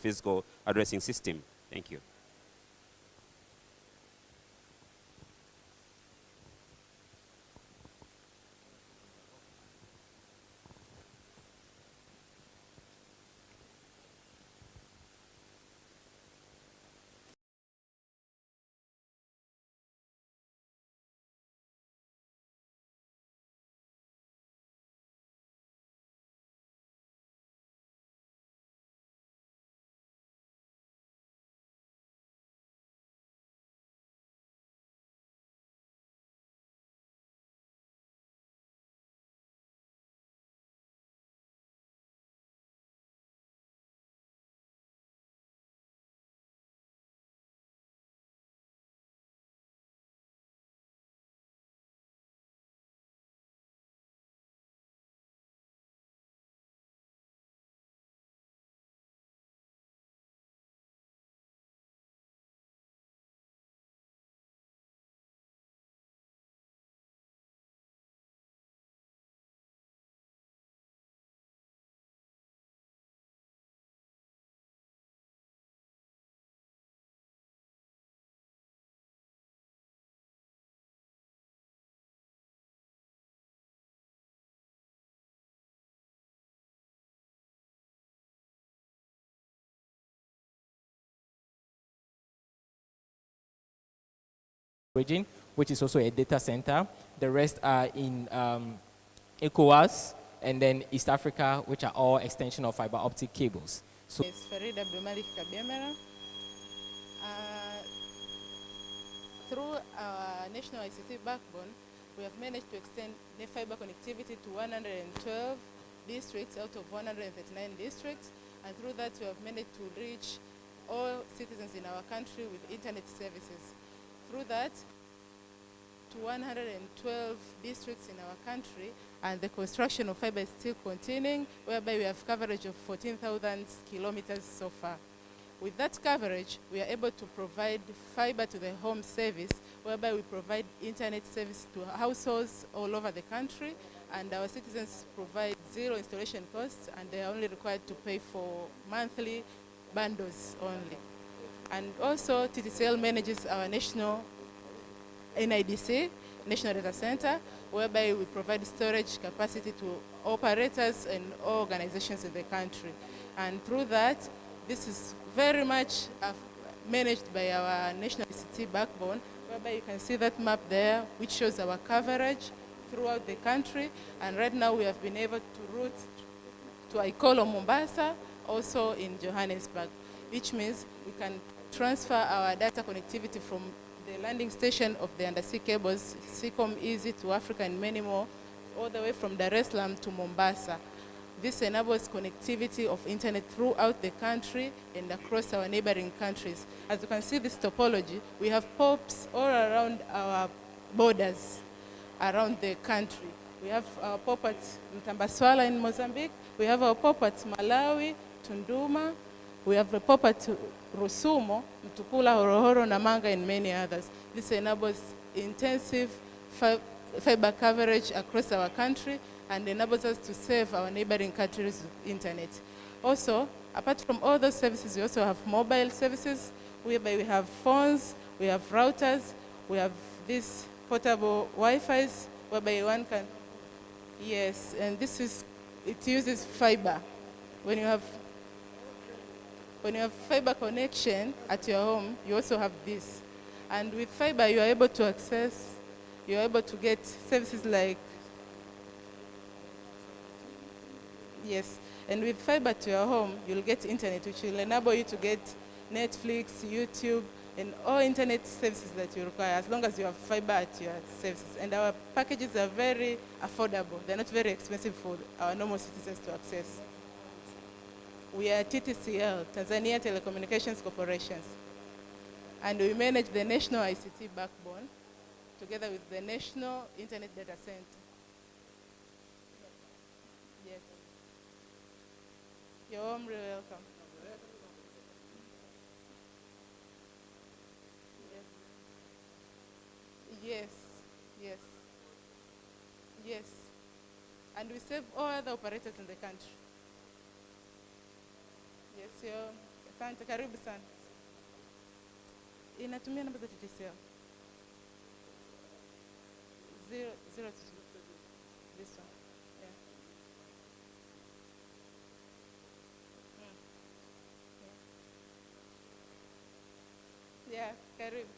physical addressing system. Thank you. Region, which is also a data center. The rest are in ECOWAS, and then East Africa, which are all extension of fiber optic cables. So it's Farida Abdulmalik Kabiamera. Through our national ICT backbone, we have managed to extend the fiber connectivity to 112 districts out of 139 districts, and through that we have managed to reach all citizens in our country with internet services. Through that, to 112 districts in our country, and the construction of fiber is still continuing, whereby we have coverage of 14,000 kilometers so far. With that coverage, we are able to provide fiber to the home service, whereby we provide internet service to households all over the country, and our citizens provide zero installation costs, and they are only required to pay for monthly bundles only. And also, TTCL manages our national NIDC, National Data Center, whereby we provide storage capacity to operators and organizations in the country. And through that, this is very much managed by our national ICT backbone, whereby you can see that map there, which shows our coverage throughout the country. And right now, we have been able to route to Aikolo, Mombasa, also in Johannesburg, which means we can transfer our data connectivity from the landing station of the undersea cables, Seacom Easy to Africa and many more, all the way from Dar es Salaam to Mombasa. This enables connectivity of internet throughout the country and across our neighboring countries. As you can see this topology, we have POPs all around our borders, around the country. We have our POP at Mtambaswala in Mozambique. We have our POP at Malawi, Tunduma. We have a POP at Rusumo, Mtukula, Horohoro, Namanga, and many others. This enables intensive fiber coverage across our country and enables us to serve our neighboring countries with internet. Also, apart from all those services, we also have mobile services, whereby we have phones, we have routers, we have these portable Wi-Fis, whereby one can, yes, and this is, it uses fiber. When you have fiber connection at your home, you also have this. And with fiber, you are able to access, you are able to get services like, yes, and with fiber to your home, you'll get internet, which will enable you to get Netflix, YouTube, and all internet services that you require, as long as you have fiber at your services. And our packages are very affordable. They're not very expensive for our normal citizens to access. We are TTCL, Tanzania Telecommunications Corporations, and we manage the national ICT backbone together with the National Internet Data Center. Yes. You're warmly welcome. Yes, yes, yes. And we serve all other operators in the country. Yes, Asante, karibu sana. Inatumia namba za TTCL. 002. This one. Yeah. Yeah, karibu.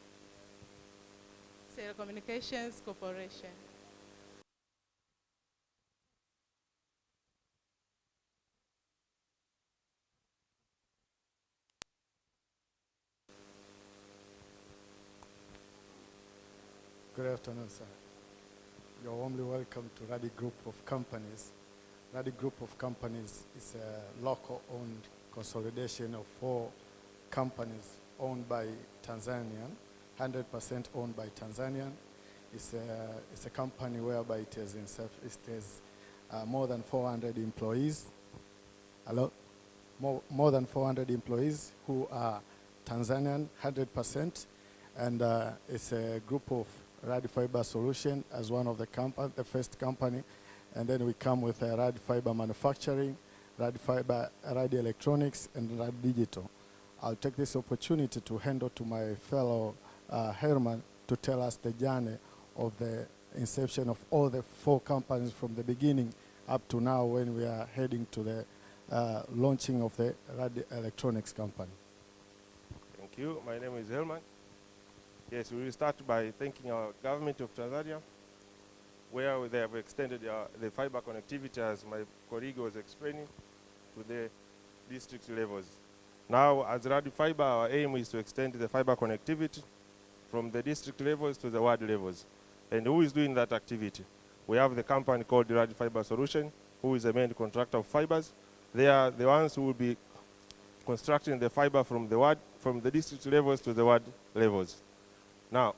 Telecommunications Corporation. Good afternoon, sir. You're warmly welcome to Radi Group of Companies. Radi Group of Companies is a local-owned consolidation of 4 companies owned by Tanzanian, 100% owned by Tanzanian. It's a company whereby it has more than 400 employees. Hello? More than 400 employees who are Tanzanian, 100%. And it's a group of Radi Fiber Solution as one of the first company. And then we come with Radi Fiber Manufacturing, Radi Fiber, Radi Electronics, and Radi Digital. I'll take this opportunity to hand over to my fellow Herman to tell us the journey of the inception of all the 4 companies from the beginning up to now when we are heading to the launching of the Radi Electronics company. Thank you. My name is Herman. Yes, we will start by thanking our government of Tanzania, where they have extended the fiber connectivity, as my colleague was explaining, to the district levels. Now, as Radi Fiber, our aim is to extend the fiber connectivity from the district levels to the ward levels. And who is doing that activity? We have the company called Radi Fiber Solution, who is the main contractor of fibers. They are the ones who will be constructing the fiber from the district levels to the ward levels. Now,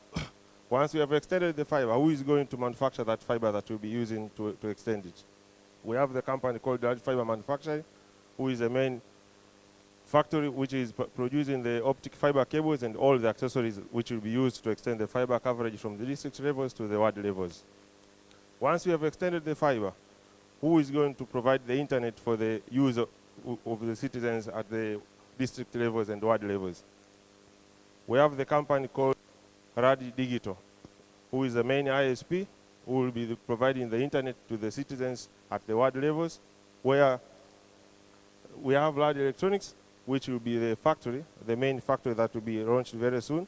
once we have extended the fiber, who is going to manufacture that fiber that we'll be using to extend it? We have the company called Radi Fiber Manufacturing, who is the main factory which is producing the optic fiber cables and all the accessories which will be used to extend the fiber coverage from the district levels to the ward levels. Once we have extended the fiber, who is going to provide the internet for the use of the citizens at the district levels and ward levels? We have the company called Radi Digital, who is the main ISP, who will be providing the internet to the citizens at the ward levels, where we have Radi Electronics, which will be the factory, the main factory that will be launched very soon,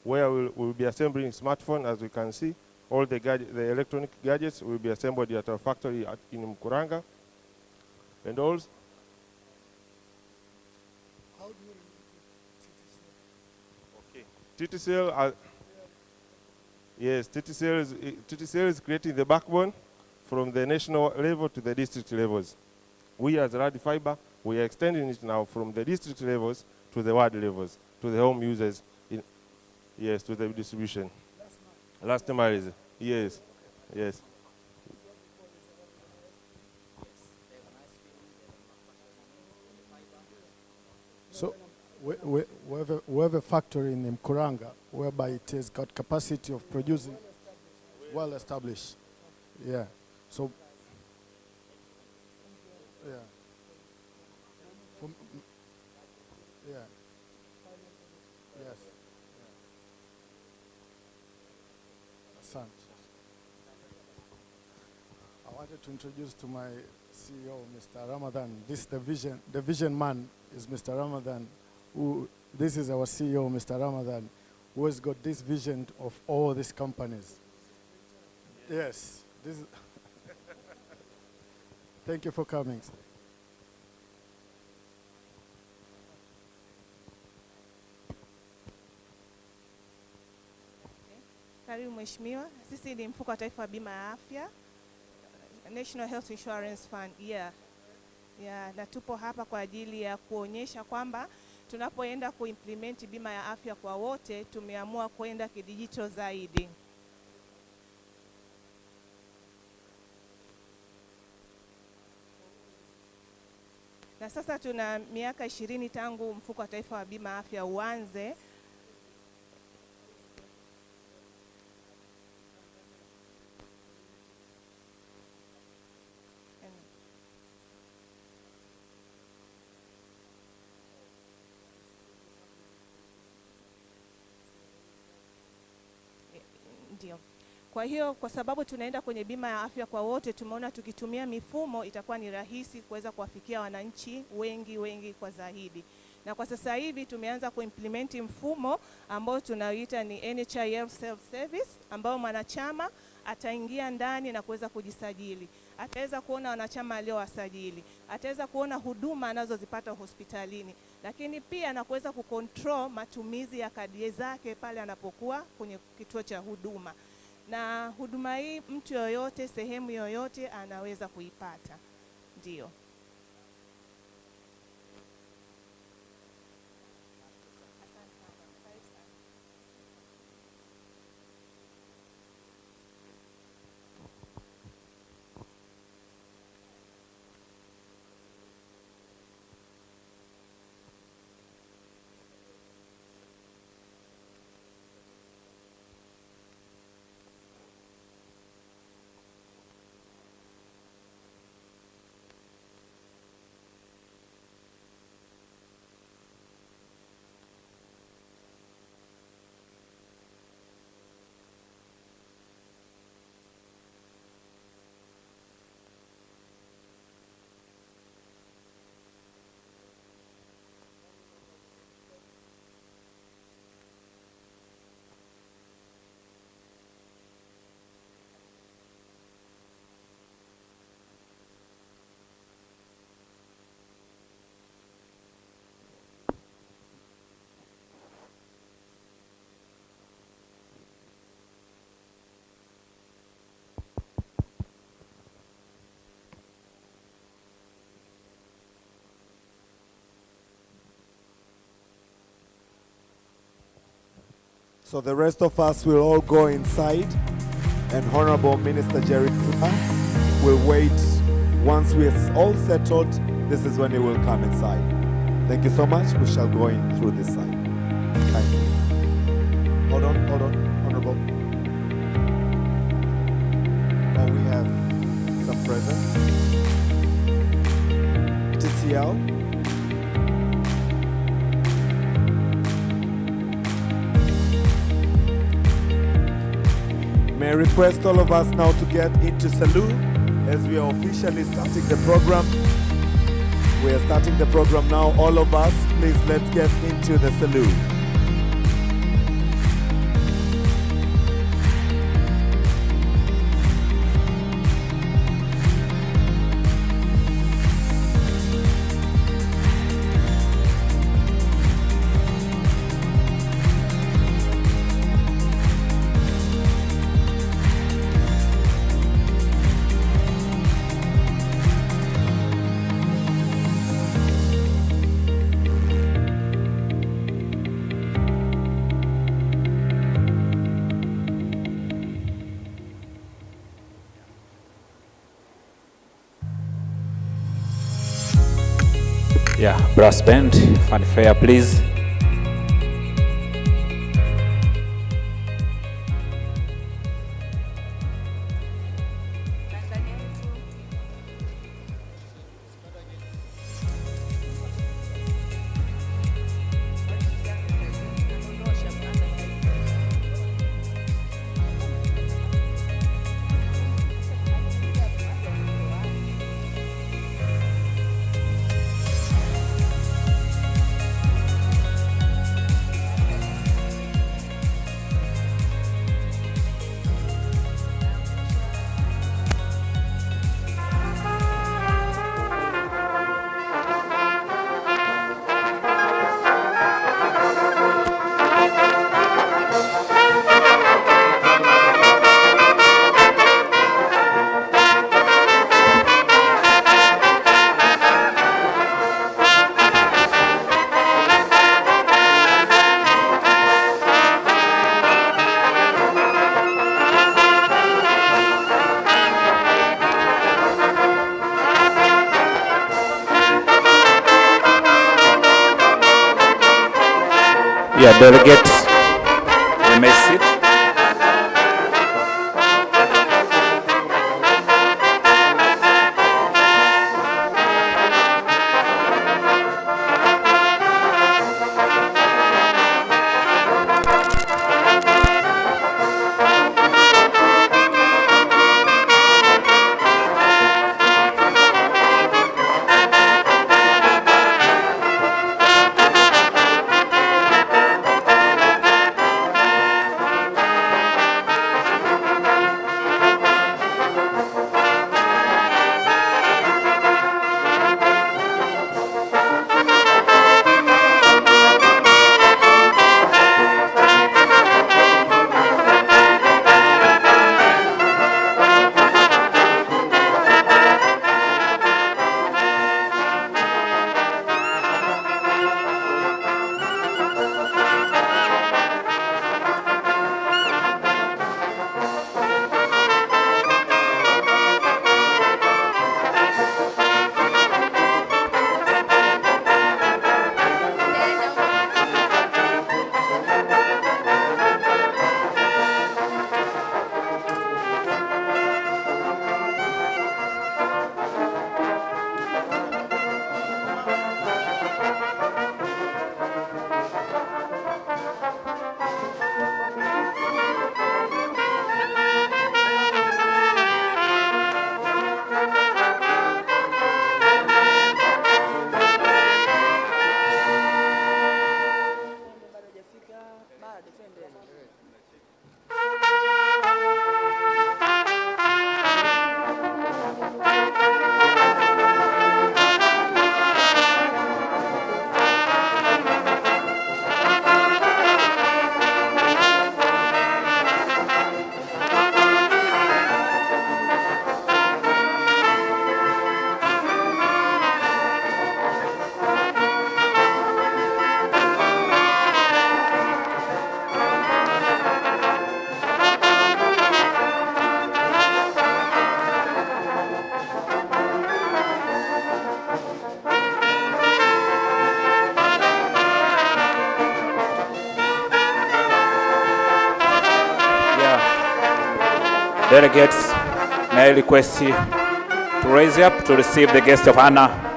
where we'll be assembling smartphones, as we can see. All the electronic gadgets will be assembled at our factory in Mkuranga. And also, How do you relate to TTCL, yes, TTCL is creating the backbone from the national level to the district levels. We as Radi Fiber, we are extending it now from the district levels to the ward levels, to the home users, yes, to the distribution. Last mile, yes, yes. So we have a factory in Mkuranga whereby it has got capacity of producing well established. Yeah. So yeah. Yeah. Yes. Yeah. I wanted to introduce to my CEO, Mr. Ramadan. This the vision man is Mr. Ramadan. This is our CEO, Mr. Ramadan, who has got this vision of all these companies. Yes. This is Thank you for coming. Karibu Mheshimiwa, sisi ni mfuko wa taifa wa bima ya afya, National Health Insurance Fund. Na tupo hapa kwa ajili ya kuonyesha kwamba tunapoenda kuimplement bima ya afya kwa wote, tumeamua kwenda kidijitali zaidi. Na sasa tuna miaka 20 tangu mfuko wa taifa wa bima ya afya uanze. Ndio. Kwa hiyo kwa sababu tunaenda kwenye bima ya afya kwa wote, tumeona tukitumia mifumo itakuwa ni rahisi kuweza kuwafikia wananchi wengi kwa zaidi. Na kwa sasa hivi tumeanza kuimplement mfumo ambao tunaoita ni NHIF self service, ambao mwanachama ataingia ndani na kuweza kujisajili. Ataweza kuona wanachama aliowasajili, ataweza kuona huduma anazozipata hospitalini, lakini pia na kuweza kucontrol matumizi ya kadi zake pale anapokuwa kwenye kituo cha huduma. Na huduma hii mtu yoyote sehemu yoyote anaweza kuipata. Ndio. So the rest of us will all go inside, and Honorable Minister Jerry will wait. Once we're all settled, this is when he will come inside. Thank you so much. We shall go in through this side. Kindly. Hold on, Honorable. Oh, we have some presents. TCL. May I request all of us now to get into salute as we are officially starting the program. We are starting the program now. All of us, please let's get into the salute. Yeah, brass band, fanfare please. Yeah, delegates, you may sit. Delegates, may I request you to raise up to receive the guest of honor.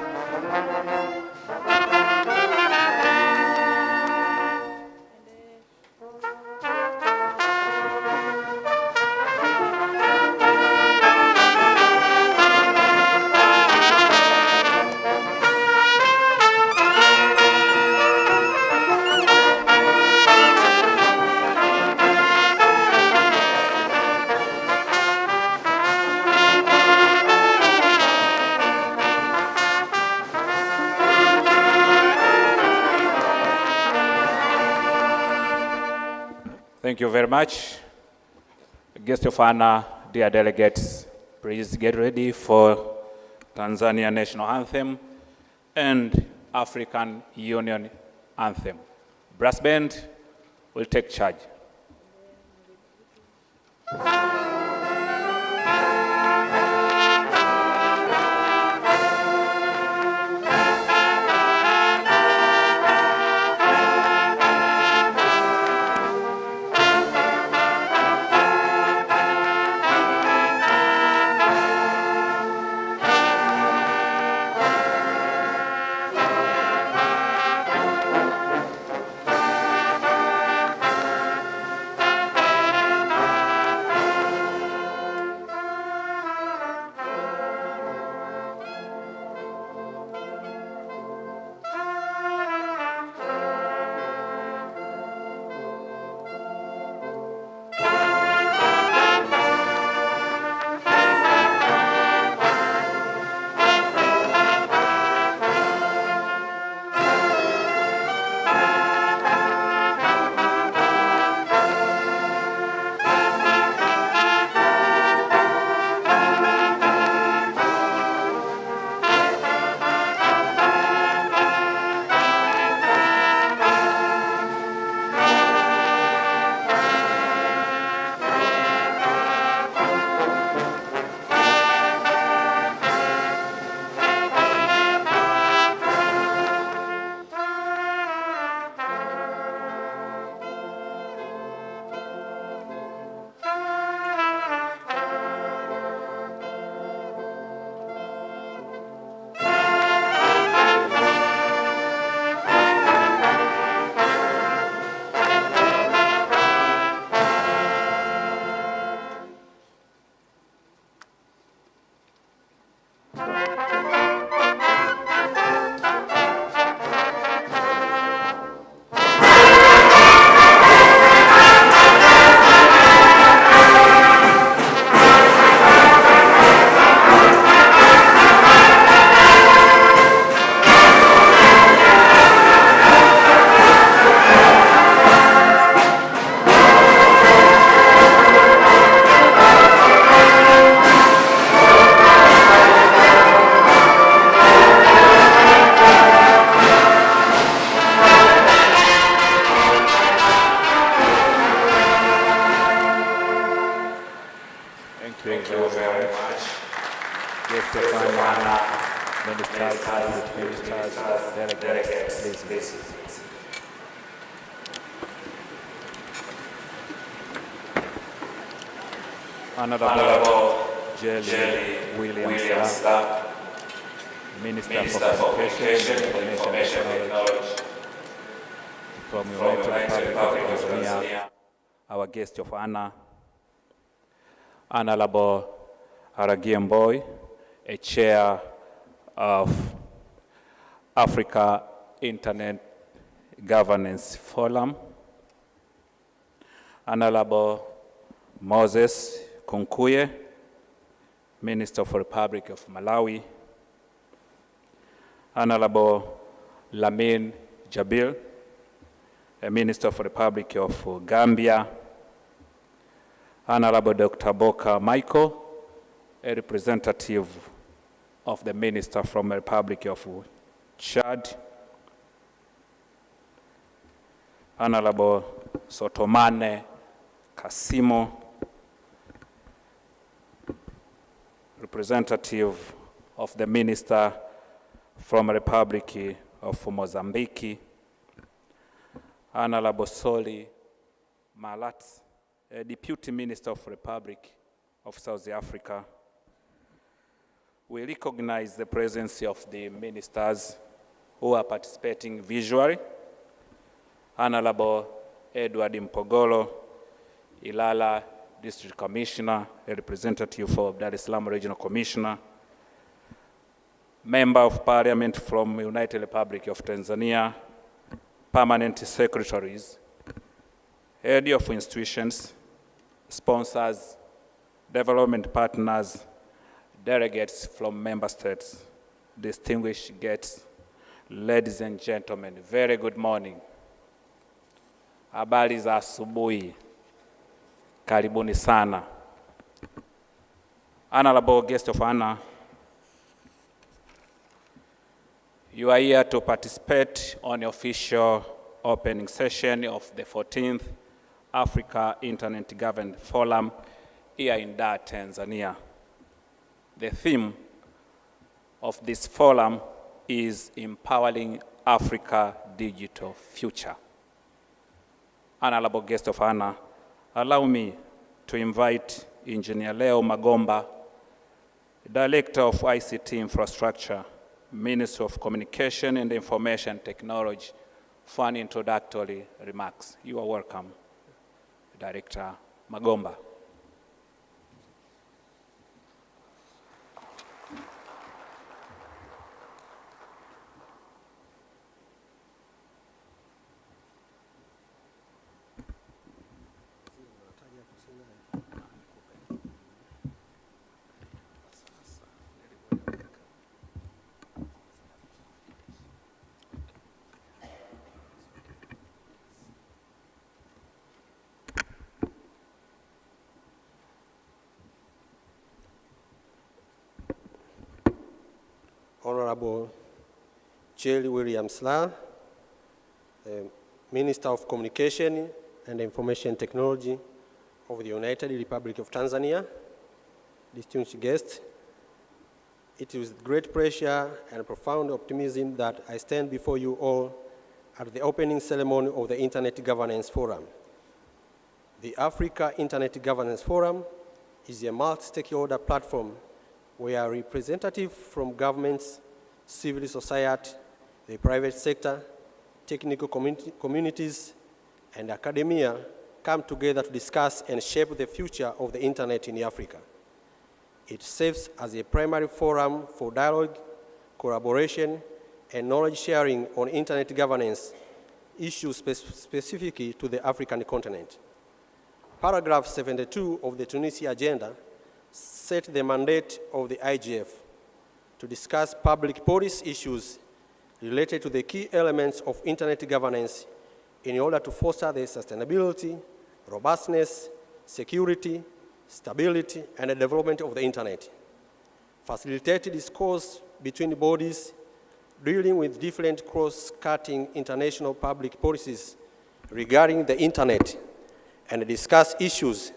Thank you very much. Guest of honor, dear delegates, please get ready for Tanzania National Anthem and African Union Anthem. Brass band will take charge. Honorable Jelly Williams, Minister for Communication and Information Technology from United Republic of Tanzania, our guest of honor, Honorable Aragie, a chair of Africa Internet Governance Forum, Honorable Moses Konkuye, Minister for Republic of Malawi, Honorable Lamin Jabil, a Minister for Republic of Gambia, Honorable Dr. Boka Michael, a representative of the Minister from the Republic of Chad, Honorable Sotomane Kasimo, representative of the Minister from the Republic of Mozambique, Honorable Soli Malat, a Deputy Minister of the Republic of South Africa. We recognize the presence of the ministers who are participating visually. Honorable Edward Mpogolo, Ilala District Commissioner, a representative for Dar es Salaam Regional Commissioner, Member of Parliament from United Republic of Tanzania, permanent secretaries, head of institutions, sponsors, development partners, delegates from member states, distinguished guests, ladies and gentlemen, very good morning. Habari za asubuhi. Karibuni sana. Honorable guest of honor, you are here to participate on the official opening session of the 14th Africa Internet Governance Forum here in Dar, Tanzania. The theme of this forum is Empowering Africa Digital Future. Honorable guest of honor, allow me to invite Engineer Leo Magomba, Director of ICT Infrastructure, Minister of Communication and Information Technology, for an introductory remarks. You are welcome, Director Magomba. Honorable Jelly Williams-Lah, Minister of Communication and Information Technology of the United Republic of Tanzania, distinguished guests, it is with great pleasure and profound optimism that I stand before you all at the opening ceremony of the Internet Governance Forum. The Africa Internet Governance Forum is a multi-stakeholder platform where representatives from governments, civil society, the private sector, technical communities, and academia come together to discuss and shape the future of the internet in Africa. It serves as a primary forum for dialogue, collaboration, and knowledge sharing on internet governance issues specific to the African continent. Paragraph 72 of the Tunisia Agenda set the mandate of the IGF to discuss public policy issues related to the key elements of internet governance in order to foster the sustainability, robustness, security, stability, and the development of the internet. Facilitate discourse between bodies dealing with different cross-cutting international public policies regarding the internet, and discuss issues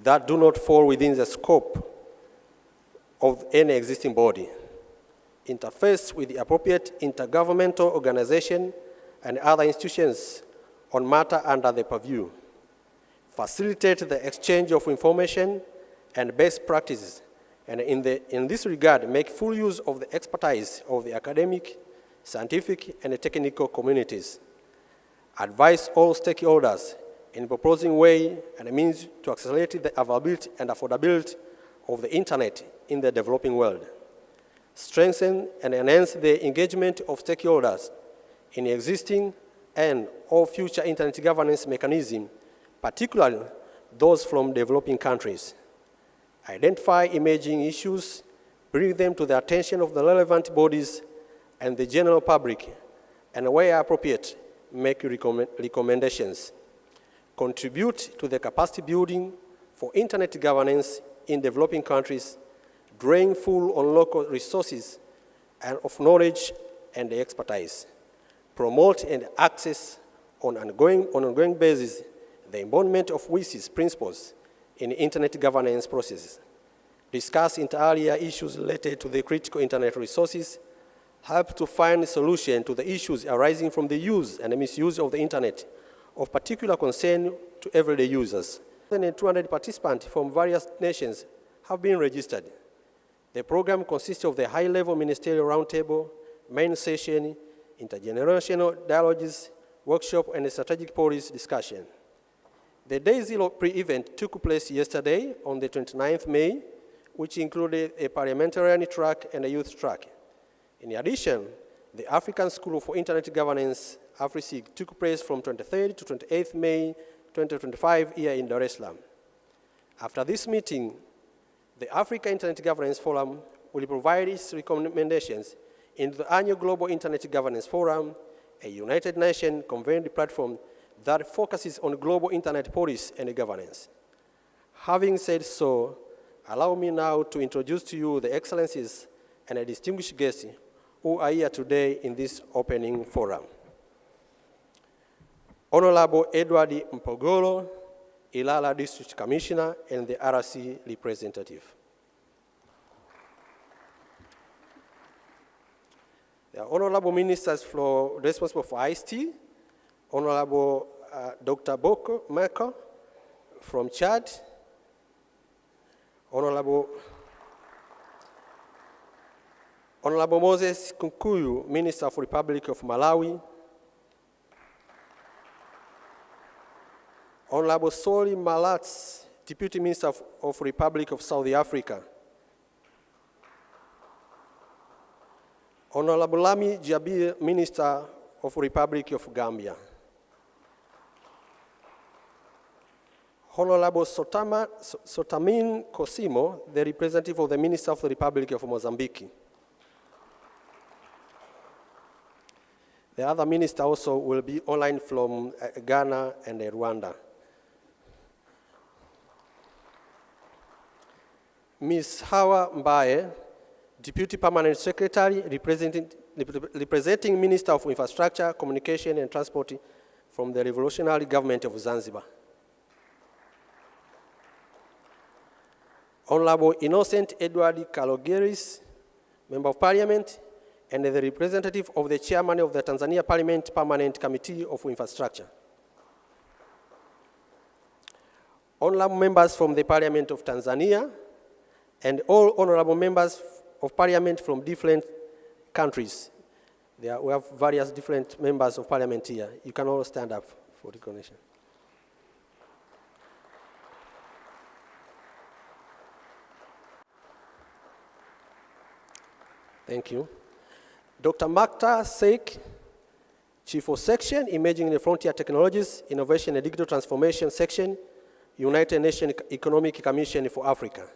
that do not fall within the scope of any existing body. Interface with the appropriate intergovernmental organization and other institutions on matter under the purview. Facilitate the exchange of information and best practices, and in this regard, make full use of the expertise of the academic, scientific, and technical communities. Advise all stakeholders in proposing way and means to accelerate the availability and affordability of the internet in the developing world. Strengthen and enhance the engagement of stakeholders in existing and all future internet governance mechanisms, particularly those from developing countries. Identify emerging issues, bring them to the attention of the relevant bodies and the general public, and where appropriate, make recommendations. Contribute to the capacity building for internet governance in developing countries, drawing full on local resources and of knowledge and expertise. Promote and access on an ongoing basis the embodiment of WSIS principles in internet governance processes. Discuss inter alia issues related to the critical internet resources. Help to find a solution to the issues arising from the use and the misuse of the internet of particular concern to everyday users. More than 200 participants from various nations have been registered. The program consists of the high-level ministerial roundtable, main session, intergenerational dialogues, workshop, and a strategic policy discussion. The Day Zero pre-event took place yesterday on the 29th May, which included a parliamentarian track and a youth track. In addition, the African School for Internet Governance, AfriSIG, took place from 23rd to 28th May 2025 here in Dar es Salaam. After this meeting, the Africa Internet Governance Forum will provide its recommendations in the annual Global Internet Governance Forum, a United Nations convened platform that focuses on global internet policy and governance. Having said so, allow me now to introduce to you the excellencies and a distinguished guests who are here today in this opening forum. Honorable Edward Mpogolo, Ilala District Commissioner and the RC representative. The honorable ministers responsible for ICT, Honorable Dr. Boko Meko from Chad, Honorable Moses Kunkuyu, Minister for Republic of Malawi, Honorable Soli Malatz, Deputy Minister of Republic of South Africa, Honorable Lami Jabir, Minister of Republic of Gambia, Honorable Sotamin Cosimo, the representative of the Minister of the Republic of Mozambique. The other minister also will be online from Ghana and Rwanda. Ms. Hawa Mbaye, Deputy Permanent Secretary, representing Minister of Infrastructure, Communication and Transport from the Revolutionary Government of Zanzibar. Honorable Innocent Edward Kalogeris, Member of Parliament, and the representative of the Chairman of the Tanzania Parliament Permanent Committee of Infrastructure. Honorable members from the Parliament of Tanzania, and all honorable members of Parliament from different countries. We have various different members of Parliament here. You can all stand up for recognition. Thank you. Dr. Makta Sheikh, Chief of Section, Emerging the Frontier Technologies, Innovation and Digital Transformation Section, United Nations Economic Commission for Africa.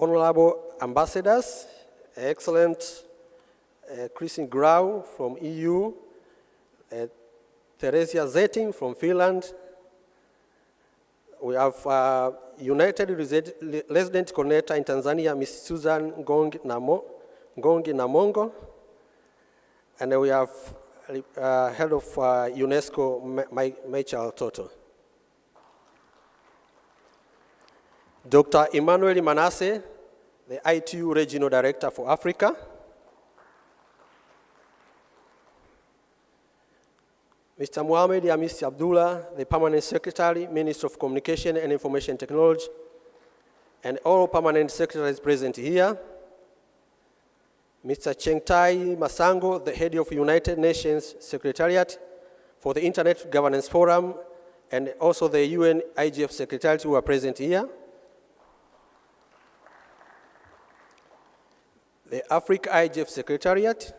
Honorable Ambassadors, Excellent Christine Grau from EU, Theresia Zetting from Finland. We have United Resident Coordinator in Tanzania, Ms. Susan Ngongi Namongo, and we have Head of UNESCO, Michael Toto. Dr. Emmanuel Manasseh, the ITU Regional Director for Africa. Mr. Mohamed Yamis Abdullah, the Permanent Secretary, Minister of Communication and Information Technology, and all permanent secretaries present here. Mr. Chengtai Masango, the head of United Nations Secretariat for the Internet Governance Forum, and also the UN IGF Secretariat who are present here. The Africa IGF Secretariat,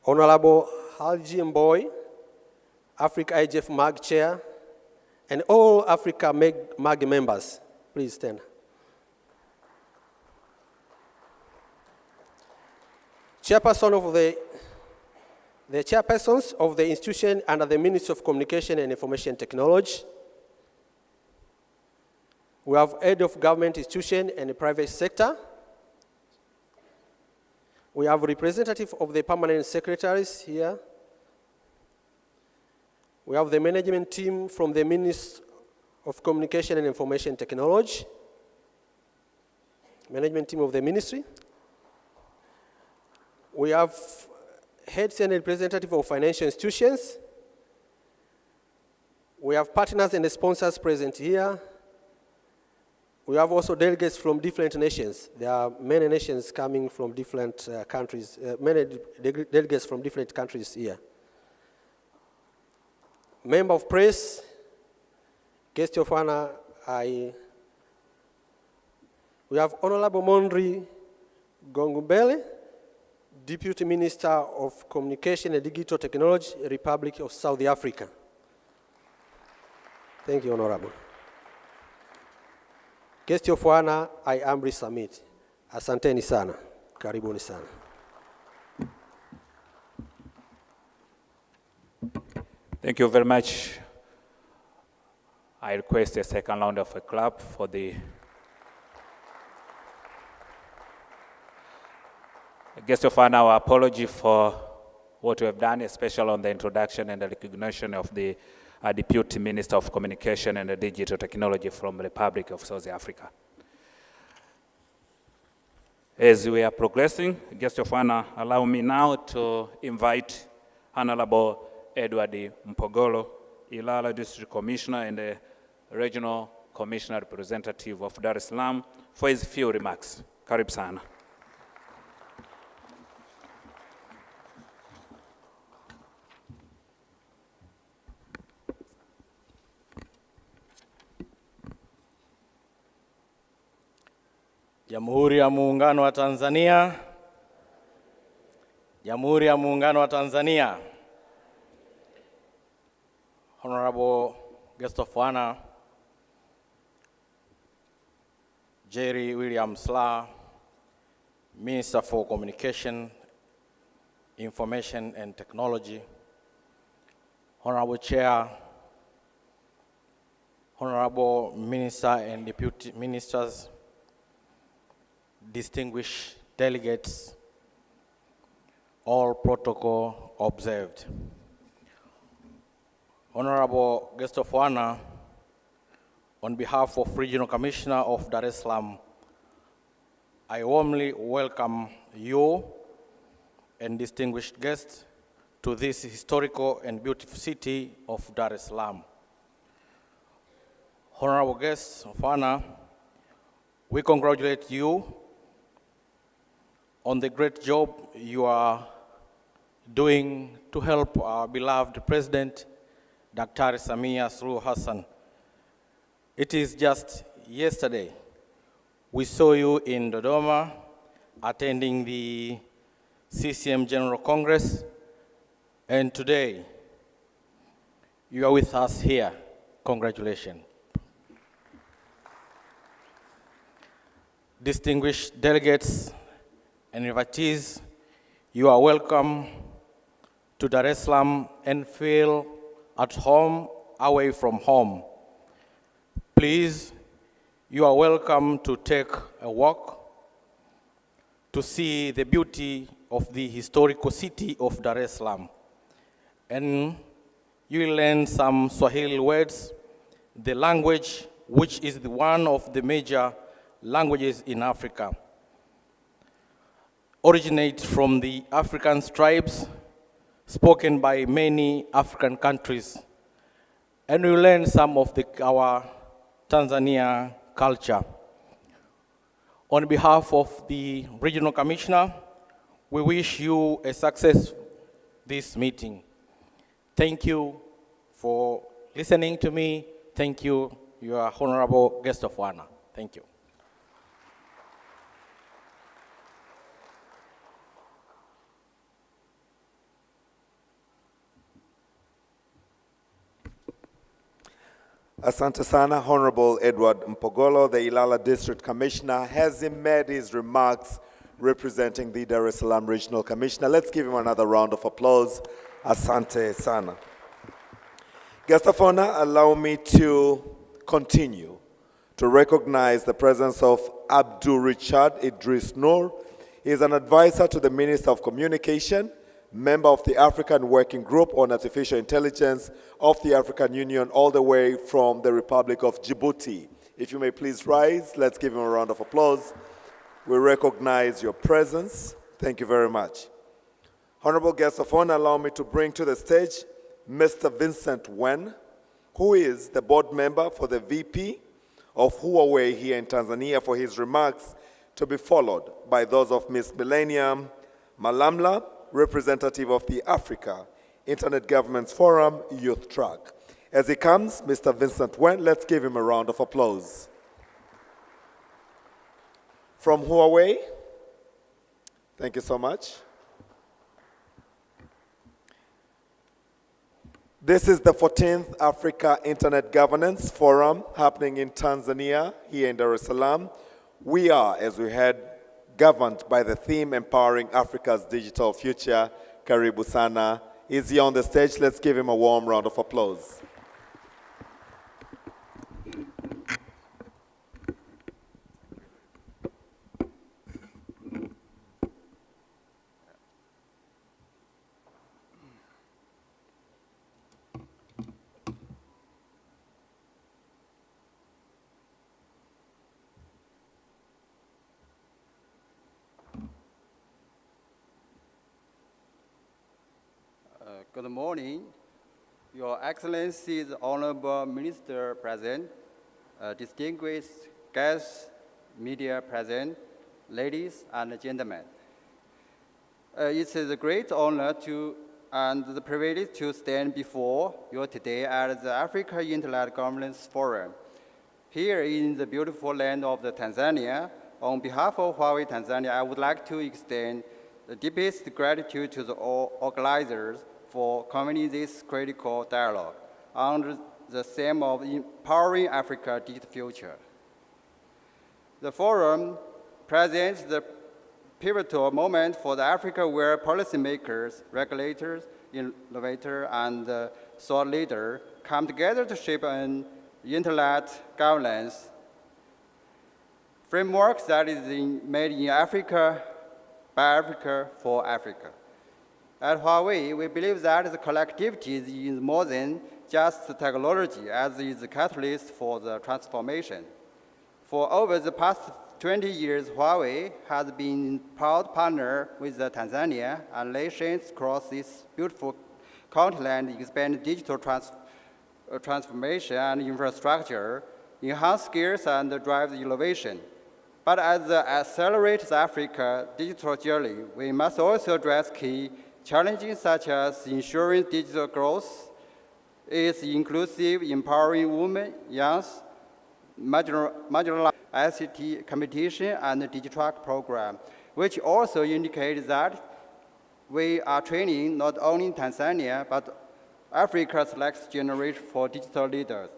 Honorable Halji Mboy, Africa IGF MAG Chair, and all Africa MAG members. Please stand. Chairperson of the chairpersons of the institution under the Ministry of Communication and Information Technology. We have head of government institution and the private sector. We have representative of the permanent secretaries here. We have the management team from the Ministry of Communication and Information Technology, management team of the ministry. We have heads and representative of financial institutions. We have partners and sponsors present here. We have also delegates from different nations. There are many nations coming from different countries, delegates from different countries here. Member of press, guest of honor, we have Honorable Mondri Gongumbele, Deputy Minister of Communication and Digital Technology, Republic of South Africa. Thank you, Honorable. Guest of honor, I humbly submit. Asanteni sana. Karibuni sana. Thank you very much. I request a second round of a clap for the guest of honor. Our apology for what we have done, especially on the introduction and the recognition of the Deputy Minister of Communication and Digital Technology from the Republic of South Africa. As we are progressing, guest of honor, allow me now to invite Honorable Edward Mpogolo, Ilala District Commissioner and the Regional Commissioner Representative of Dar es Salaam, for his few remarks. Karibu sana. Jamhuri ya Muungano wa Tanzania. Jamhuri ya Muungano wa Tanzania. Honorable guest of honor, Jerry William Slaa, Minister for Communication, Information and Technology. Honorable Chair, Honorable Minister and Deputy Ministers, distinguished delegates, all protocol observed. Honorable guest of honor, on behalf of Regional Commissioner of Dar es Salaam, I warmly welcome you and distinguished guests to this historical and beautiful city of Dar es Salaam. Honorable guests of honor, we congratulate you on the great job you are doing to help our beloved President, Dr. Samia Suluhu Hassan. It is just yesterday we saw you in Dodoma attending the CCM General Congress, and today you are with us here. Congratulations. Distinguished delegates and invitees, you are welcome to Dar es Salaam and feel at home away from home. Please, you are welcome to take a walk to see the beauty of the historical city of Dar es Salaam. And you will learn some Swahili words, the language which is one of the major languages in Africa. Originate from the African tribes spoken by many African countries. And we learn some of our Tanzania culture. On behalf of the Regional Commissioner, we wish you a success this meeting. Thank you for listening to me. Thank you, your honorable guest of honor. Thank you. Asante sana. Honorable Edward Mpogolo, the Ilala District Commissioner, has made his remarks representing the Dar es Salaam Regional Commissioner. Let's give him another round of applause. Asante sana. Guest of honor, allow me to continue to recognize the presence of Abdul Richard Idris Noor. He is an advisor to the Minister of Communication, member of the African Working Group on Artificial Intelligence of the African Union, all the way from the Republic of Djibouti. If you may please rise, let's give him a round of applause. We recognize your presence. Thank you very much. Honorable guests of honor, allow me to bring to the stage Mr. Vincent Wen, who is the board member for the VP of Huawei here in Tanzania, for his remarks, to be followed by those of Ms. Millennium Malamla, representative of the Africa Internet Governance Forum Youth Track. As he comes, Mr. Vincent Wen, let's give him a round of applause. From Huawei, thank you so much. This is the 14th Africa Internet Governance Forum happening in Tanzania, here in Dar es Salaam. We are, as we heard, governed by the theme Empowering Africa's Digital Future. Karibu sana. Is he on the stage? Let's give him a warm round of applause. Good morning, Your Excellencies, Honorable Minister Present, distinguished guests, media present, ladies and gentlemen. It is a great honor and the privilege to stand before you today at the Africa Internet Governance Forum. Here in the beautiful land of Tanzania, on behalf of Huawei Tanzania, I would like to extend the deepest gratitude to the organizers for convening this critical dialogue under the theme of empowering Africa's digital future. The forum presents the pivotal moment for the Africa where policymakers, regulators, innovators, and thought leaders come together to shape an internet governance framework that is made in Africa, by Africa, for Africa. At Huawei, we believe that the collectivity is more than just technology, as it is a catalyst for the transformation. For over the past 20 years, Huawei has been a proud partner with Tanzania and nations across this beautiful continent, expand digital transformation and infrastructure, enhance skills, and drive innovation. But as it accelerates Africa's digital journey, we must also address key challenges such as ensuring digital growth is inclusive, empowering women, young, marginalized ICT competition, and the DigiTrack program, which also indicates that we are training not only Tanzania, but Africa's next generation for digital leaders.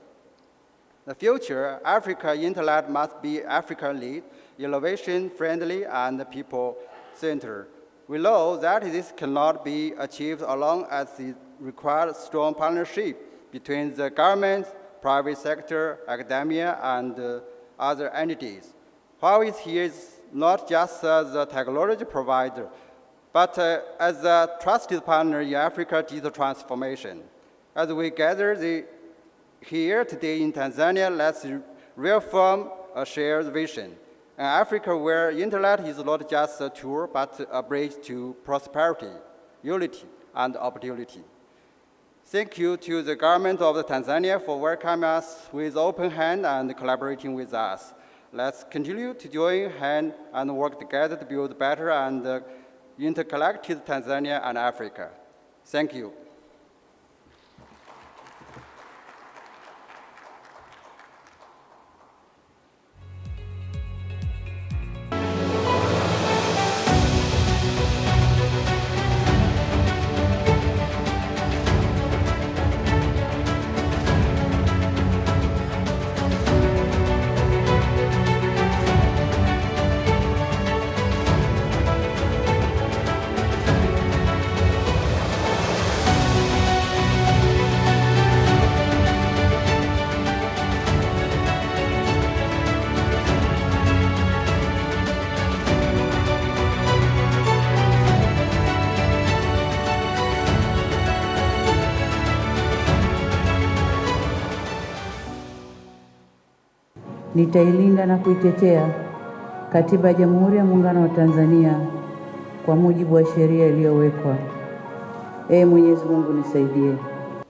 The future Africa Internet must be African-led, innovation-friendly, and people-centered. We know that this cannot be achieved alone, as it requires strong partnership between the government, private sector, academia, and other entities. Huawei here is not just as a technology provider, but as a trusted partner in Africa's digital transformation. As we gather here today in Tanzania, let's reaffirm a shared vision. An Africa where internet is not just a tool, but a bridge to prosperity, unity, and opportunity. Thank you to the government of Tanzania for welcoming us with open hand and collaborating with us. Let's continue to join hands and work together to build better and interconnected Tanzania and Africa. Thank you. Nitailinda na kuitetea Katiba ya Jamhuri ya Muungano wa Tanzania kwa mujibu wa sheria iliyowekwa. Mwenyezi Mungu nisaidie.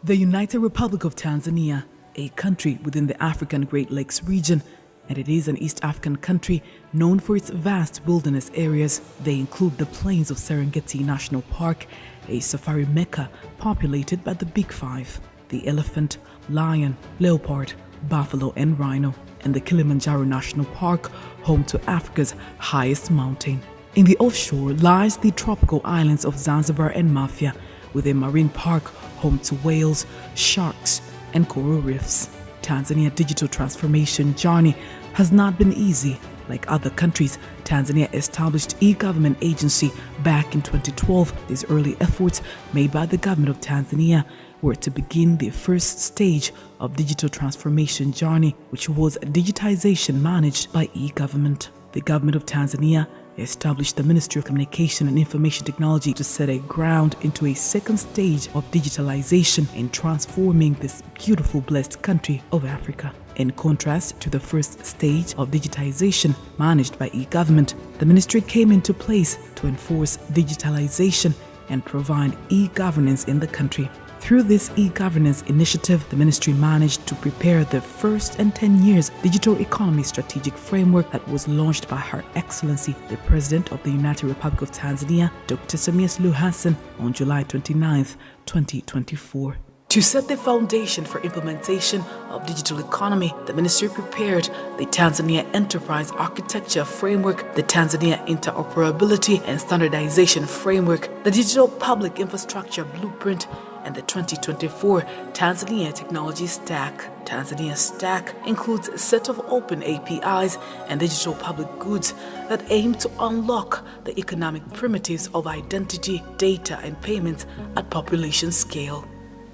The United Republic of Tanzania a country within the African Great Lakes region, and it is an East African country known for its vast wilderness areas. They include the plains of Serengeti National Park, a safari mecca populated by the Big Five: the elephant, lion, leopard, buffalo, and rhino, and the Kilimanjaro National Park, home to Africa's highest mountain. In the offshore lies the tropical islands of Zanzibar and Mafia, with a marine park home to whales, sharks, and coral reefs. Tanzania's digital transformation journey has not been easy. Like other countries, Tanzania established e-government agency back in 2012. These early efforts made by the government of Tanzania were to begin the first stage of digital transformation journey, which was digitization managed by e-government. The government of Tanzania established the Ministry of Communication and Information Technology to set a ground into a second stage of digitalization and transforming this beautiful, blessed country of Africa. In contrast to the first stage of digitization managed by e-government, the ministry came into place to enforce digitalization and provide e-governance in the country. Through this e-governance initiative, the ministry managed to prepare the first in 10 years digital economy strategic framework that was launched by Her Excellency, the President of the United Republic of Tanzania, Dr. Samia Suluhu Hassan, on July 29, 2024. To set the foundation for implementation of digital economy, the ministry prepared the Tanzania Enterprise Architecture Framework, the Tanzania Interoperability and Standardization Framework, the Digital Public Infrastructure Blueprint, and the 2024 Tanzania Technology Stack. Tanzania Stack includes a set of open APIs and digital public goods that aim to unlock the economic primitives of identity, data, and payments at population scale.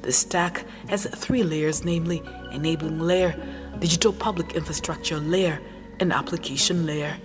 The stack has 3 layers, namely enabling layer, digital public infrastructure layer, and application layer.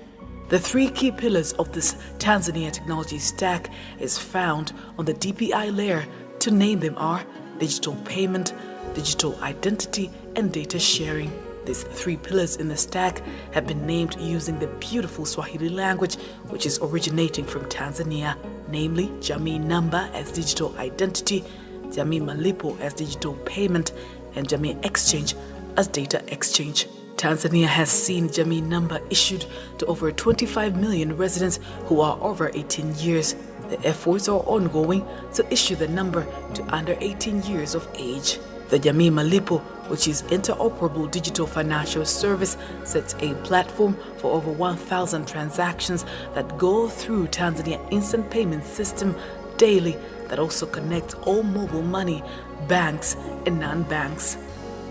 The 3 key pillars of this Tanzania Technology Stack is found on the DPI layer. To name them are digital payment, digital identity, and data sharing. These 3 pillars in the stack have been named using the beautiful Swahili language, which is originating from Tanzania, namely Jamii Namba as digital identity, Jamii Malipo as digital payment, and Jamii Exchange as data exchange. Tanzania has seen Jamii Namba issued to over 25 million residents who are over 18 years. The efforts are ongoing to issue the number to under 18 years of age. The Jamii Malipo, which is interoperable digital financial service, sets a platform for over 1,000 transactions that go through Tanzania instant payment system daily, that also connects all mobile money, banks, and non-banks.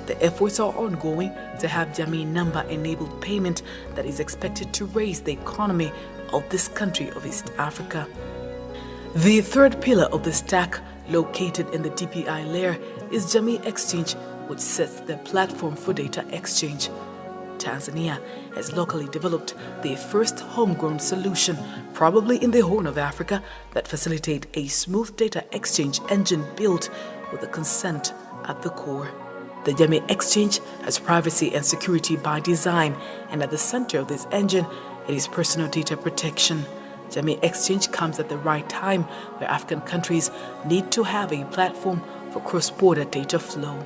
The efforts are ongoing to have Jamii Namba enabled payment that is expected to raise the economy of this country of East Africa. The 3rd pillar of the stack, located in the DPI layer, is Jamii Exchange, which sets the platform for data exchange. Tanzania has locally developed the first homegrown solution, probably in the Horn of Africa, that facilitates a smooth data exchange engine built with the consent at the core. The Jamii Exchange has privacy and security by design, and at the center of this engine, it is personal data protection. Jamii Exchange comes at the right time where African countries need to have a platform for cross-border data flow.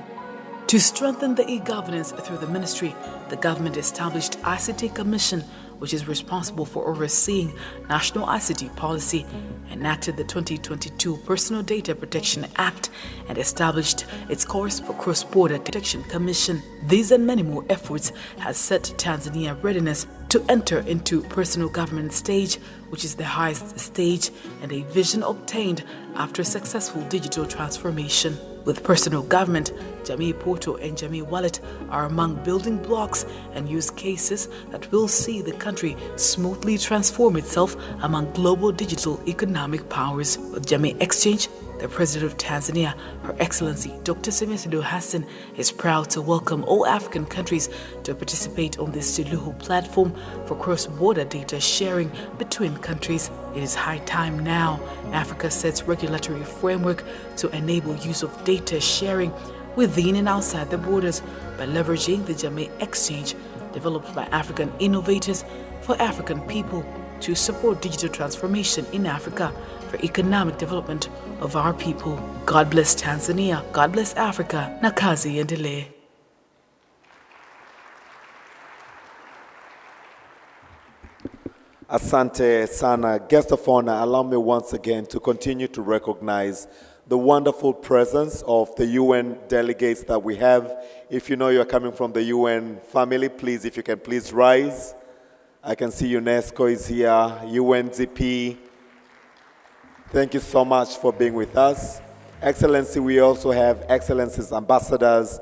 To strengthen the e-governance through the ministry, the government established ICT Commission, which is responsible for overseeing national ICT policy, enacted the 2022 Personal Data Protection Act, and established its course for Cross-Border Protection Commission. These and many more efforts has set Tanzania readiness to enter into personal government stage, which is the highest stage, and a vision obtained after successful digital transformation. With personal government, Jamii Portal and Jamii Wallet are among building blocks and use cases that will see the country smoothly transform itself among global digital economic powers. With Jamii Exchange, the President of Tanzania, Her Excellency Dr. Samia Suluhu Hassan, is proud to welcome all African countries to participate on this Suluhu platform for cross-border data sharing between countries. It is high time now Africa sets regulatory framework to enable use of data sharing within and outside the borders by leveraging the Jamii Exchange developed by African innovators for African people to support digital transformation in Africa for economic development of our people. God bless Tanzania, God bless Africa, na kazi iendelee. Asante Sana. Guest of honor, allow me once again to continue to recognize the wonderful presence of the UN delegates that we have. If you know you're coming from the UN family, please, if you can please rise. I can see UNESCO is here, UNDP. Thank you so much for being with us. Excellency, we also have Excellencies, ambassadors,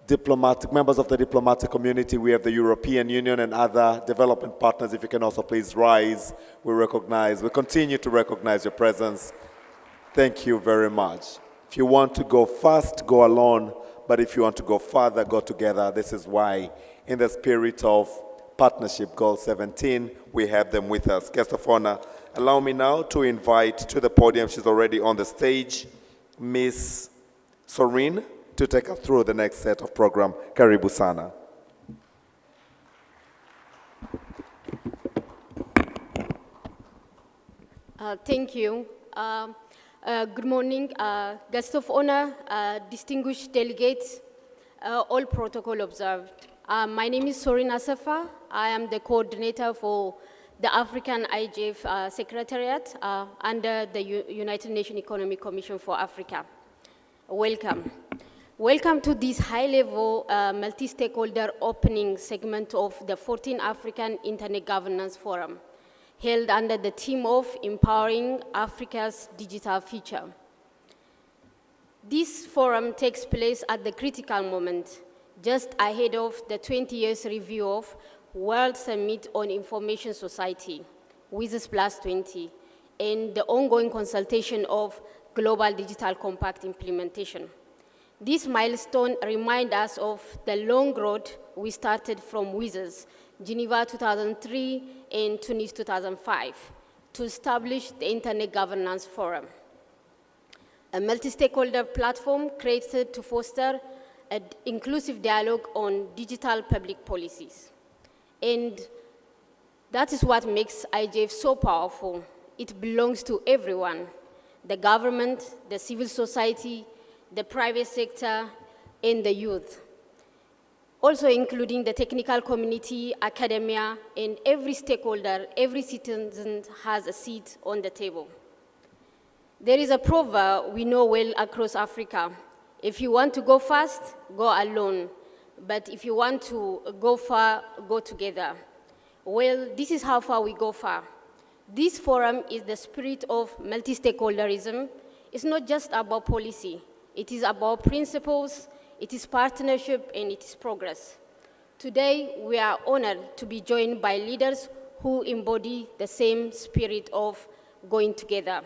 diplomatic members of the diplomatic community. We have the European Union and other development partners. If you can also please rise, we continue to recognize your presence. Thank you very much. If you want to go fast, go alone. But if you want to go further, go together. This is why, in the spirit of Partnership Goal 17, we have them with us. Guest of honor, allow me now to invite to the podium, she's already on the stage, Miss Soreen, to take us through the next set of program. Karibu sana. Thank you. Good morning, guests of honor, distinguished delegates, all protocol observed. My name is Soreen Asafa. I am the coordinator for the African IGF Secretariat under the United Nations Economic Commission for Africa. Welcome. Welcome to this high-level multi-stakeholder opening segment of the 14th African Internet Governance Forum, held under the theme of Empowering Africa's Digital Future. This forum takes place at the critical moment, just ahead of the 20 years review of World Summit on Information Society, WISES Plus 20, and the ongoing consultation of Global Digital Compact implementation. This milestone reminds us of the long road we started from WISES, Geneva 2003 and Tunis 2005, to establish the Internet Governance Forum, a multi-stakeholder platform created to foster an inclusive dialogue on digital public policies. And that is what makes IGF so powerful. It belongs to everyone, the government, the civil society, the private sector, and the youth, also including the technical community, academia, and every stakeholder, every citizen has a seat on the table. There is a proverb we know well across Africa. If you want to go fast, go alone. But if you want to go far, go together. Well, this is how far we go far. This forum is the spirit of multi-stakeholderism. It's not just about policy. It is about principles, it is partnership, and it is progress. Today, we are honored to be joined by leaders who embody the same spirit of going together.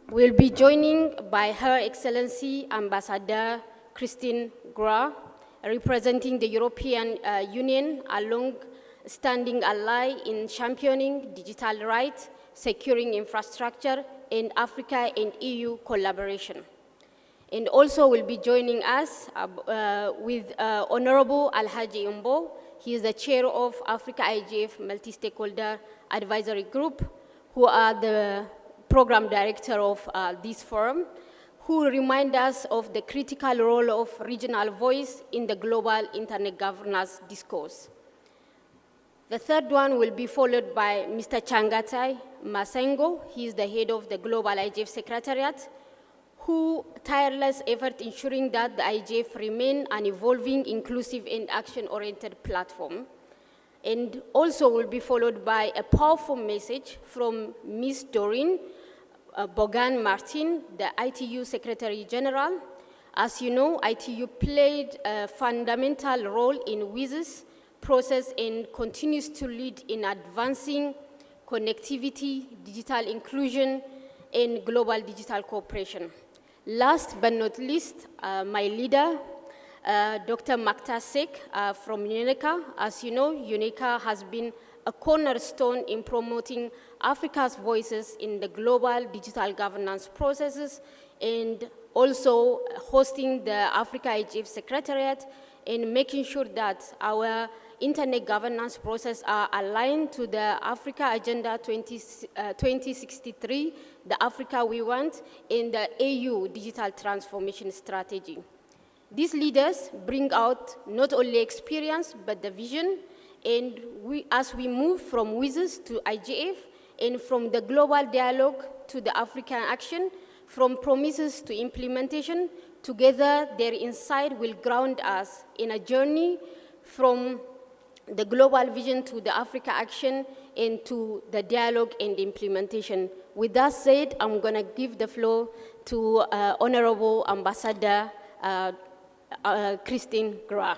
We'll be joining by Her Excellency Ambassador Christine Gra, representing the European Union, a long-standing ally in championing digital rights, securing infrastructure, and Africa and EU collaboration. And also will be joining us with Honorable Alhaji Umbo. He is the chair of Africa IGF Multi-Stakeholder Advisory Group, who are the program director of this forum, who remind us of the critical role of regional voice in the global internet governance discourse. The third one will be followed by Mr. Changatai Masengo. He is the head of the Global IGF Secretariat, who tireless effort ensuring that the IGF remain an evolving, inclusive, and action-oriented platform. And also will be followed by a powerful message from Ms. Doreen Bogan Martin, the ITU Secretary General. As you know, ITU played a fundamental role in WISES process and continues to lead in advancing connectivity, digital inclusion, and global digital cooperation. Last but not least, my leader, Dr. Makta Sek from UNECA. As you know, UNECA has been a cornerstone in promoting Africa's voices in the global digital governance processes and also hosting the Africa IGF Secretariat and making sure that our internet governance process are aligned to the Africa Agenda 2063, the Africa we want, and the AU Digital Transformation Strategy. These leaders bring out not only experience, but the vision And as we move from WISES to IGF, and from the global dialogue to the African action, from promises to implementation, together their insight will ground us in a journey from the global vision to the Africa action and to the dialogue and implementation. With that said, I'm going to give the floor to Honorable Ambassador Christine Gra.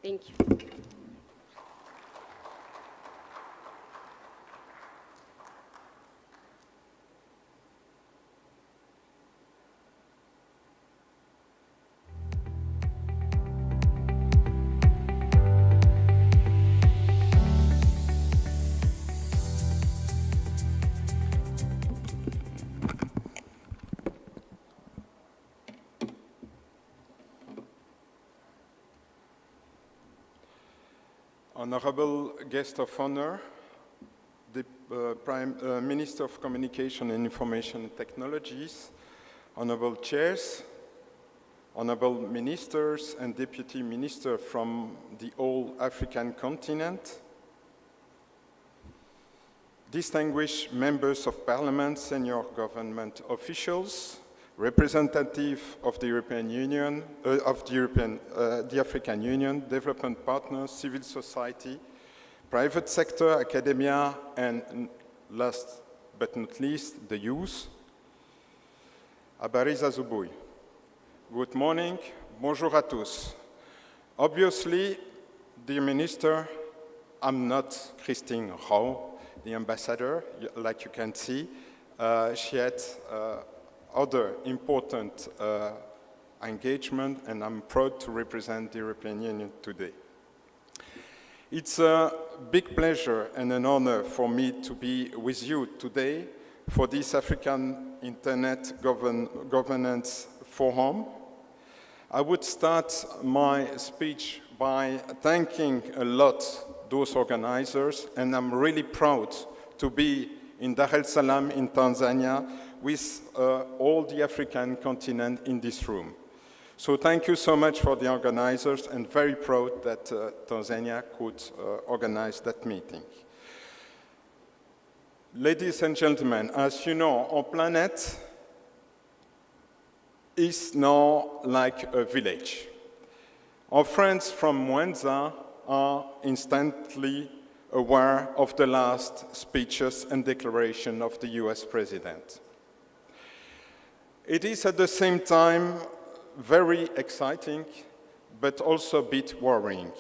Thank you. Honorable guest of honor, the Prime Minister of Communication and Information Technologies, honorable chairs, honorable ministers and deputy ministers from the whole African continent, distinguished members of parliament, senior government officials, representative of the European Union, the African Union, development partners, civil society, private sector, academia, and last but not least, the youth. Habari za asubuhi. Good morning, bonjour à tous. Obviously, dear Minister, I'm not Christine Rau, the ambassador, like you can see. She had other important engagement, and I'm proud to represent the European Union today. It's a big pleasure and an honor for me to be with you today for this African Internet Governance Forum. I would start my speech by thanking a lot those organizers, and I'm really proud to be in Dar es Salaam in Tanzania with all the African continent in this room. So thank you so much for the organizers, and very proud that Tanzania could organize that meeting. Ladies and gentlemen, as you know, our planet is now like a village. Our friends from Mwanza are instantly aware of the last speeches and declaration of the US President. It is at the same time very exciting, but also a bit worrying.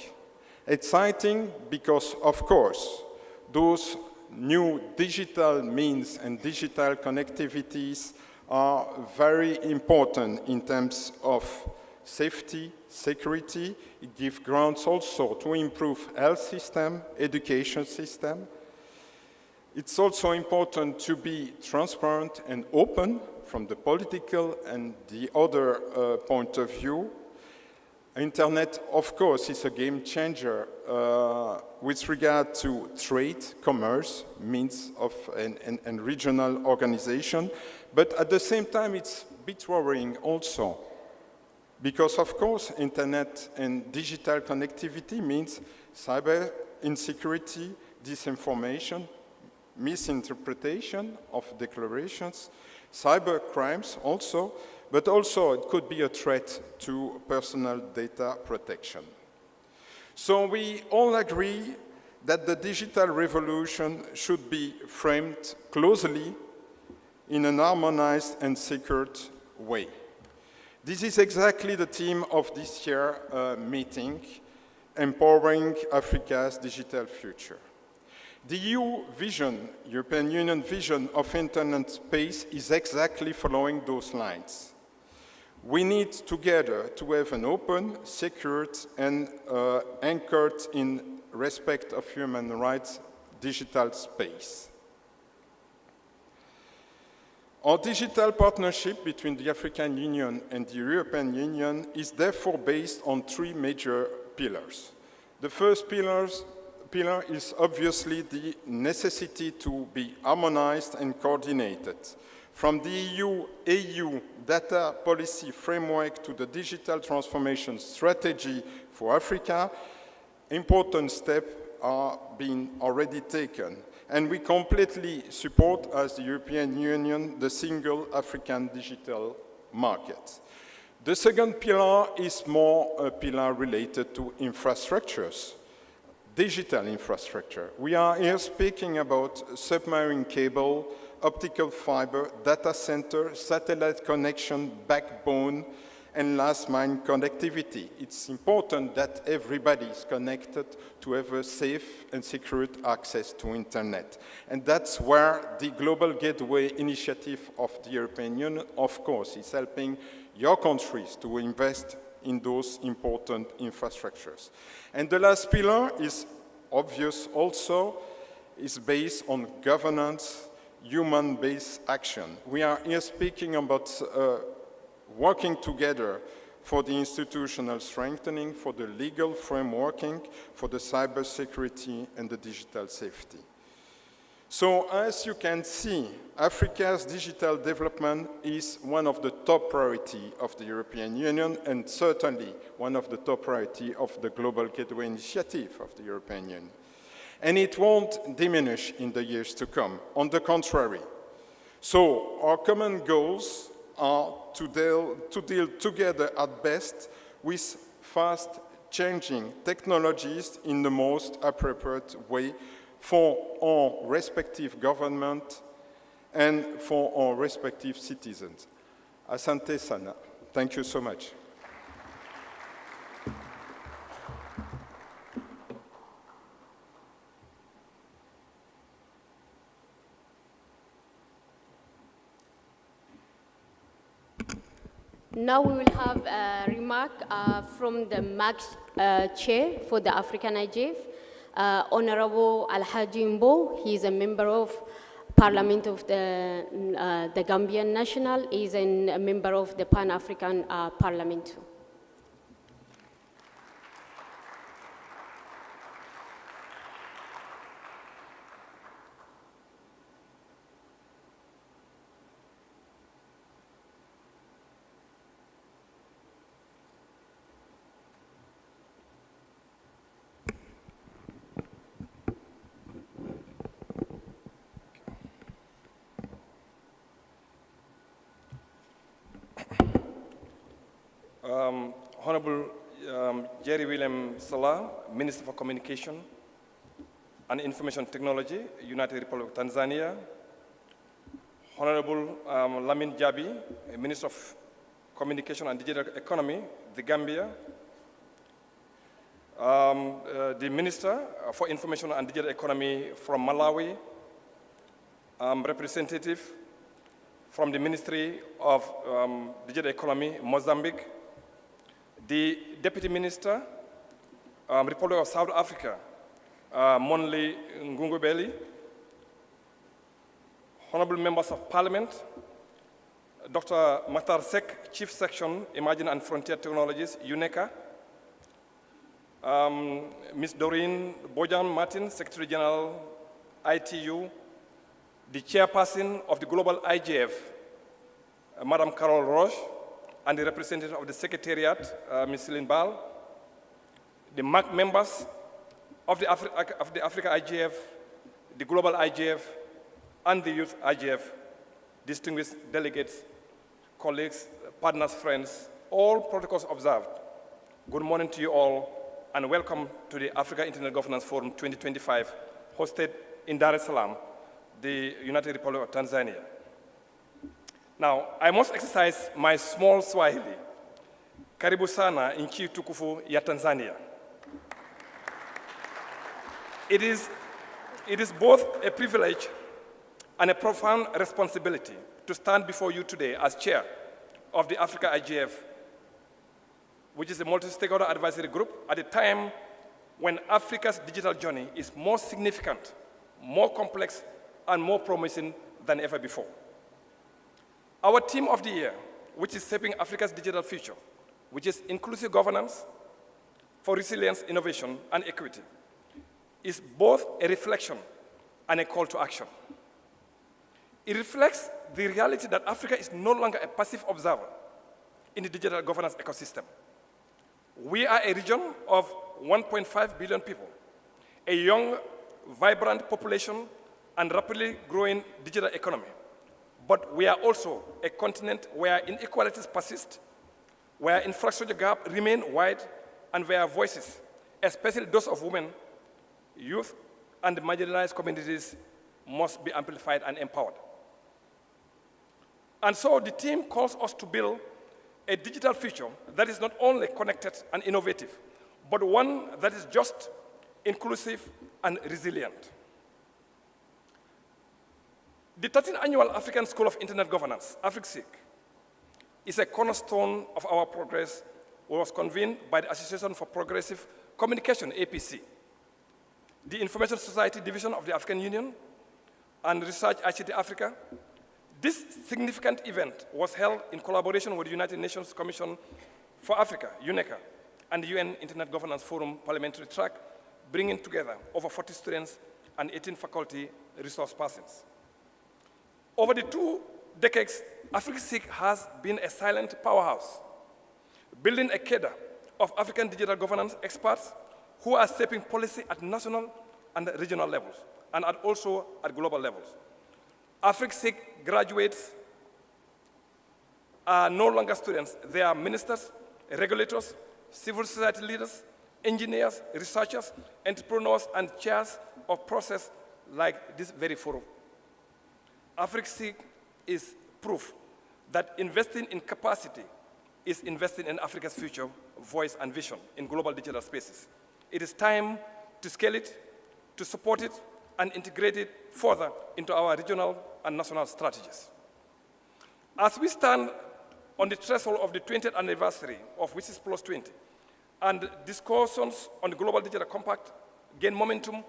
Exciting because, of course, those new digital means and digital connectivities are very important in terms of safety, security. It gives grounds also to improve health system, education system. It's also important to be transparent and open from the political and the other point of view. Internet, of course, is a game changer with regard to trade, commerce, means of and regional organization. But at the same time, it's a bit worrying also. Because, of course, internet and digital connectivity means cyber insecurity, disinformation, misinterpretation of declarations, cyber crimes also, but also it could be a threat to personal data protection. So we all agree that the digital revolution should be framed closely in an harmonized and secured way. This is exactly the theme of this year's meeting, Empowering Africa's Digital Future. The EU vision, European Union vision of internet space is exactly following those lines. We need together to have an open, secured, and anchored in respect of human rights digital space. Our digital partnership between the African Union and the European Union is therefore based on three major pillars. The first pillar is obviously the necessity to be harmonized and coordinated. From the EU data policy framework to the digital transformation strategy for Africa, important steps are being already taken, and we completely support, as the European Union, the single African digital market. The second pillar is more a pillar related to infrastructures, digital infrastructure. We are here speaking about submarine cable, optical fiber, data center, satellite connection, backbone, and last mile connectivity. It's important that everybody is connected to have a safe and secure access to internet. And that's where the Global Gateway initiative of the European Union, of course, is helping your countries to invest in those important infrastructures. And the last pillar is obvious also, is based on governance, human-based action. We are here speaking about working together for the institutional strengthening, for the legal frameworking, for the cybersecurity and the digital safety. So as you can see, Africa's digital development is one of the top priorities of the European Union and certainly one of the top priorities of the Global Gateway initiative of the European Union. And it won't diminish in the years to come, on the contrary. So our common goals are to deal together at best with fast-changing technologies in the most appropriate way for our respective government and for our respective citizens. Asante sana. Thank you so much. Now we will have a remark from the MAX chair for the African IGF, Honorable Alhaji Mbo. He is a member of Parliament of the Gambian National. He is a member of the Pan-African Parliament. Honorable Jerry William Salah, Minister for Communication and Information Technology, United Republic of Tanzania. Honorable Lamin Jabi, Minister of Communication and Digital Economy, the Gambia. The Minister for Information and Digital Economy from Malawi. Representative from the Ministry of Digital Economy, Mozambique. The Deputy Minister, Republic of South Africa, Monli Ngungubeli. Honorable Members of Parliament, Dr. Matar Sek, Chief Section, Emerging and Frontier Technologies, UNECA. Ms. Doreen Bojan Martin, Secretary General, ITU. The Chairperson of the Global IGF, Madam Carol Roche, and the representative of the Secretariat, Ms. Lynn Ball, the MAC members of the Africa IGF, the Global IGF, and the Youth IGF, distinguished delegates, colleagues, partners, friends, all protocols observed. Good morning to you all, and welcome to the Africa Internet Governance Forum 2025, hosted in Dar es Salaam, the United Republic of Tanzania. Now, I must exercise my small Swahili. Karibu sana nchi tukufu ya Tanzania. It is both a privilege and a profound responsibility to stand before you today as chair of the Africa IGF, which is a multi-stakeholder advisory group at a time when Africa's digital journey is more significant, more complex, and more promising than ever before. Our theme of the year, which is shaping Africa's digital future, which is inclusive governance for resilience, innovation, and equity, is both a reflection and a call to action. It reflects the reality that Africa is no longer a passive observer in the digital governance ecosystem. We are a region of 1.5 billion people, a young, vibrant population, and rapidly growing digital economy. But we are also a continent where inequalities persist, where infrastructure gaps remain wide, and where voices, especially those of women, youth, and marginalized communities, must be amplified and empowered. And so the team calls us to build a digital future that is not only connected and innovative, but one that is just, inclusive, and resilient. The 13th Annual African School of Internet Governance, AfIGF, is a cornerstone of our progress. It was convened by the Association for Progressive Communication, APC, the Information Society Division of the African Union, and Research ICT Africa. This significant event was held in collaboration with the United Nations Commission for Africa, UNECA, and the UN Internet Governance Forum Parliamentary Track, bringing together over 40 students and 18 faculty resource persons. Over the 2 decades, AfIGF has been a silent powerhouse, building a cadre of African digital governance experts who are shaping policy at national and regional levels, and also at global levels. AfIGF graduates are no longer students. They are ministers, regulators, civil society leaders, engineers, researchers, entrepreneurs, and chairs of process like this very forum. AfIGF is proof that investing in capacity is investing in Africa's future, voice, and vision in global digital spaces. It is time to scale it, to support it, and integrate it further into our regional and national strategies. As we stand on the threshold of the 20th anniversary of WSIS Plus 20, and discussions on the Global Digital Compact gain momentum,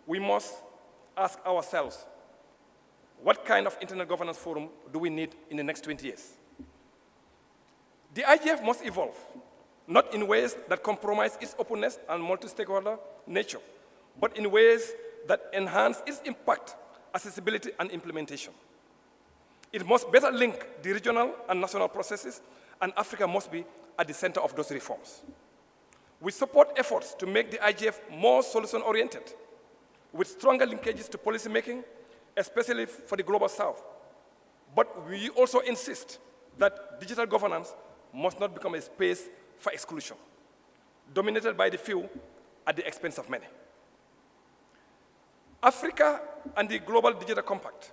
we must ask ourselves, what kind of internet governance forum do we need in the next 20 years? The IGF must evolve, not in ways that compromise its openness and multi-stakeholder nature, but in ways that enhance its impact, accessibility, and implementation. It must better link the regional and national processes, and Africa must be at the center of those reforms. We support efforts to make the IGF more solution-oriented, with stronger linkages to policymaking, especially for the Global South. But we also insist that digital governance must not become a space for exclusion, dominated by the few at the expense of many. Africa and the Global Digital Compact.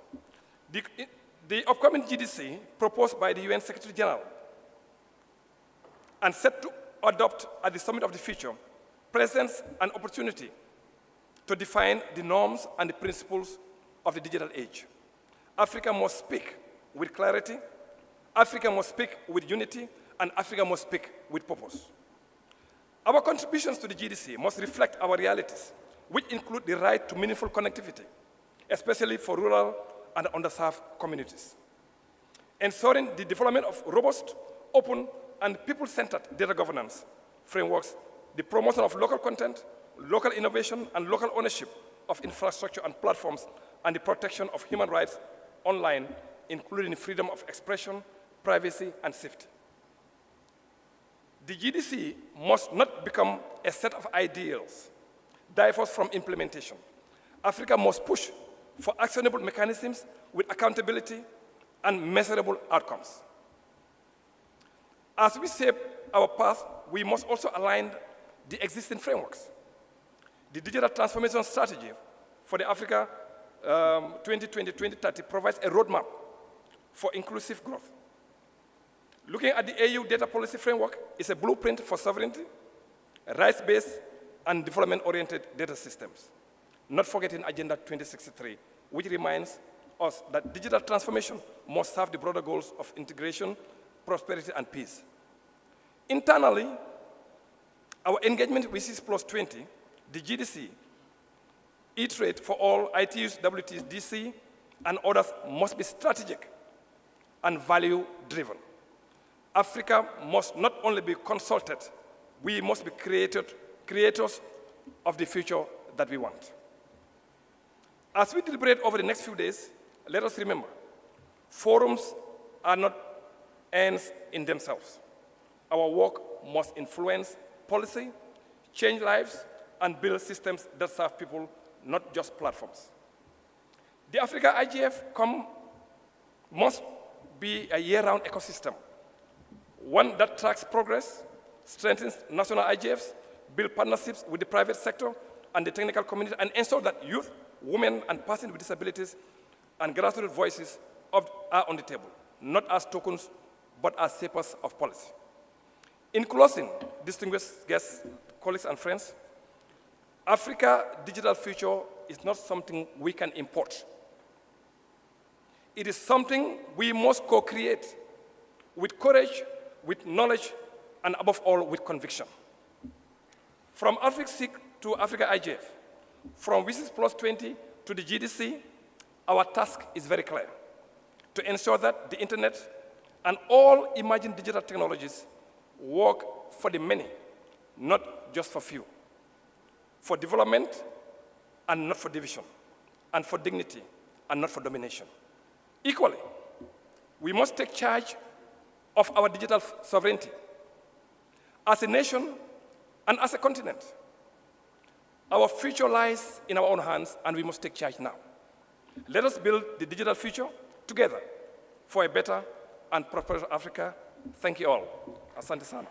The upcoming GDC, proposed by the UN Secretary General and set to adopt at the Summit of the Future, presents an opportunity to define the norms and the principles of the digital age. Africa must speak with clarity, Africa must speak with unity, and Africa must speak with purpose. Our contributions to the GDC must reflect our realities, which include the right to meaningful connectivity, especially for rural and underserved communities. Ensuring the development of robust, open, and people-centered data governance frameworks, the promotion of local content, local innovation, and local ownership of infrastructure and platforms, and the protection of human rights online, including freedom of expression, privacy, and safety. The GDC must not become a set of ideals diverse from implementation. Africa must push for actionable mechanisms with accountability and measurable outcomes. As we shape our path, we must also align the existing frameworks. The digital transformation strategy for the Africa 2020-2030 provides a roadmap for inclusive growth. Looking at the AU data policy framework is a blueprint for sovereignty, rights-based, and development-oriented data systems. Not forgetting Agenda 2063, which reminds us that digital transformation must serve the broader goals of integration, prosperity, and peace. Internally, our engagement with WSIS Plus 20, the GDC, E-Trade for all, ITUs, WTs, DC, and others must be strategic and value-driven. Africa must not only be consulted, we must be creators of the future that we want. As we deliberate over the next few days, let us remember, forums are not ends in themselves. Our work must influence policy, change lives, and build systems that serve people, not just platforms. The Africa IGF must be a year-round ecosystem, one that tracks progress, strengthens national IGFs, build partnerships with the private sector and the technical community, and ensure that youth, women, and persons with disabilities and grassroots voices are on the table, not as tokens, but as shapers of policy. In closing, distinguished guests, colleagues, and friends, Africa's digital future is not something we can import. It is something we must co-create with courage, with knowledge, and above all, with conviction. From AfriCSIC to Africa IGF, from WSIS Plus 20 to the GDC, our task is very clear: to ensure that the internet and all emerging digital technologies work for the many, not just for few, for development and not for division, and for dignity and not for domination. Equally, we must take charge of our digital sovereignty as a nation and as a continent. Our future lies in our own hands, and we must take charge now. Let us build the digital future together for a better and prosperous Africa. Thank you all. Asante sana.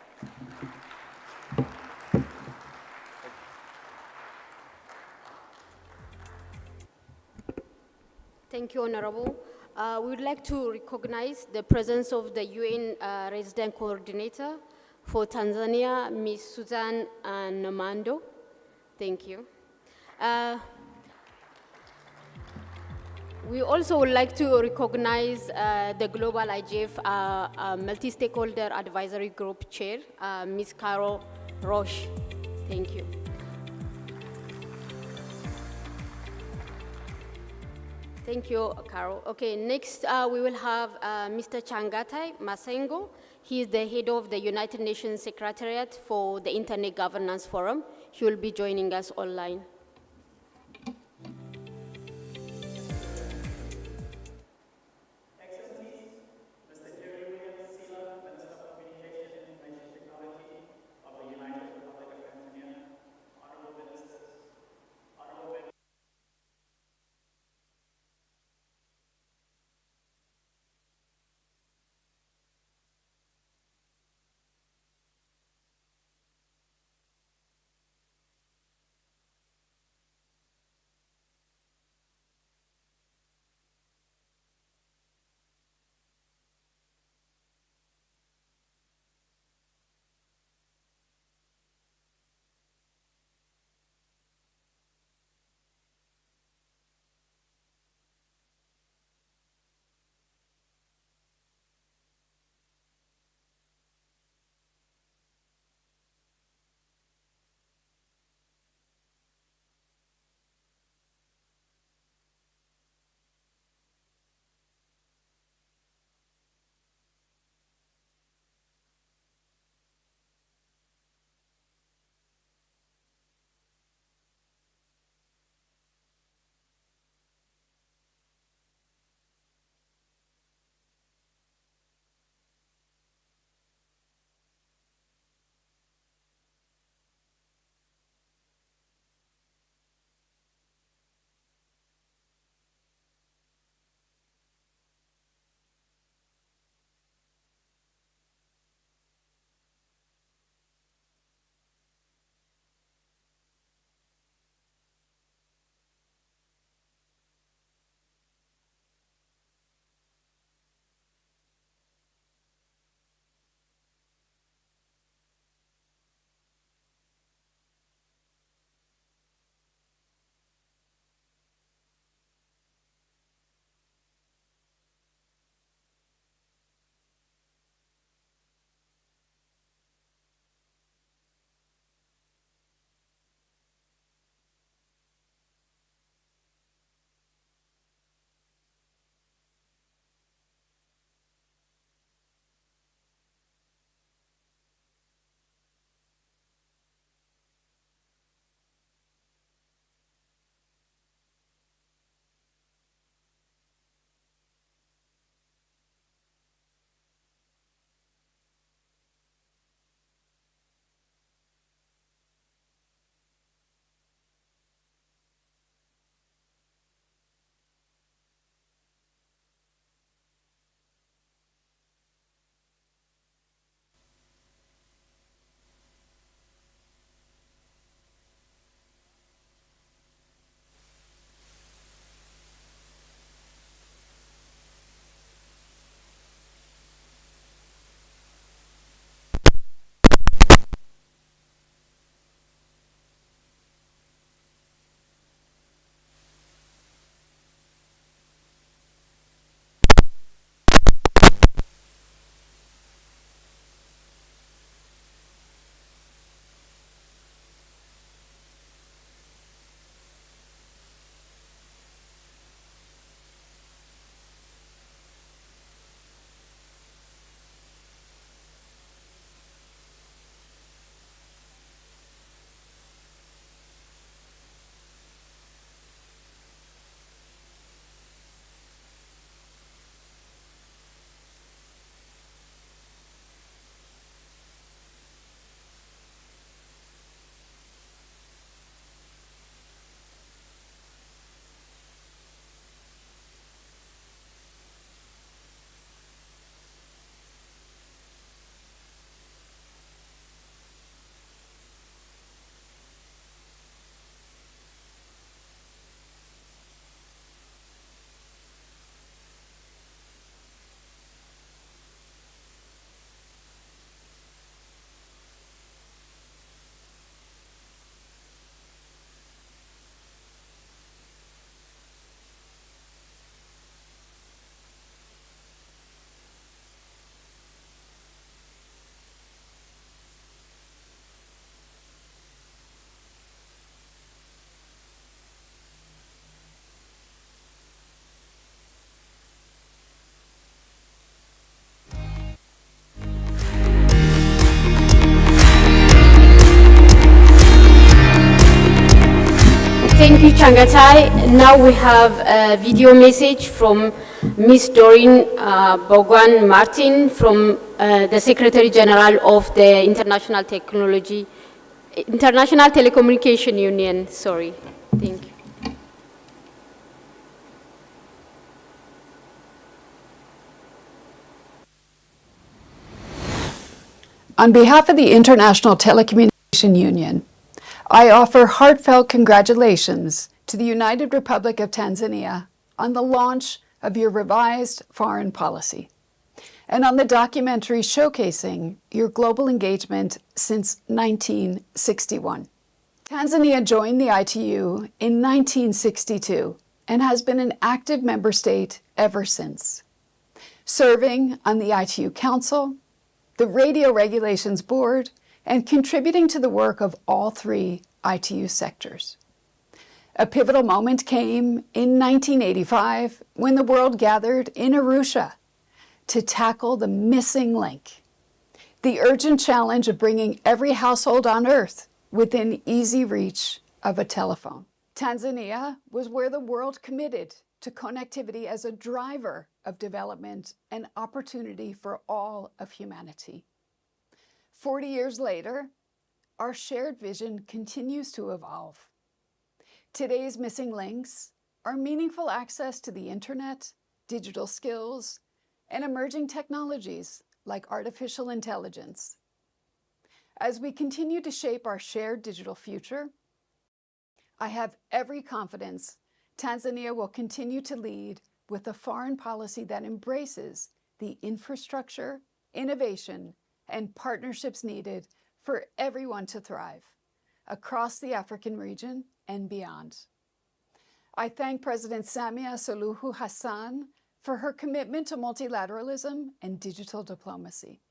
Thank you, Honorable. We would like to recognize the presence of the UN Resident Coordinator for Tanzania, Ms. Susan Namando. Thank you. We also would like to recognize the Global IGF Multi-Stakeholder Advisory Group Chair, Ms. Carol Roche. Thank you. Thank you, Carol. Okay, next we will have Mr. Changatai Masengo. He is the head of the United Nations Secretariat for the Internet Governance Forum. He will be joining us online. Changatai. Now we have a video message from Ms. Doreen Bogwan Martin from the Secretary General of the International Telecommunication Union. Sorry. Thank you. On behalf of the International Telecommunication Union, I offer heartfelt congratulations to the United Republic of Tanzania on the launch of your revised foreign policy and on the documentary showcasing your global engagement since 1961. Tanzania joined the ITU in 1962 and has been an active member state ever since, serving on the ITU Council, the Radio Regulations Board, and contributing to the work of all three ITU sectors. A pivotal moment came in 1985 when the world gathered in Arusha to tackle the missing link, the urgent challenge of bringing every household on Earth within easy reach of a telephone. Tanzania was where the world committed to connectivity as a driver of development and opportunity for all of humanity. 40 years later, our shared vision continues to evolve. Today's missing links are meaningful access to the internet, digital skills, and emerging technologies like artificial intelligence. As we continue to shape our shared digital future, I have every confidence Tanzania will continue to lead with a foreign policy that embraces the infrastructure, innovation, and partnerships needed for everyone to thrive across the African region and beyond. I thank President Samia Suluhu Hassan for her commitment to multilateralism and digital diplomacy.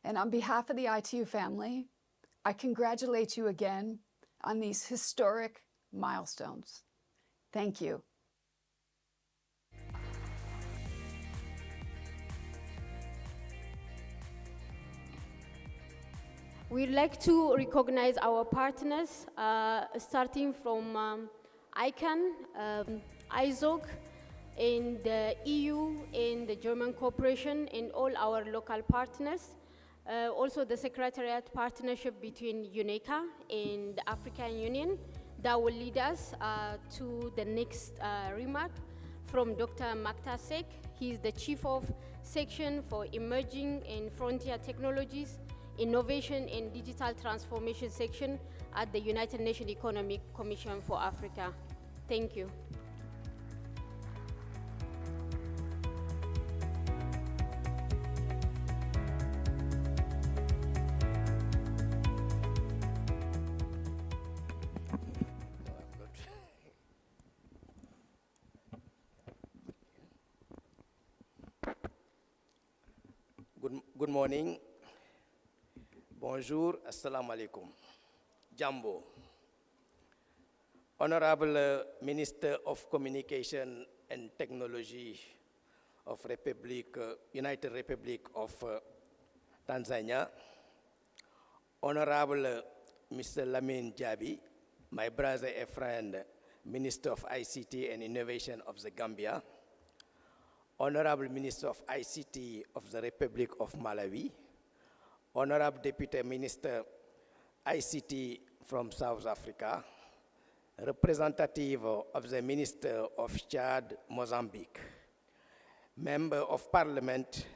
And on behalf of the ITU family, I congratulate you again on these historic milestones. Thank you. We'd like to recognize our partners, starting from ICANN, IZOG, and the EU, and the German Corporation, and all our local partners. Also the Secretariat partnership between UNECA and the African Union that will lead us to the next remark from Dr. Maktasek. He's the Chief of Section for Emerging and Frontier Technologies, Innovation and Digital Transformation Section at the United Nations Economic Commission for Africa. Thank you. Good morning. Bonjour, assalamu alaikum. Jambo. Honorable Minister of Communication and Technology of United Republic of Tanzania, Honorable Mr. Lamin Jabi, my brother and friend, Minister of ICT and Innovation of the Gambia, Honorable Minister of ICT of the Republic of Malawi, Honorable Deputy Minister ICT from South Africa, representative of the Minister of Chad, Mozambique, Member of Parliament,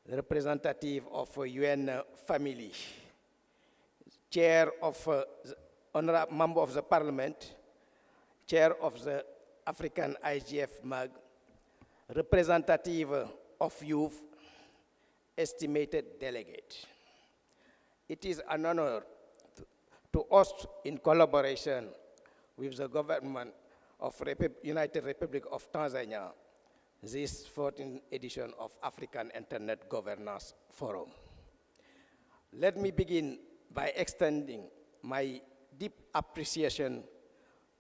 representative of UN Family, Chair of Honorable Member of the Parliament, Chair of the African IGF MAG, representative of youth, estimated delegate. It is an honor to host in collaboration with the government of United Republic of Tanzania this 14th edition of African Internet Governance Forum. Let me begin by extending my deep appreciation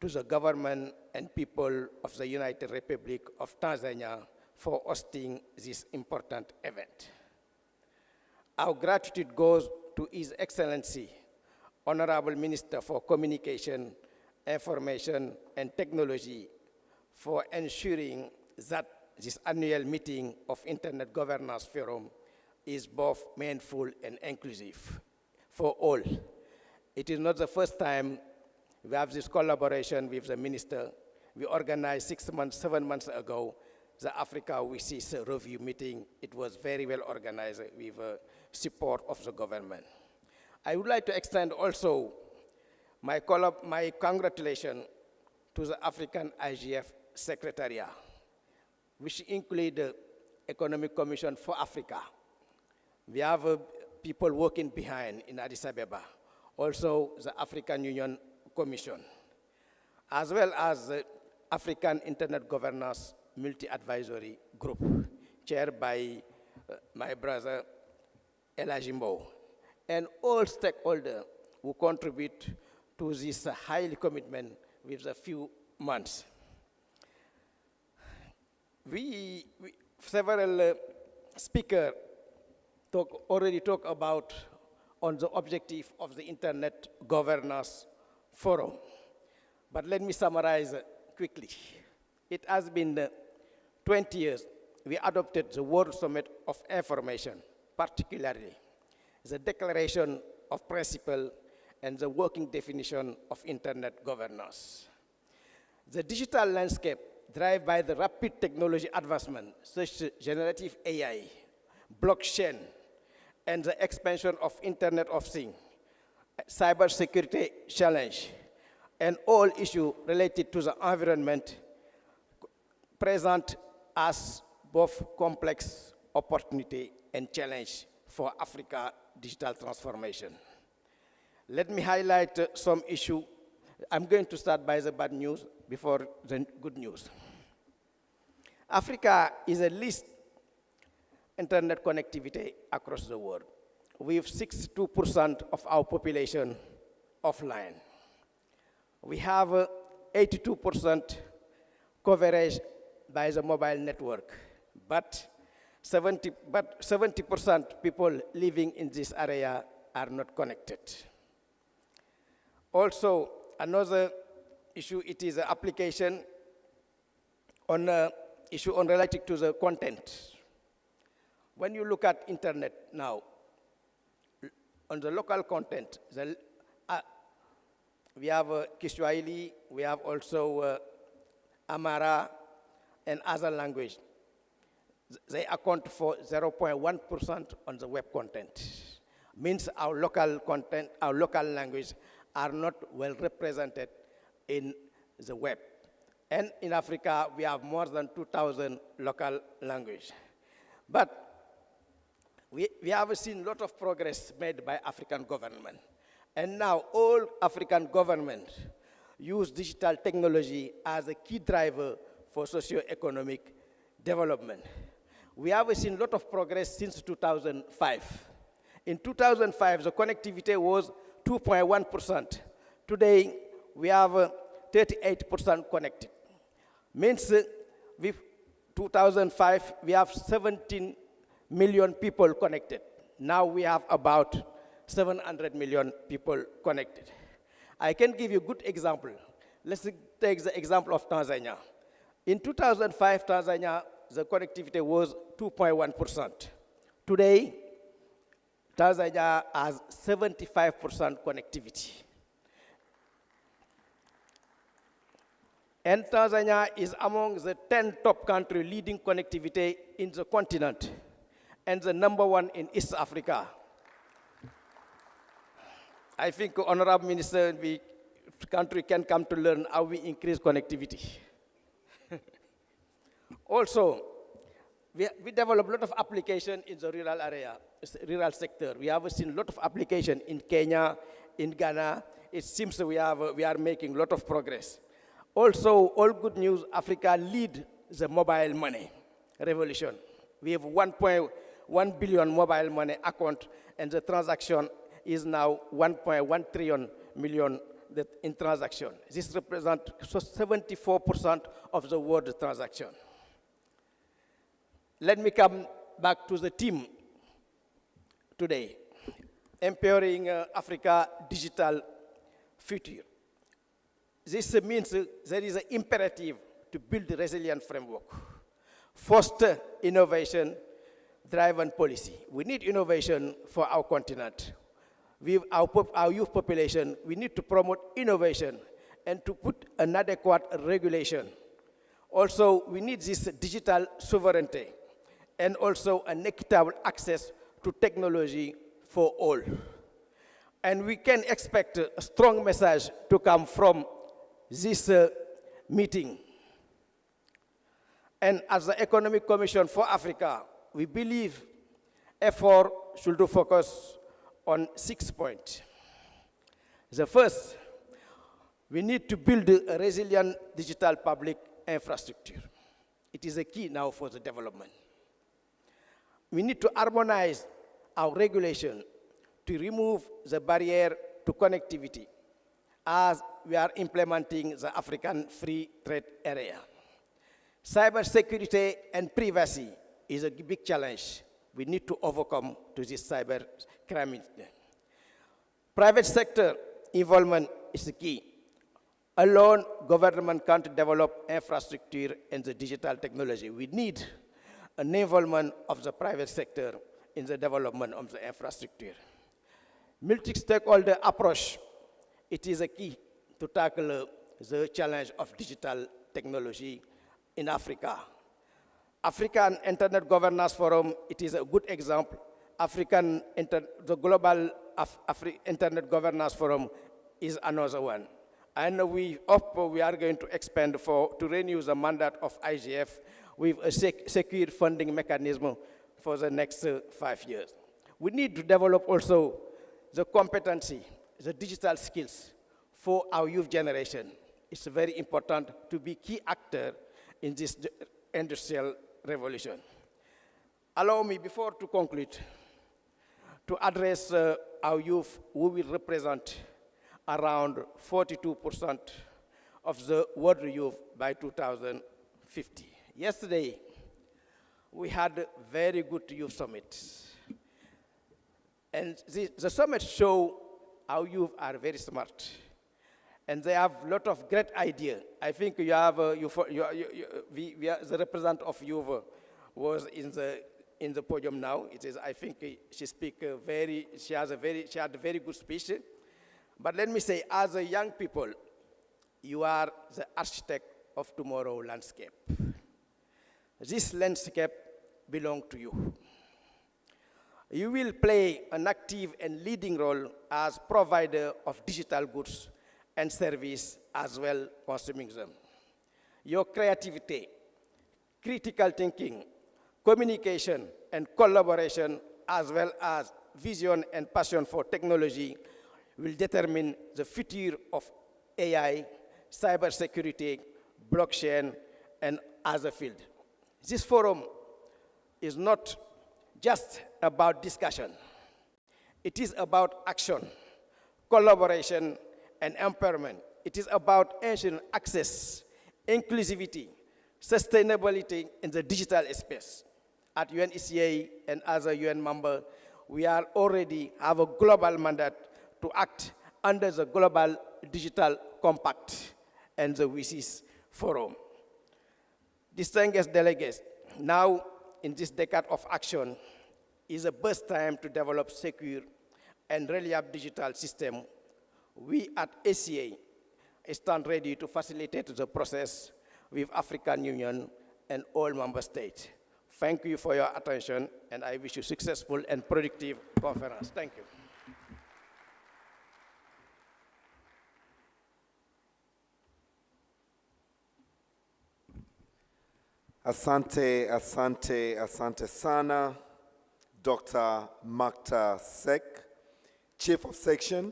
to the government and people of the United Republic of Tanzania for hosting this important event. Our gratitude goes to His Excellency, Honorable Minister for Communication Information and Technology for ensuring that this annual meeting of Internet Governance Forum is both meaningful and inclusive for all. It is not the first time we have this collaboration with the minister. We organized 7 months ago, the Africa WCIS review meeting. It was very well organized with support of the government. I would like to extend also my congratulations to the African IGF Secretariat, which include the Economic Commission for Africa. We have people working behind in Addis Ababa, also the African Union Commission, as well as the African Internet Governance Multi-Advisory Group, chaired by my brother Elajimbo, and all stakeholders who contribute to this highly commitment with a few months. Several speakers already talked about on the objective of the Internet Governance Forum. But let me summarize quickly. It has been 20 years we adopted the World Summit of Information, particularly the Declaration of Principle and the working definition of Internet governance. The digital landscape, driven by the rapid technology advancement, such as generative AI, blockchain, and the expansion of Internet of Things, cybersecurity challenge, and all issues related to the environment present as both complex opportunity and challenge for Africa digital transformation. Let me highlight some issues. I'm going to start by the bad news before the good news. Africa is the least internet connectivity across the world, with 62% of our population offline. We have 82% coverage by the mobile network, but 70% people living in this area are not connected. Also, another issue, it is an application on issue on related to the content. When you look at internet now, on the local content, we have Kiswahili, we have also Amara and other language. They account for 0.1% on the web content. Means our local content, our local language are not well represented in the web. And in Africa, we have more than 2,000 local languages. But we have seen a lot of progress made by African government. And now all African governments use digital technology as a key driver for socio-economic development. We have seen a lot of progress since 2005. In 2005, the connectivity was 2.1%. Today, we have 38% connected. Means with 2005, we have 17 million people connected. Now we have about 700 million people connected. I can give you a good example. Let's take the example of Tanzania. In 2005, Tanzania, the connectivity was 2.1%. Today, Tanzania has 75% connectivity. And Tanzania is among the 10 top countries leading connectivity in the continent, and the #1 in East Africa. I think Honorable Minister, the country can come to learn how we increase connectivity. Also, we develop a lot of application in the rural area, rural sector. We have seen a lot of application in Kenya, in Ghana. It seems we are making a lot of progress. Also, all good news, Africa lead the mobile money revolution. We have 1.1 billion mobile money account, and the transaction is now 1.1 trillion million in transaction. This represents 74% of the world transaction. Let me come back to the theme today, empowering Africa digital future. This means there is an imperative to build a resilient framework, foster innovation-driven policy. We need innovation for our continent. With our youth population, we need to promote innovation and to put an adequate regulation. Also, we need this digital sovereignty and also an equitable access to technology for all. And we can expect a strong message to come from this meeting. And as the Economic Commission for Africa, we believe effort should focus on 6 points. The first, we need to build a resilient digital public infrastructure. It is a key now for the development. We need to harmonize our regulation to remove the barrier to connectivity as we are implementing the African Free Trade Area. Cybersecurity and privacy is a big challenge we need to overcome to this cyber crime. Private sector involvement is the key. Alone, government can't develop infrastructure and the digital technology. We need an involvement of the private sector in the development of the infrastructure. Multi-stakeholder approach, it is a key to tackle the challenge of digital technology in Africa. African Internet Governance Forum, it is a good example. The Global Internet Governance Forum is another one. And we hope we are going to expand to renew the mandate of IGF with a secure funding mechanism for the next 5 years. We need to develop also the competency, the digital skills for our youth generation. It's very important to be key actor in this industrial revolution. Allow me, before to conclude, to address our youth who will represent around 42% of the world youth by 2050. Yesterday, we had a very good youth summit. And the summit showed our youth are very smart. And they have a lot of great ideas. I think you have, the representative of youth was in the podium now. It is, I think she had a very good speech. But let me say, as a young people, you are the architect of tomorrow's landscape. This landscape belongs to you. You will play an active and leading role as provider of digital goods and service as well consuming them. Your creativity, critical thinking, communication, and collaboration, as well as vision and passion for technology, will determine the future of AI, cybersecurity, blockchain, and other fields. This forum is not just about discussion. It is about action, collaboration, and empowerment. It is about ensuring access, inclusivity, sustainability in the digital space. At UNECA and as a UN member, we are already have a global mandate to act under the Global Digital Compact and the WSIS Forum. Distinguished delegates, now in this decade of action is the best time to develop secure and reliable digital system. We at ACA stand ready to facilitate the process with African Union and all member states. Thank you for your attention, and I wish you successful and productive conference. Thank you. Asante, asante, asante sana, Dr. Makta Sek, Chief of Section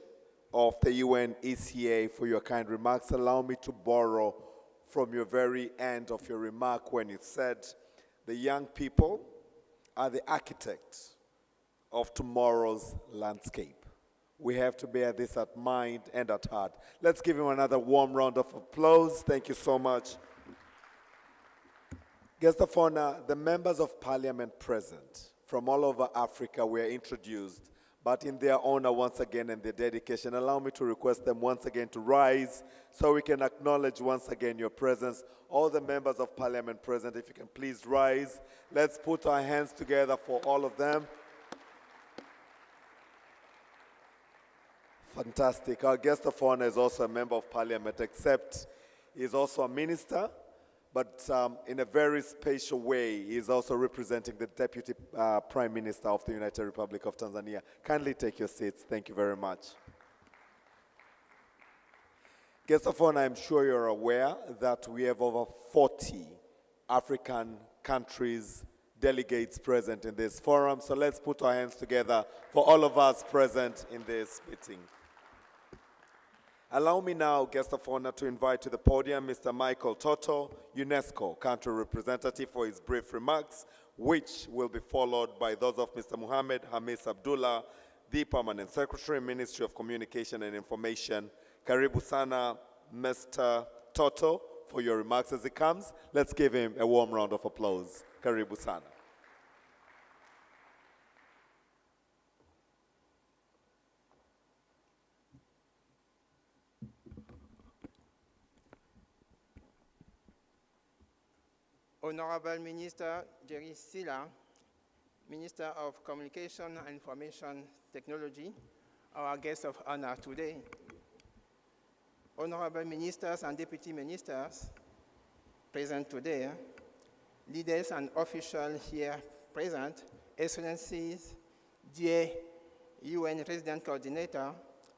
of the UN ECA, for your kind remarks. Allow me to borrow from your very end of your remark when you said the young people are the architects of tomorrow's landscape. We have to bear this at mind and at heart. Let's give him another warm round of applause. Thank you so much. Guest of honor, the members of parliament present from all over Africa were introduced by but in their honor once again and their dedication, allow me to request them once again to rise so we can acknowledge once again your presence. All the members of parliament present, if you can please rise. Let's put our hands together for all of them. Fantastic. Our guest of honor is also a member of parliament, except he's also a minister, but in a very special way, he's also representing the Deputy Prime Minister of the United Republic of Tanzania. Kindly take your seats. Thank you very much. Guest of honor, I'm sure you're aware that we have over 40 African countries, delegates present in this forum. So let's put our hands together for all of us present in this meeting. Allow me now, guest of honor, to invite to the podium Mr. Michael Toto, UNESCO country representative, for his brief remarks, which will be followed by those of Mr. Mohammed Hamis Abdullah, the Permanent Secretary, Ministry of Communication and Information. Karibu sana, Mr. Toto, for your remarks as he comes. Let's give him a warm round of applause. Karibu sana. Honorable Minister Jerry Sila, Minister of Communication and Information Technology, our guest of honor today. Honorable Ministers and Deputy Ministers present today, leaders and officials here present, Excellencies, dear UN Resident Coordinator,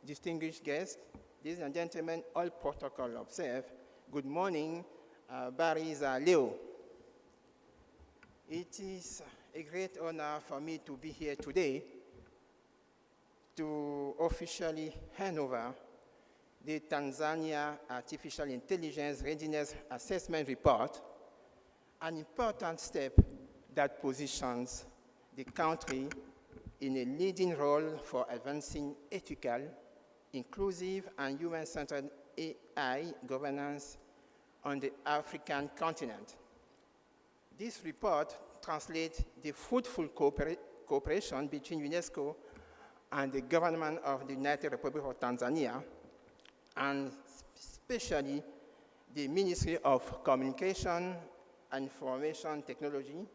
distinguished guests, ladies and gentlemen, all protocol observed. Good morning, Bariza Leo. It is a great honor for me to be here today to officially hand over the Tanzania Artificial Intelligence Readiness Assessment Report, an important step that positions the country in a leading role for advancing ethical, inclusive, and human-centered AI governance on the African continent. This report translates the fruitful cooperation between UNESCO and the government of the United Republic of Tanzania, and especially the Ministry of Communication and Information Technology,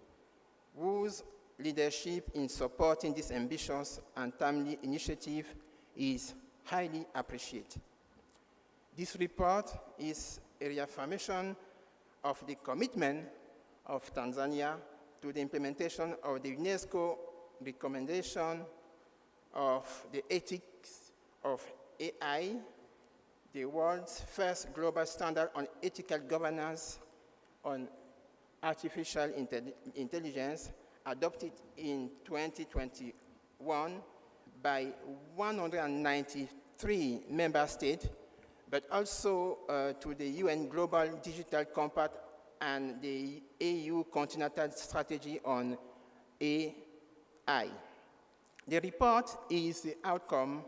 whose leadership in supporting this ambitious and timely initiative is highly appreciated. This report is a reaffirmation of the commitment of Tanzania to the implementation of the UNESCO recommendation of the ethics of AI, the world's first global standard on ethical governance on artificial intelligence, adopted in 2021 by 193 member states, but also to the UN Global Digital Compact and the EU Continental Strategy on AI. The report is the outcome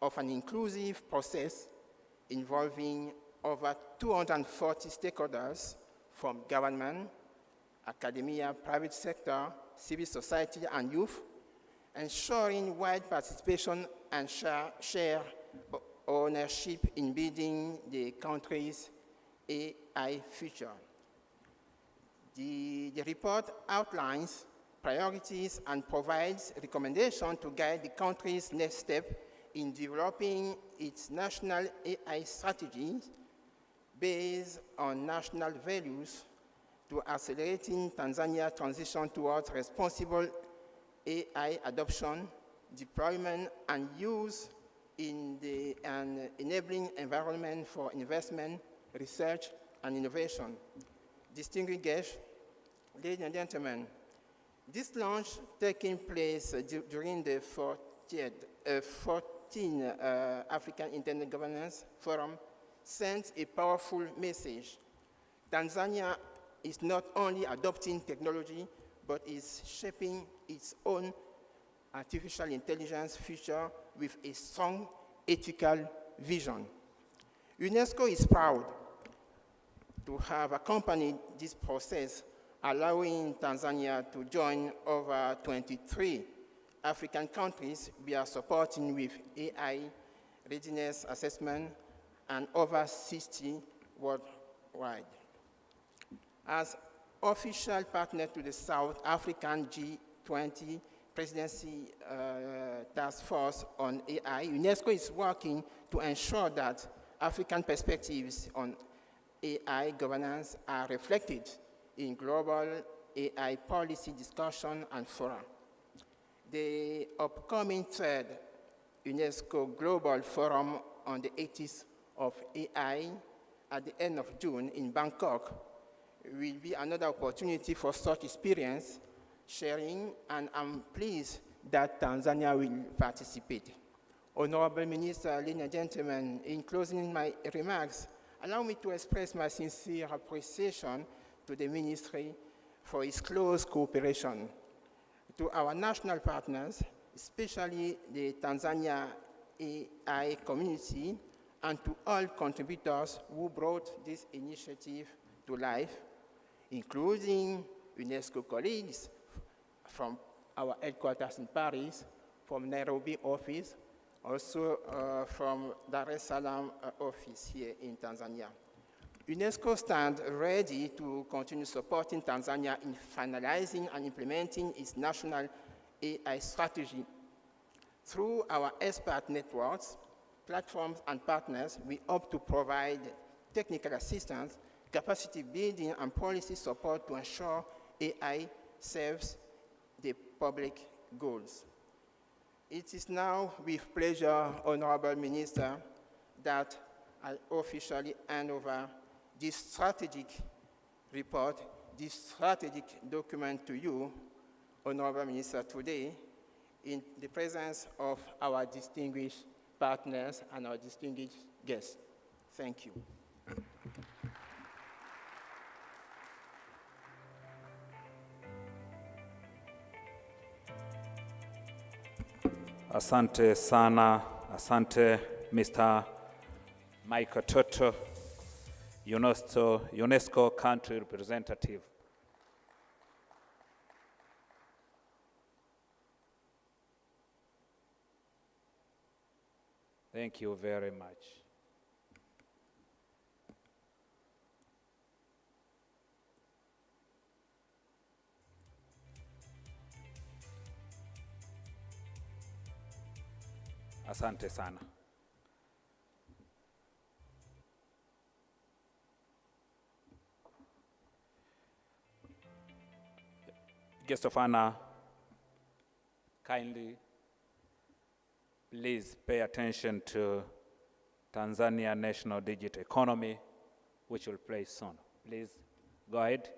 of an inclusive process involving over 240 stakeholders from government, academia, private sector, civil society, and youth, ensuring wide participation and share ownership in building the country's AI future. The report outlines priorities and provides recommendations to guide the country's next step in developing its national AI strategies based on national values to accelerating Tanzania's transition towards responsible AI adoption, deployment, and use in an enabling environment for investment, research, and innovation. Distinguished guests, ladies and gentlemen, this launch taking place during the 14th African Internet Governance Forum sends a powerful message. Tanzania is not only adopting technology, but is shaping its own artificial intelligence future with a strong ethical vision. UNESCO is proud to have accompanied this process, allowing Tanzania to join over 23 African countries we are supporting with AI readiness assessment and over 60 worldwide. As official partner to the South African G20 Presidency Task Force on AI, UNESCO is working to ensure that African perspectives on AI governance are reflected in global AI policy discussion and fora. The upcoming third UNESCO Global Forum on the 80s of AI at the end of June in Bangkok will be another opportunity for such experience sharing, and I'm pleased that Tanzania will participate. Honorable Minister, ladies and gentlemen, in closing my remarks, allow me to express my sincere appreciation to the Ministry for its close cooperation, to our national partners, especially the Tanzania AI community, and to all contributors who brought this initiative to life, including UNESCO colleagues from our headquarters in Paris, from Nairobi office, also from Dar es Salaam office here in Tanzania. UNESCO stands ready to continue supporting Tanzania in finalizing and implementing its national AI strategy. Through our expert networks, platforms, and partners, we hope to provide technical assistance, capacity building, and policy support to ensure AI serves the public goals. It is now with pleasure, Honorable Minister, that I officially hand over this strategic report, this strategic document to you, Honorable Minister, today in the presence of our distinguished partners and our distinguished guests. Thank you. Asante sana, asante Mr. Michael Toto, UNESCO country representative. Thank you very much. Asante sana. Guest of honor, kindly please pay attention to Tanzania National Digital Economy, which will play soon. Please go ahead.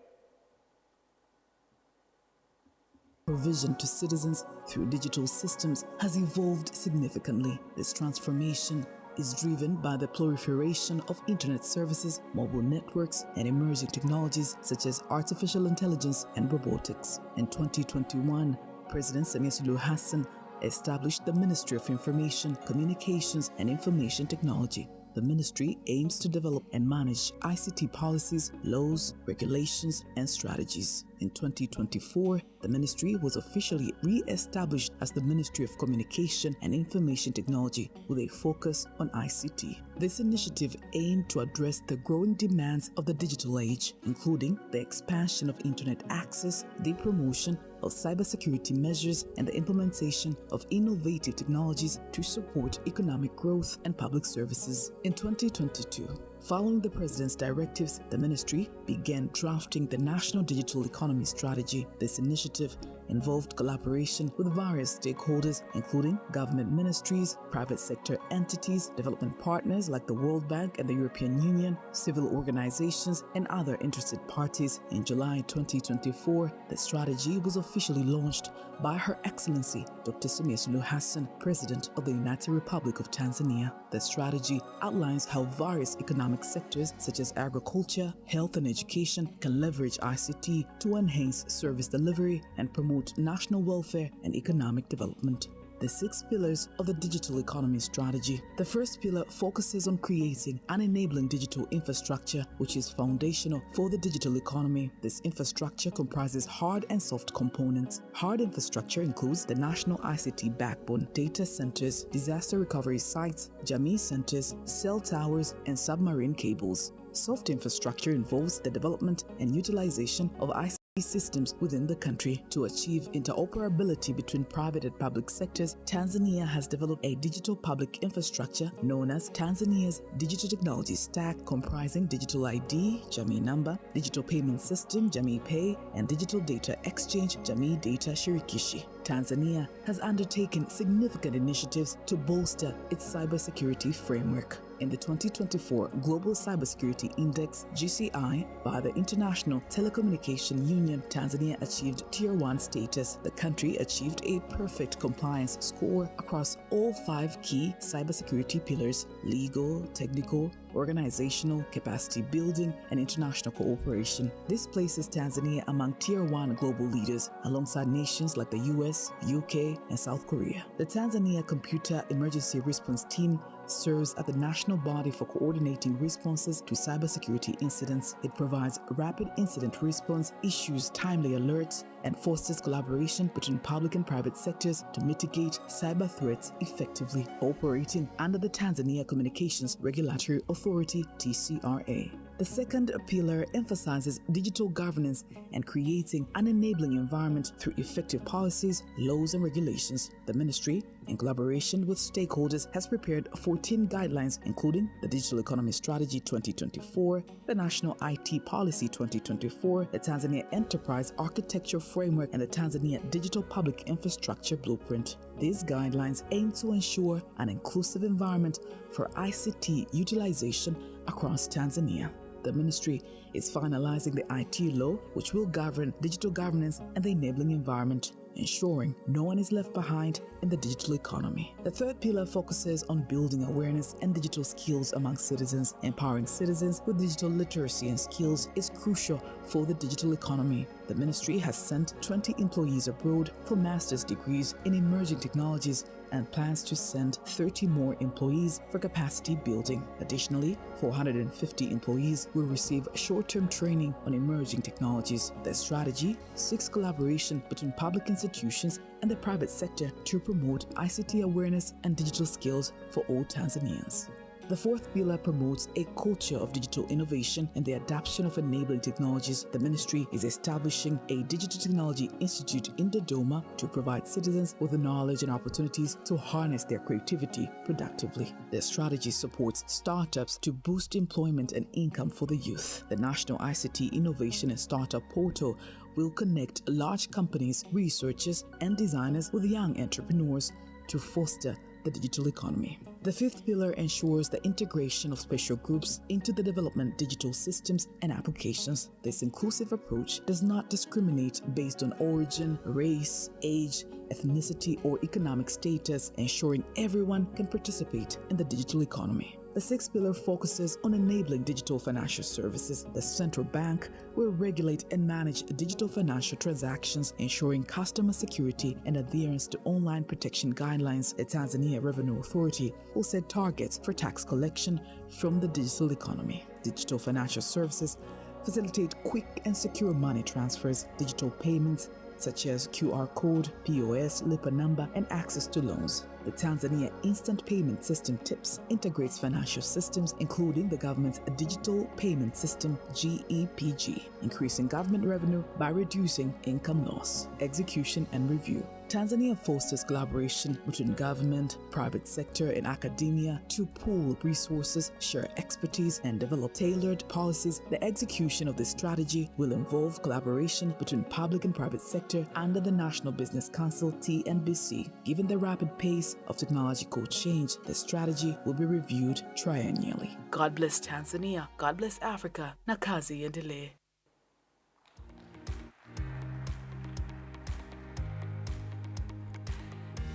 Provision to citizens through digital systems has evolved significantly. This transformation is driven by the proliferation of internet services, mobile networks, and emerging technologies such as artificial intelligence and robotics. In 2021, President Samia Suluhu Hassan established the Ministry of Information, Communications, and Information Technology. The ministry aims to develop and manage ICT policies, laws, regulations, and strategies. In 2024, the ministry was officially re-established as the Ministry of Communication and Information Technology with a focus on ICT. This initiative aimed to address the growing demands of the digital age, including the expansion of internet access, the promotion of cybersecurity measures, and the implementation of innovative technologies to support economic growth and public services. In 2022, following the President's directives, the ministry began drafting the National Digital Economy Strategy. This initiative involved collaboration with various stakeholders, including government ministries, private sector entities, development partners like the World Bank and the European Union, civil organizations, and other interested parties. In July 2024, the strategy was officially launched by Her Excellency Dr. Samia Suluhu Hassan, President of the United Republic of Tanzania. The strategy outlines how various economic sectors such as agriculture, health, and education can leverage ICT to enhance service delivery and promote national welfare and economic development. the 6 pillars of the digital economy strategy. The first pillar focuses on creating and enabling digital infrastructure, which is foundational for the digital economy. This infrastructure comprises hard and soft components. Hard infrastructure includes the national ICT backbone, data centers, disaster recovery sites, Jamii centers, cell towers, and submarine cables. Soft infrastructure involves the development and utilization of ICT systems within the country. To achieve interoperability between private and public sectors, Tanzania has developed a digital public infrastructure known as Tanzania's Digital Technology Stack, comprising digital ID, Jamii Number, digital payment system, Jamii Pay, and digital data exchange, Jamii Data Shirikishi. Tanzania has undertaken significant initiatives to bolster its cybersecurity framework. In the 2024 Global Cybersecurity Index (GCI) by the International Telecommunication Union, Tanzania achieved Tier 1 status. The country achieved a perfect compliance score across all 5 key cybersecurity pillars: legal, technical, organizational, capacity building, and international cooperation. This places Tanzania among Tier 1 global leaders, alongside nations like the US, UK, and South Korea. The Tanzania Computer Emergency Response Team serves as the national body for coordinating responses to cybersecurity incidents. It provides rapid incident response, issues timely alerts, and fosters collaboration between public and private sectors to mitigate cyber threats effectively, operating under the Tanzania Communications Regulatory Authority (TCRA). The second pillar emphasizes digital governance and creating an enabling environment through effective policies, laws, and regulations. The ministry, in collaboration with stakeholders, has prepared 14 guidelines, including the Digital Economy Strategy 2024, the National IT Policy 2024, the Tanzania Enterprise Architecture Framework, and the Tanzania Digital Public Infrastructure Blueprint. These guidelines aim to ensure an inclusive environment for ICT utilization across Tanzania. The ministry is finalizing the IT law, which will govern digital governance and the enabling environment, ensuring no one is left behind in the digital economy. The third pillar focuses on building awareness and digital skills among citizens. Empowering citizens with digital literacy and skills is crucial for the digital economy. The ministry has sent 20 employees abroad for master's degrees in emerging technologies and plans to send 30 more employees for capacity building. Additionally, 450 employees will receive short-term training on emerging technologies. The strategy seeks collaboration between public institutions and the private sector to promote ICT awareness and digital skills for all Tanzanians. The fourth pillar promotes a culture of digital innovation and the adoption of enabling technologies. The ministry is establishing a Digital Technology Institute in Dodoma to provide citizens with the knowledge and opportunities to harness their creativity productively. The strategy supports startups to boost employment and income for the youth. The National ICT Innovation and Startup Portal will connect large companies, researchers, and designers with young entrepreneurs to foster the digital economy. The fifth pillar ensures the integration of special groups into the development digital systems and applications. This inclusive approach does not discriminate based on origin, race, age, ethnicity, or economic status, ensuring everyone can participate in the digital economy. The sixth pillar focuses on enabling digital financial services. The central bank will regulate and manage digital financial transactions, ensuring customer security and adherence to online protection guidelines. The Tanzania Revenue Authority will set targets for tax collection from the digital economy. Digital financial services facilitate quick and secure money transfers, digital payments such as QR code, POS, LIPA number, and access to loans. The Tanzania Instant Payment System TIPS integrates financial systems, including the government's Digital Payment System (GEPG), increasing government revenue by reducing income loss. Execution and review. Tanzania fosters collaboration between government, private sector, and academia to pool resources, share expertise, and develop tailored policies. The execution of this strategy will involve collaboration between public and private sector under the National Business Council (TNBC). Given the rapid pace of technological change, the strategy will be reviewed triennially. God bless Tanzania. God bless Africa. Na kazi iendelee.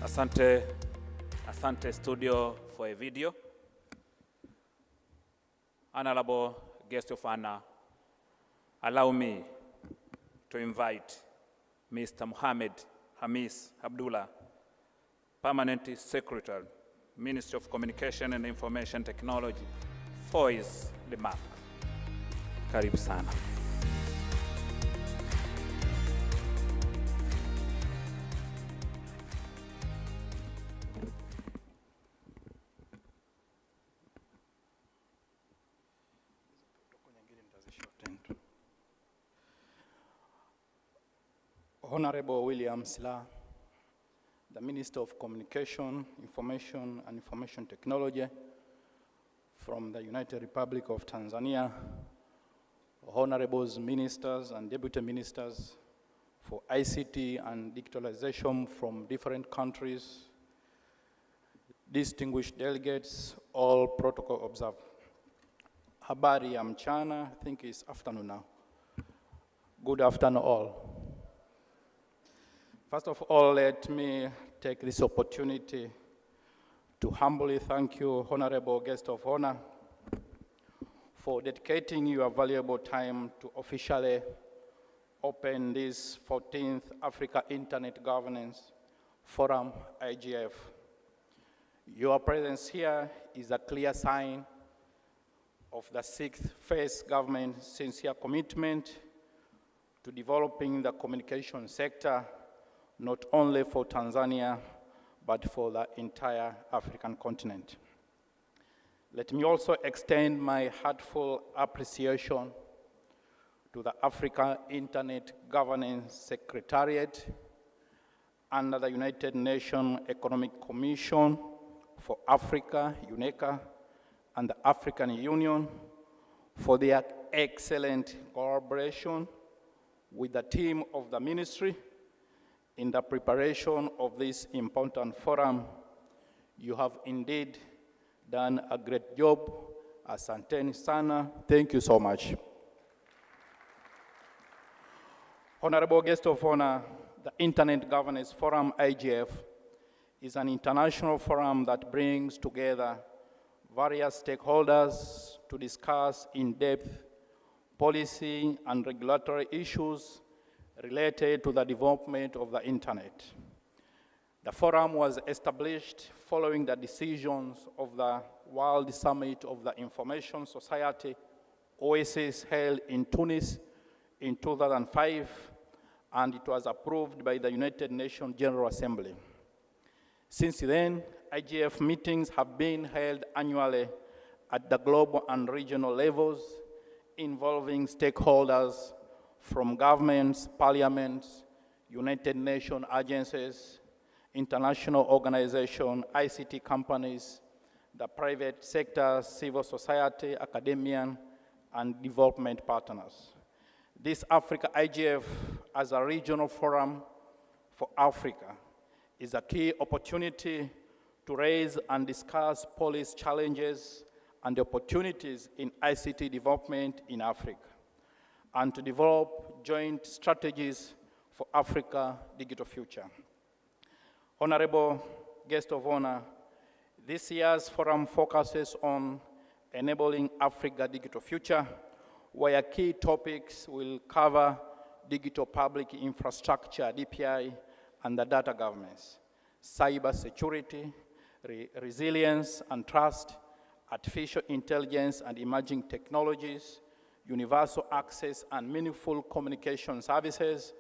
Asante studio for a video. Honorable guest of honor, allow me to invite Mr. Mohammed Hamis Abdullah, Permanent Secretary, Ministry of Communication and Information Technology, for his remark. Karibu sana. Honorable William Sila, the Minister of Communication, Information and Information Technology from the United Republic of Tanzania, Honorable Ministers and Deputy Ministers for ICT and Digitalization from different countries, distinguished delegates, all protocol observed. Habari ya mchana, I think it's afternoon now. Good afternoon all. First of all, let me take this opportunity to humbly thank you, Honorable Guest of Honor, for dedicating your valuable time to officially open this 14th Africa Internet Governance Forum, IGF. Your presence here is a clear sign of the 6th phase government's sincere commitment to developing the communication sector, not only for Tanzania, but for the entire African continent. Let me also extend my heartfelt appreciation to the Africa Internet Governance Secretariat under the United Nations Economic Commission for Africa, UNECA, and the African Union for their excellent collaboration with the team of the ministry in the preparation of this important forum. You have indeed done a great job. Asanteni sana. Thank you so much. Honorable Guest of Honor, the Internet Governance Forum, IGF, is an international forum that brings together various stakeholders to discuss in-depth policy and regulatory issues related to the development of the internet. The forum was established following the decisions of the World Summit of the Information Society, OSS, held in Tunis in 2005, and it was approved by the United Nations General Assembly. Since then, IGF meetings have been held annually at the global and regional levels, involving stakeholders from governments, parliaments, United Nations agencies, international organizations, ICT companies, the private sector, civil society, academia, and development partners. This Africa IGF, as a regional forum for Africa, is a key opportunity to raise and discuss policy challenges and the opportunities in ICT development in Africa, and to develop joint strategies for Africa's digital future. Honorable Guest of Honor, this year's forum focuses on enabling Africa's digital future, where key topics will cover digital public infrastructure, DPI, and the data governance, cybersecurity, resilience and trust, artificial intelligence and emerging technologies, universal access and meaningful communication services,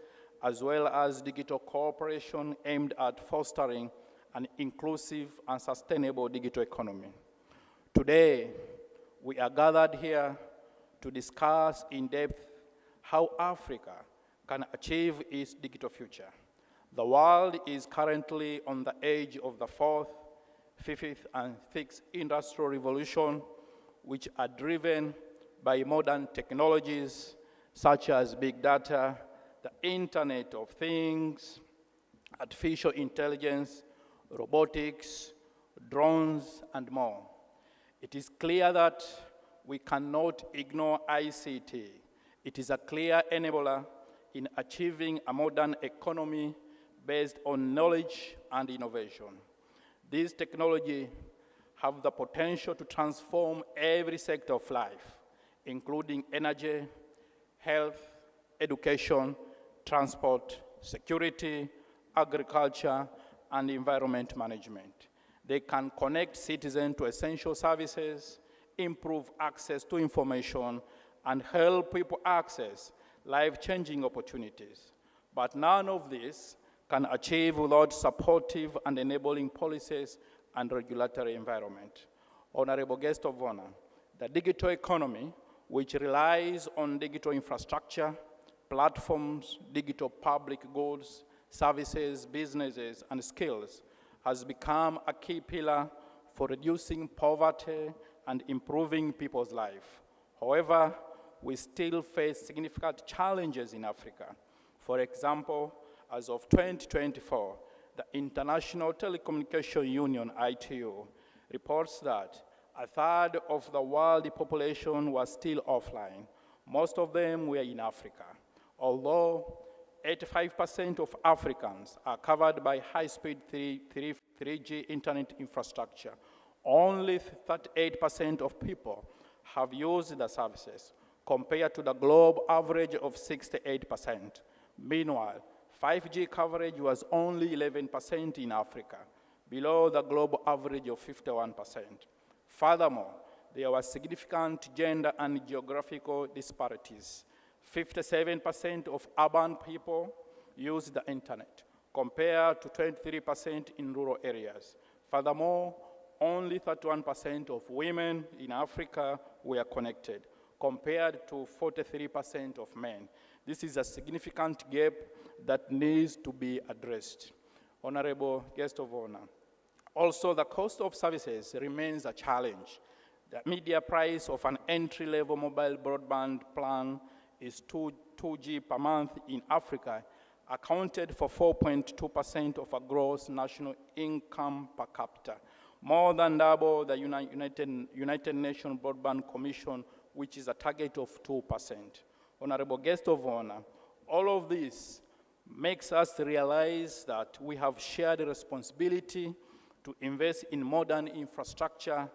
as well as digital cooperation aimed at fostering an inclusive and sustainable digital economy. Today, we are gathered here to discuss in depth how Africa can achieve its digital future. The world is currently on the edge of the fourth, fifth, and sixth industrial revolution, which are driven by modern technologies such as big data, the Internet of Things, artificial intelligence, robotics, drones, and more. It is clear that we cannot ignore ICT. It is a clear enabler in achieving a modern economy based on knowledge and innovation. These technologies have the potential to transform every sector of life, including energy, health, education, transport, security, agriculture, and environment management. They can connect citizens to essential services, improve access to information, and help people access life-changing opportunities. But none of this can achieve without supportive and enabling policies and regulatory environment. Honorable guest of honor, the digital economy, which relies on digital infrastructure, platforms, digital public goods, services, businesses, and skills, has become a key pillar for reducing poverty and improving people's life. However, we still face significant challenges in Africa. For example, as of 2024, the International Telecommunication Union, ITU, reports that a third of the world population was still offline. Most of them were in Africa. Although 85% of Africans are covered by high-speed 3G internet infrastructure, only 38% of people have used the services, compared to the globe average of 68%. Meanwhile, 5G coverage was only 11% in Africa, below the global average of 51%. Furthermore, there were significant gender and geographical disparities. 57% of urban people use the internet, compared to 23% in rural areas. Furthermore, only 31% of women in Africa were connected, compared to 43% of men. This is a significant gap that needs to be addressed. Honorable guest of honor. Also, the cost of services remains a challenge. The media price of an entry-level mobile broadband plan is 2G per month in Africa, accounted for 4.2% of a gross national income per capita, more than double the United Nations Broadband Commission, which is a target of 2%. Honorable guest of honor, all of this makes us realize that we have shared responsibility to invest in modern infrastructure,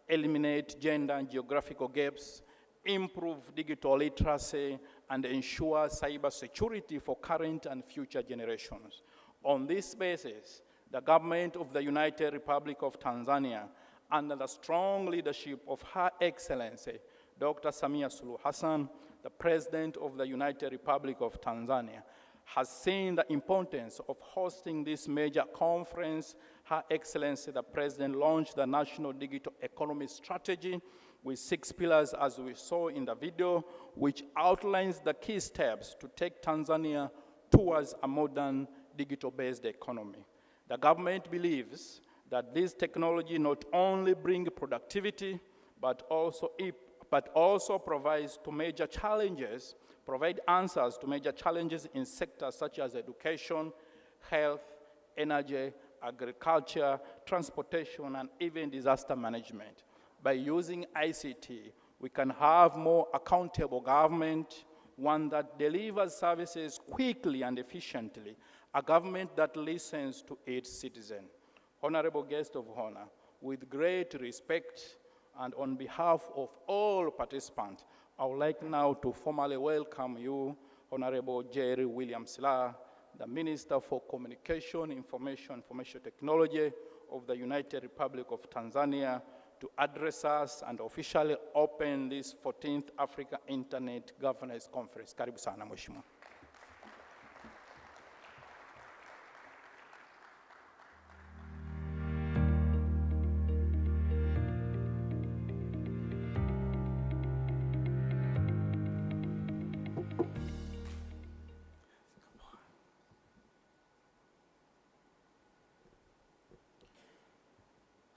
eliminate gender and geographical gaps, improve digital literacy, and ensure cybersecurity for current and future generations. On this basis, the government of the United Republic of Tanzania, under the strong leadership of Her Excellency, Dr. Samia Suluhu Hassan, the President of the United Republic of Tanzania, has seen the importance of hosting this major conference. Her Excellency, the President, launched the National Digital Economy Strategy with 6 pillars, as we saw in the video, which outlines the key steps to take Tanzania towards a modern digital-based economy. The government believes that this technology not only brings productivity, but also provides provide answers to major challenges in sectors such as education, health, energy, agriculture, transportation, and even disaster management. By using ICT, we can have more accountable government, one that delivers services quickly and efficiently, a government that listens to its citizens. Honorable guest of honor, with great respect and on behalf of all participants, I would like now to formally welcome you, Honorable Jerry Williams-Silaa, the Minister for Communication, Information Technology of the United Republic of Tanzania, to address us and officially open this 14th Africa Internet Governance Conference. Karibu sana, Mheshimiwa.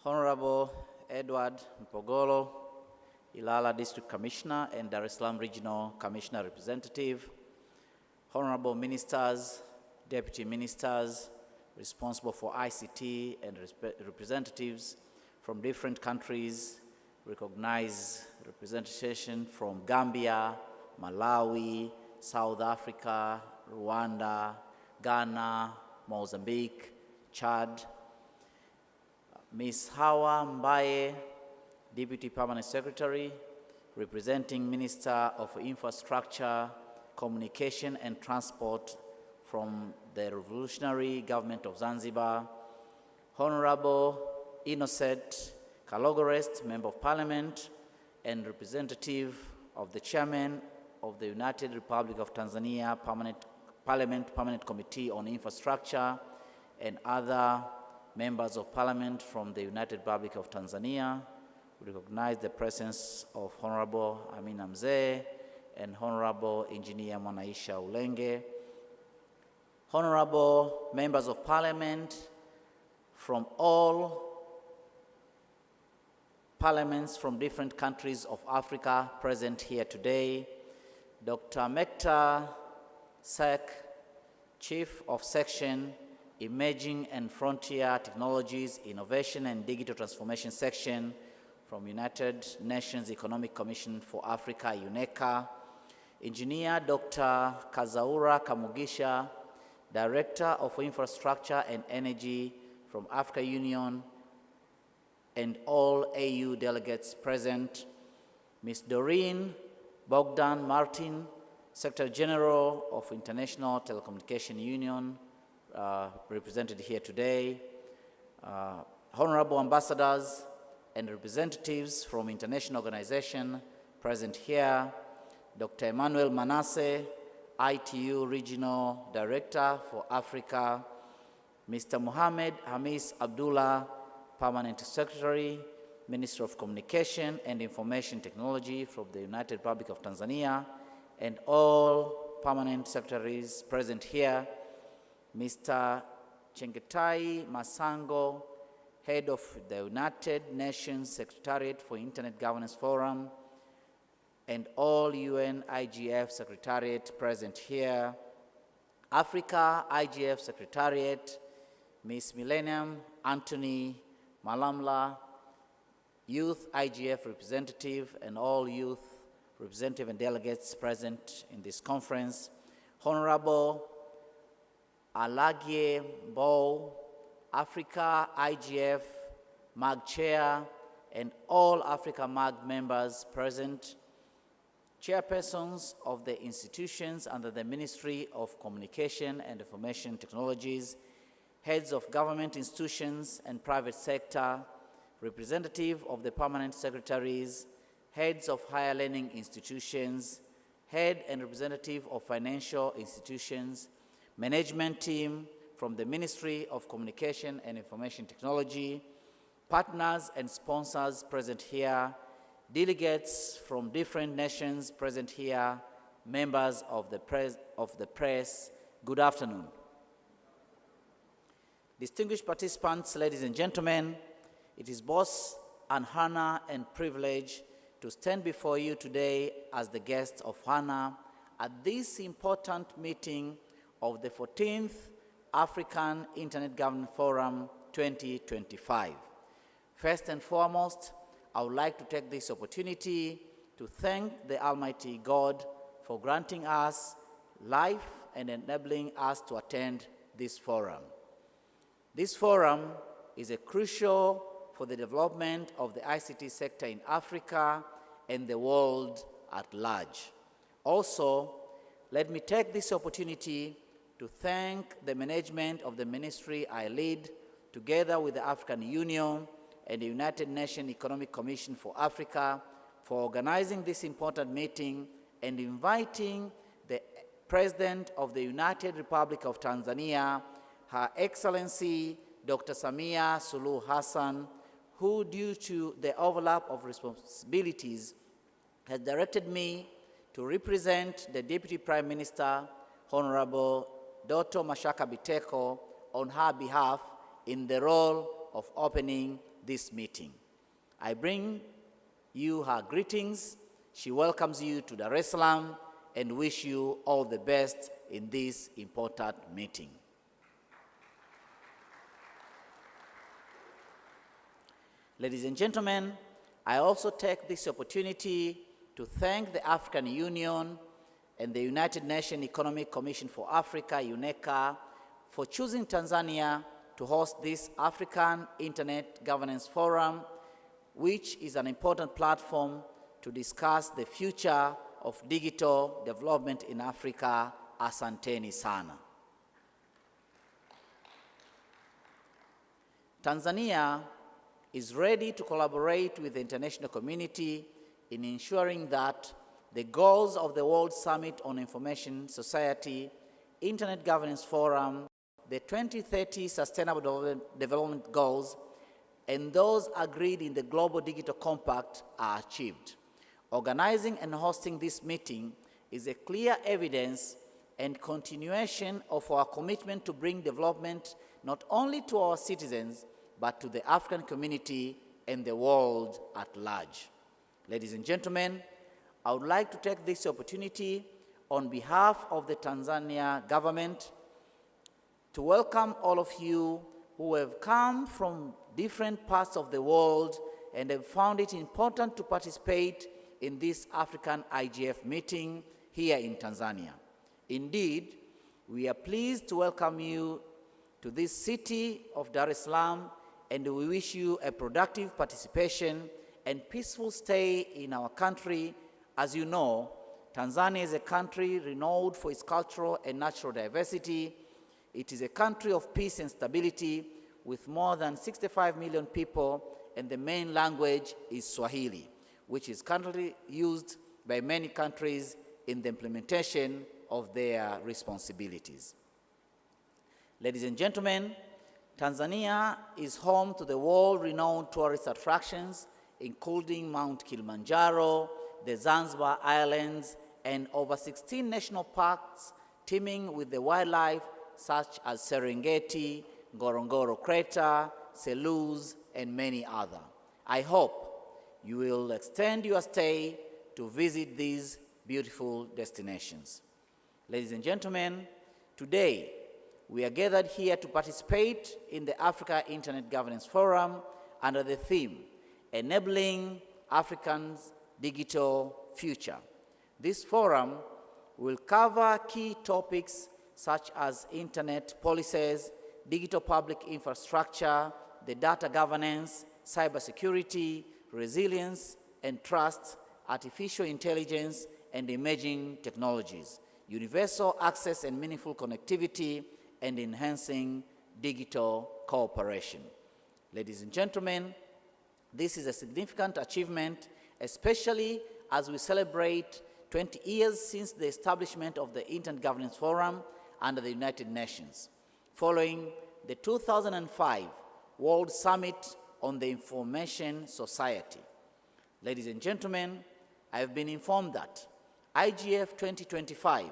Honorable Edward Mpogolo, Ilala District Commissioner and Dar es Salaam Regional Commissioner Representative, Honorable Ministers, Deputy Ministers responsible for ICT and representatives from different countries, recognize representation from Gambia, Malawi, South Africa, Rwanda, Ghana, Mozambique, Chad, Ms. Hawa Mbaye, Deputy Permanent Secretary, representing Minister of Infrastructure, Communication and Transport from the Revolutionary Government of Zanzibar, Honorable Innocent Kalogorest, Member of Parliament and representative of the Chairman of the United Republic of Tanzania Permanent Committee on Infrastructure, and other members of Parliament from the United Republic of Tanzania. We recognize the presence of Honorable Amina Mzee and Honorable Engineer Mwanaisha Ulenge. Honorable members of Parliament from all parliaments from different countries of Africa present here today. Dr. Mekta Sek, Chief of Section, Emerging and Frontier Technologies, Innovation and Digital Transformation Section from United Nations Economic Commission for Africa, UNECA. Engineer Dr. Kazaura Kamugisha, Director of Infrastructure and Energy from Africa Union, and all AU delegates present. Ms. Doreen Bogdan Martin, Secretary General of International Telecommunication Union, represented here today. Honorable ambassadors and representatives from international organizations present here. Dr. Emmanuel Manasseh, ITU Regional Director for Africa. Mr. Mohamed Hamis Abdullah, Permanent Secretary, Minister of Communication and Information Technology from the United Republic of Tanzania, and all permanent secretaries present here. Mr. Chengetai Masango, Head of the United Nations Secretariat for Internet Governance Forum, and all UN IGF Secretariat present here. Africa IGF Secretariat, Ms. Millennium Anthony Malamla, Youth IGF representative, and all youth representative and delegates present in this conference. Honorable Alagie Bow, Africa IGF MAG Chair, and all Africa MAG members present. Chairpersons of the institutions under the Ministry of Communication and Information Technologies, heads of government institutions and private sector, representative of the permanent secretaries, heads of higher learning institutions, head and representative of financial institutions, management team from the Ministry of Communication and Information Technology, partners and sponsors present here, delegates from different nations present here, members of the press, good afternoon. Distinguished participants, ladies and gentlemen, it is both an honor and privilege to stand before you today as the guest of honor at this important meeting of the 14th African Internet Governance Forum 2025. First and foremost, I would like to take this opportunity to thank the Almighty God for granting us life and enabling us to attend this forum. This forum is crucial for the development of the ICT sector in Africa and the world at large. Also, let me take this opportunity to thank the management of the ministry I lead, together with the African Union and the United Nations Economic Commission for Africa, for organizing this important meeting and inviting the President of the United Republic of Tanzania, Her Excellency Dr. Samia Suluhu Hassan, who, due to the overlap of responsibilities, has directed me to represent the Deputy Prime Minister, Honorable Dr. Mashaka Biteko, on her behalf in the role of opening this meeting. I bring you her greetings. She welcomes you to Dar es Salaam and wish you all the best in this important meeting. Ladies and gentlemen, I also take this opportunity to thank the African Union and the United Nations Economic Commission for Africa, UNECA, for choosing Tanzania to host this African Internet Governance Forum, which is an important platform to discuss the future of digital development in Africa. Asanteni sana. Tanzania is ready to collaborate with the international community in ensuring that the goals of the World Summit on Information Society, Internet Governance Forum, the 2030 Sustainable Development Goals, and those agreed in the Global Digital Compact are achieved. Organizing and hosting this meeting is a clear evidence and continuation of our commitment to bring development not only to our citizens, but to the African community and the world at large. Ladies and gentlemen, I would like to take this opportunity on behalf of the Tanzania government to welcome all of you who have come from different parts of the world and have found it important to participate in this African IGF meeting here in Tanzania. Indeed, we are pleased to welcome you to this city of Dar es Salaam, and we wish you a productive participation and peaceful stay in our country. As you know, Tanzania is a country renowned for its cultural and natural diversity. It is a country of peace and stability with more than 65 million people, and the main language is Swahili, which is currently used by many countries in the implementation of their responsibilities. Ladies and gentlemen, Tanzania is home to the world-renowned tourist attractions, including Mount Kilimanjaro, the Zanzibar Islands, and over 16 national parks teeming with the wildlife such as Serengeti, Ngorongoro Crater, Selous, and many others. I hope you will extend your stay to visit these beautiful destinations. Ladies and gentlemen, today we are gathered here to participate in the Africa Internet Governance Forum under the theme, Enabling Africa's Digital Future. This forum will cover key topics such as internet policies, digital public infrastructure, the data governance, cybersecurity, resilience and trust, artificial intelligence and emerging technologies, universal access and meaningful connectivity, and enhancing digital cooperation. Ladies and gentlemen, this is a significant achievement, especially as we celebrate 20 years since the establishment of the Internet Governance Forum under the United Nations, following the 2005 World Summit on the Information Society. Ladies and gentlemen, I have been informed that IGF 2025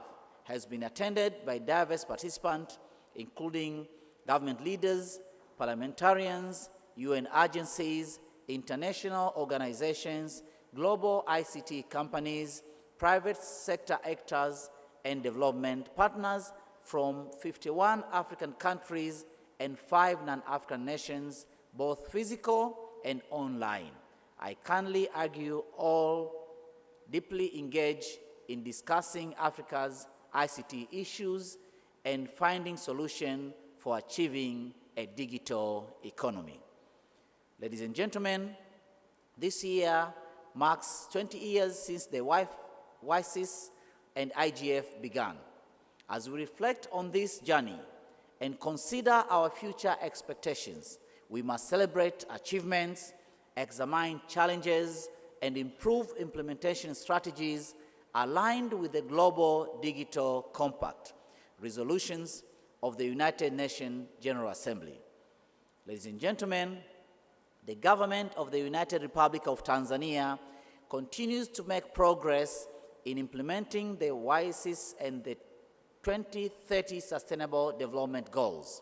has been attended by diverse participants, including government leaders, parliamentarians, UN agencies, international organizations, global ICT companies, private sector actors, and development partners from 51 African countries and 5 non-African nations, both physical and online. I kindly argue all deeply engaged in discussing Africa's ICT issues and finding solutions for achieving a digital economy. Ladies and gentlemen, this year marks 20 years since the WISIS and IGF began. As we reflect on this journey and consider our future expectations, we must celebrate achievements, examine challenges, and improve implementation strategies aligned with the Global Digital Compact, resolutions of the United Nations General Assembly. Ladies and gentlemen, the government of the United Republic of Tanzania continues to make progress in implementing the WISIS and the 2030 Sustainable Development Goals.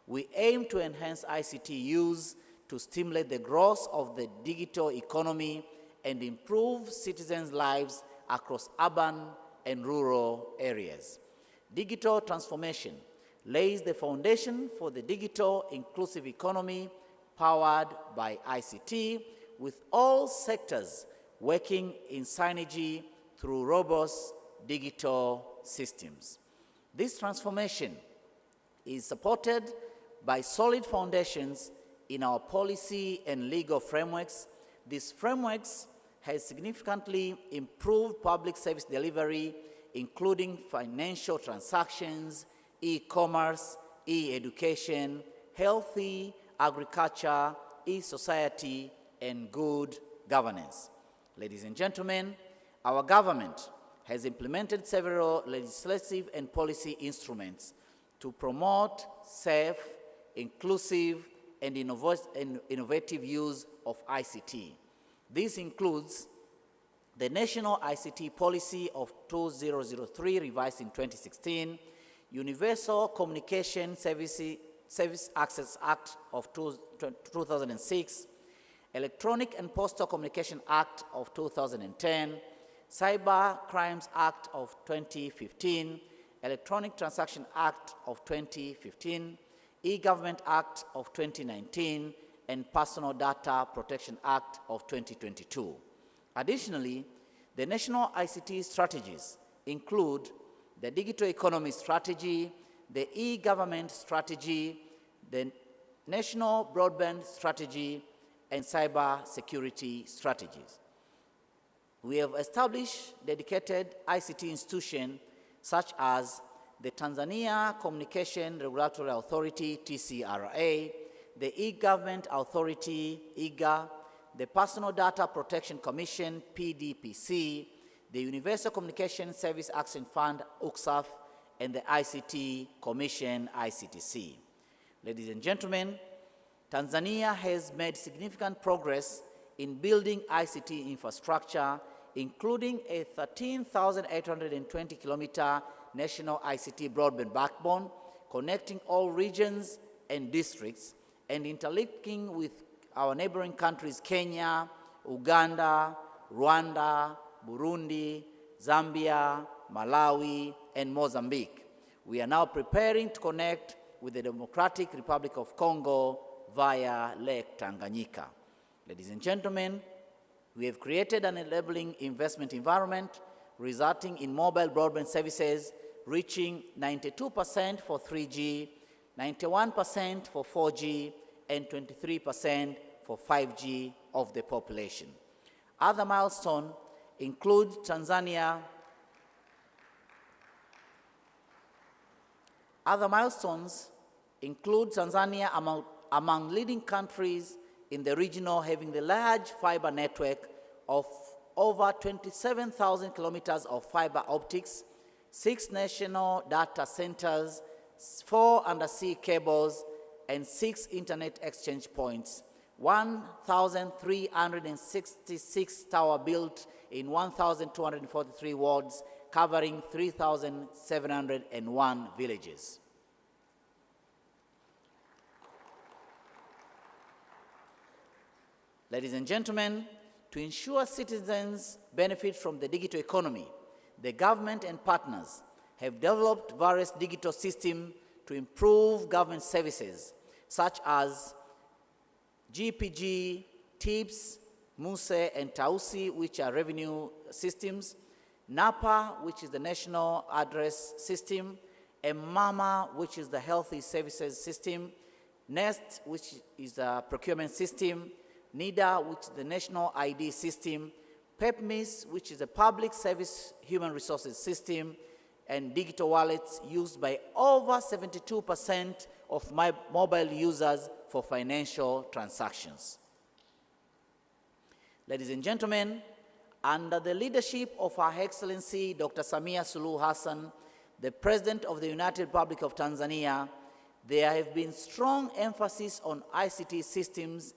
We aim to enhance ICT use to stimulate the growth of the digital economy and improve citizens' lives across urban and rural areas. Digital transformation lays the foundation for the digital inclusive economy powered by ICT, with all sectors working in synergy through robust digital systems. This transformation is supported by solid foundations in our policy and legal frameworks. These frameworks have significantly improved public service delivery, including financial transactions, e-commerce, e-education, healthy agriculture, e-society, and good governance. Ladies and gentlemen, our government has implemented several legislative and policy instruments to promote safe, inclusive, and innovative use of ICT. This includes the National ICT Policy of 2003, revised in 2016, Universal Communication Service Access Act of 2006, Electronic and Postal Communication Act of 2010, Cyber Crimes Act of 2015, Electronic Transaction Act of 2015, E-Government Act of 2019, and Personal Data Protection Act of 2022. Additionally, the national ICT strategies include the Digital Economy Strategy, the E-Government Strategy, the National Broadband Strategy, and Cybersecurity strategies. We have established dedicated ICT institutions such as the Tanzania Communication Regulatory Authority, TCRA, the E-Government Authority, IGA, the Personal Data Protection Commission, PDPC, the Universal Communication Service Action Fund, UCSAF, and the ICT Commission, ICTC. Ladies and gentlemen, Tanzania has made significant progress in building ICT infrastructure, including a 13,820-kilometer national ICT broadband backbone connecting all regions and districts and interlinking with our neighboring countries Kenya, Uganda, Rwanda, Burundi, Zambia, Malawi, and Mozambique. We are now preparing to connect with the Democratic Republic of Congo via Lake Tanganyika. Ladies and gentlemen, we have created an enabling investment environment resulting in mobile broadband services reaching 92% for 3G, 91% for 4G, and 23% for 5G of the population. Other milestones include Tanzania. Among leading countries in the region having the large fiber network of over 27,000 kilometers of fiber optics, 6 national data centers, 4 undersea cables, and 6 internet exchange points, 1,366 towers built in 1,243 wards, covering 3,701 villages. Ladies and gentlemen, to ensure citizens benefit from the digital economy, the government and partners have developed various digital systems to improve government services, such as GPG, TIPS, MUSE, and TAUSI, which are revenue systems, NAPA, which is the National Address System, and MAMA, which is the Healthy Services System, NEST, which is a procurement system, NIDA, which is the National ID System, PEPMIS, which is a Public Service Human Resources System, and digital wallets used by over 72% of mobile users for financial transactions. Ladies and gentlemen, under the leadership of Her Excellency Dr. Samia Suluhu Hassan, the President of the United Republic of Tanzania, there have been strong emphasis on ICT systems,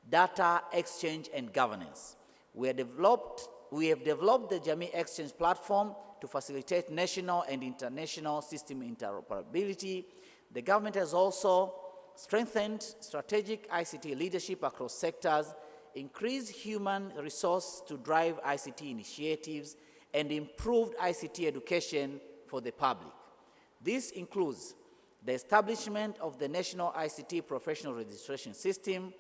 data exchange, and governance. We have developed the Jamii Exchange platform to facilitate national and international system interoperability. The government has also strengthened strategic ICT leadership across sectors, increased human resource to drive ICT initiatives, and improved ICT education for the public. This includes the establishment of the National ICT Professional Registration System,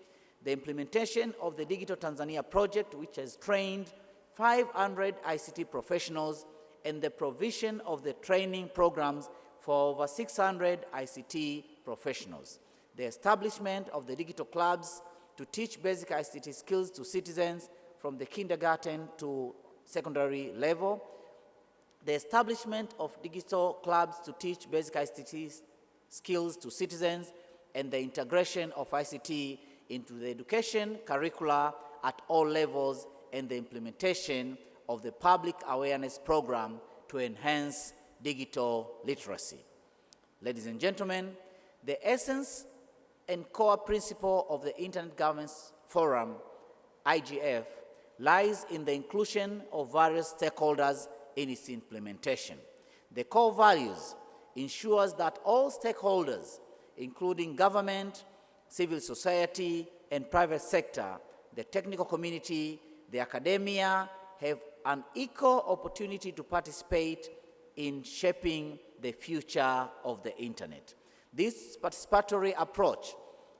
the implementation of the Digital Tanzania project, which has trained 500 ICT professionals, and the provision of the training programs for over 600 ICT professionals. The establishment of the digital clubs to teach basic ICT skills to citizens from the kindergarten to secondary level. The establishment of digital clubs to teach basic ICT skills to citizens and the integration of ICT into the education curricula at all levels, and the implementation of the public awareness program to enhance digital literacy. Ladies and gentlemen, the essence and core principle of the Internet Governance Forum, IGF, lies in the inclusion of various stakeholders in its implementation. The core values ensures that all stakeholders, including government, civil society, and private sector, the technical community, the academia, have an equal opportunity to participate in shaping the future of the Internet. This participatory approach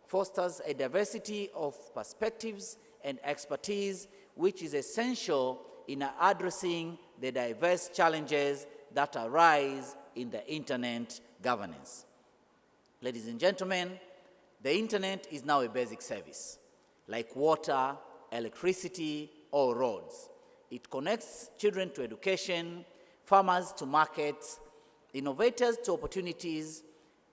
fosters a diversity of perspectives and expertise, which is essential in addressing the diverse challenges that arise in the Internet governance. Ladies and gentlemen, the Internet is now a basic service, like water, electricity, or roads. It connects children to education, farmers to markets, innovators to opportunities,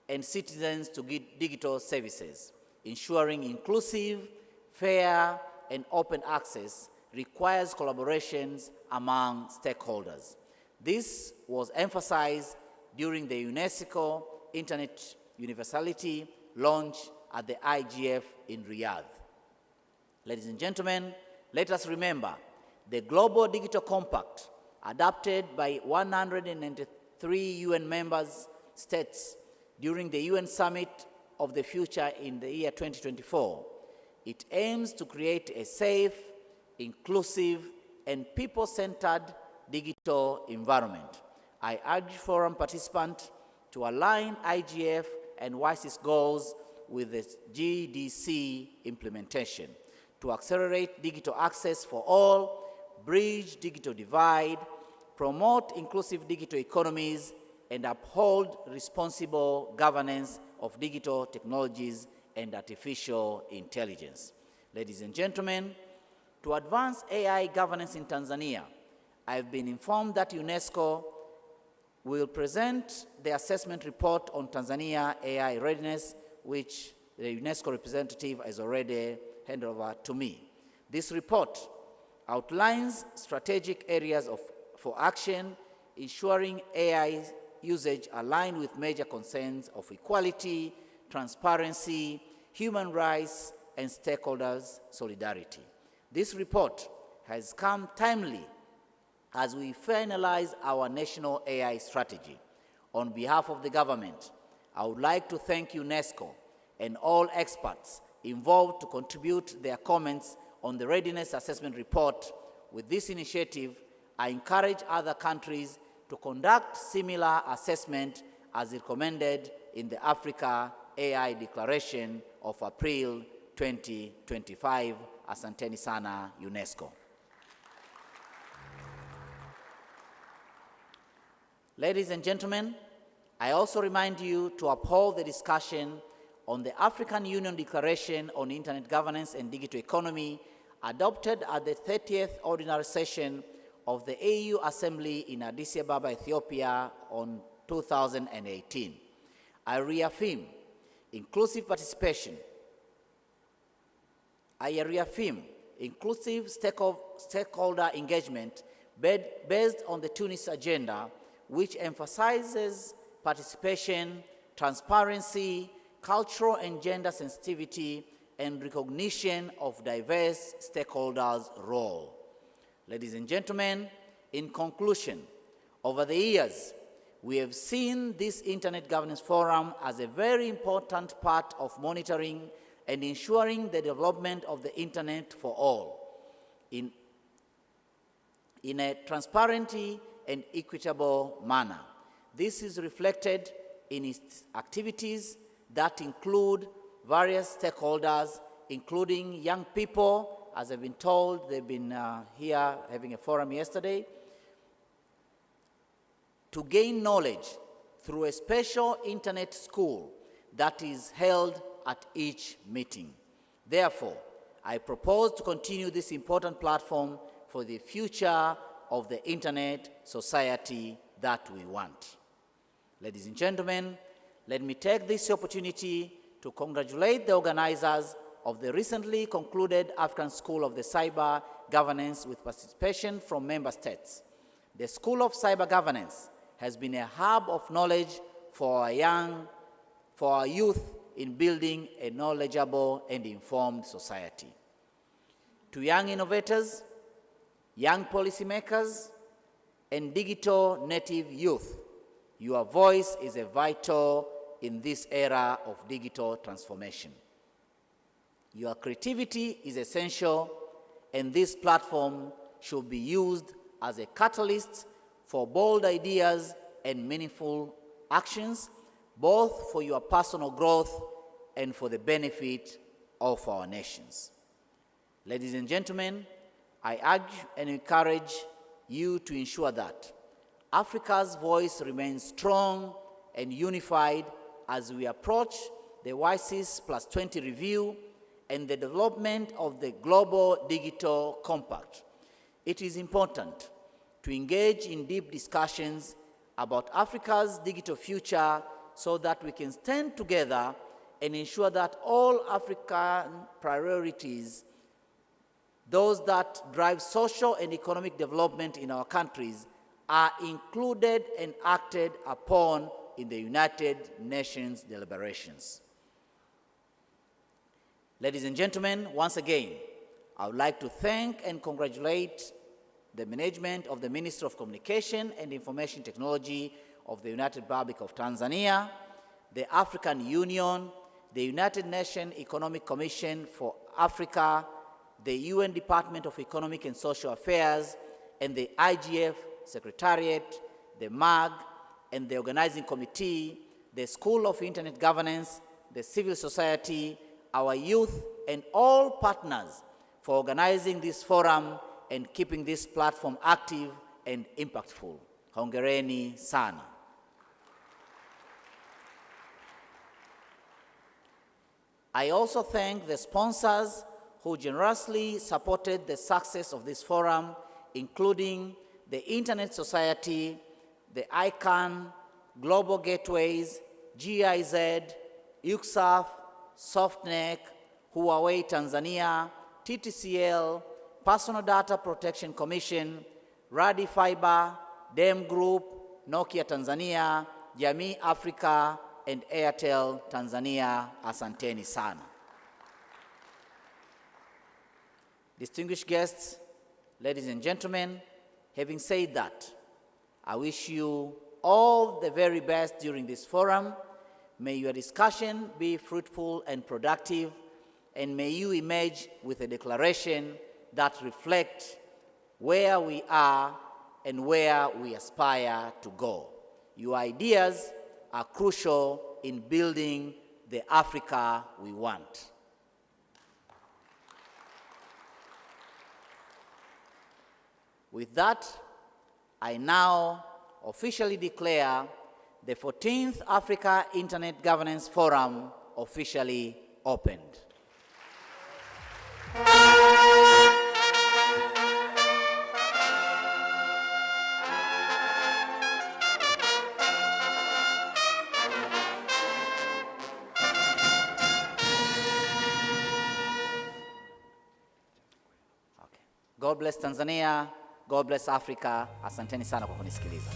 and citizens to digital services. Ensuring inclusive, fair, and open access requires collaborations among stakeholders. This was emphasized during the UNESCO Internet Universality launch at the IGF in Riyadh. Ladies and gentlemen, let us remember the Global Digital Compact, adopted by 193 UN members states during the UN Summit of the Future in the year 2024. It aims to create a safe, inclusive, and people-centered digital environment. I urge forum participants to align IGF and WISE's goals with the GDC implementation to accelerate digital access for all, bridge digital divide, promote inclusive digital economies, and uphold responsible governance of digital technologies and artificial intelligence. Ladies and gentlemen, to advance AI governance in Tanzania, I have been informed that UNESCO will present the assessment report on Tanzania AI readiness, which the UNESCO representative has already handed over to me. This report outlines strategic areas for action, ensuring AI usage aligned with major concerns of equality, transparency, human rights, and stakeholders' solidarity. This report has come timely as we finalize our national AI strategy. On behalf of the government, I would like to thank UNESCO and all experts involved to contribute their comments on the Readiness Assessment Report. With this initiative, I encourage other countries to conduct similar assessment as recommended in the Africa AI Declaration of April 2025. Asanteni sana, UNESCO. Ladies and gentlemen, I also remind you to uphold the discussion on the African Union Declaration on Internet Governance and Digital Economy adopted at the 30th Ordinary Session of the AU Assembly in Addis Ababa, Ethiopia on 2018. I reaffirm inclusive participation. I reaffirm inclusive stakeholder engagement based on the Tunis Agenda, which emphasizes participation, transparency, cultural and gender sensitivity, and recognition of diverse stakeholders' role. Ladies and gentlemen, in conclusion, over the years, we have seen this Internet Governance Forum as a very important part of monitoring and ensuring the development of the Internet for all in a transparent and equitable manner. This is reflected in its activities that include various stakeholders, including young people. As I've been told, they've been here having a forum yesterday, to gain knowledge through a special internet school that is held at each meeting. Therefore, I propose to continue this important platform for the future of the internet society that we want. Ladies and gentlemen, let me take this opportunity to congratulate the organizers of the recently concluded African School of the Cyber Governance with participation from member states. The School of Cyber Governance has been a hub of knowledge for our youth in building a knowledgeable and informed society. To young innovators, young policymakers, and digital native youth, your voice is vital in this era of digital transformation. Your creativity is essential, and this platform should be used as a catalyst for bold ideas and meaningful actions, both for your personal growth and for the benefit of our nations. Ladies and gentlemen, I urge and encourage you to ensure that Africa's voice remains strong and unified as we approach the WISES Plus 20 review and the development of the Global Digital Compact. It is important to engage in deep discussions about Africa's digital future so that we can stand together and ensure that all African priorities, those that drive social and economic development in our countries, are included and acted upon in the United Nations deliberations. Ladies and gentlemen, once again, I would like to thank and congratulate the management of the Ministry of Communication and Information Technology of the United Republic of Tanzania, the African Union, the United Nations Economic Commission for Africa, the UN Department of Economic and Social Affairs, and the IGF Secretariat, the MAG, and the Organizing Committee, the School of Internet Governance, the civil society, our youth, and all partners for organizing this forum and keeping this platform active and impactful. Hongereni sana. I also thank the sponsors who generously supported the success of this forum, including the Internet Society, the ICANN, Global Gateways, GIZ, UCSAF, SoftNEC, Huawei Tanzania, TTCL, Personal Data Protection Commission, Radi Fiber, DEM Group, Nokia Tanzania, Jamii Africa, and Airtel Tanzania. Asanteni sana. Distinguished guests, ladies and gentlemen, having said that, I wish you all the very best during this forum. May your discussion be fruitful and productive, and may you emerge with a declaration that reflects where we are and where we aspire to go. Your ideas are crucial in building the Africa we want. With that, I now officially declare the 14th Africa Internet Governance Forum officially opened. God bless Tanzania, God bless Africa. Asanteni sana kwa kunisikiliza.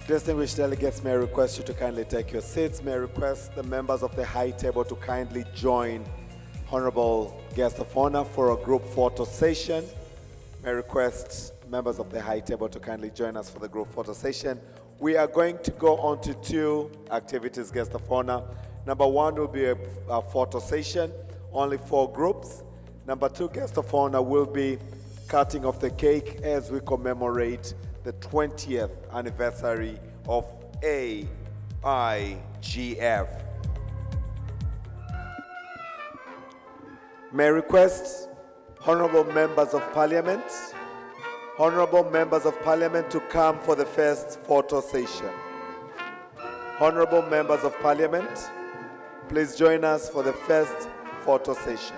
Distinguished delegates, may I request you to kindly take your seats. May I request the members of the high table to kindly join honorable guest of honor for a group photo session. May I request members of the high table to kindly join us for the group photo session. We are going to go on to two activities, guest of honor. Number one will be a photo session, only 4 groups. Number 2, guest of honor will be cutting of the cake as we commemorate the 20th anniversary of AfIGF. May I request honorable members of parliament to come for the first photo session. Honorable members of parliament, please join us for the first photo session.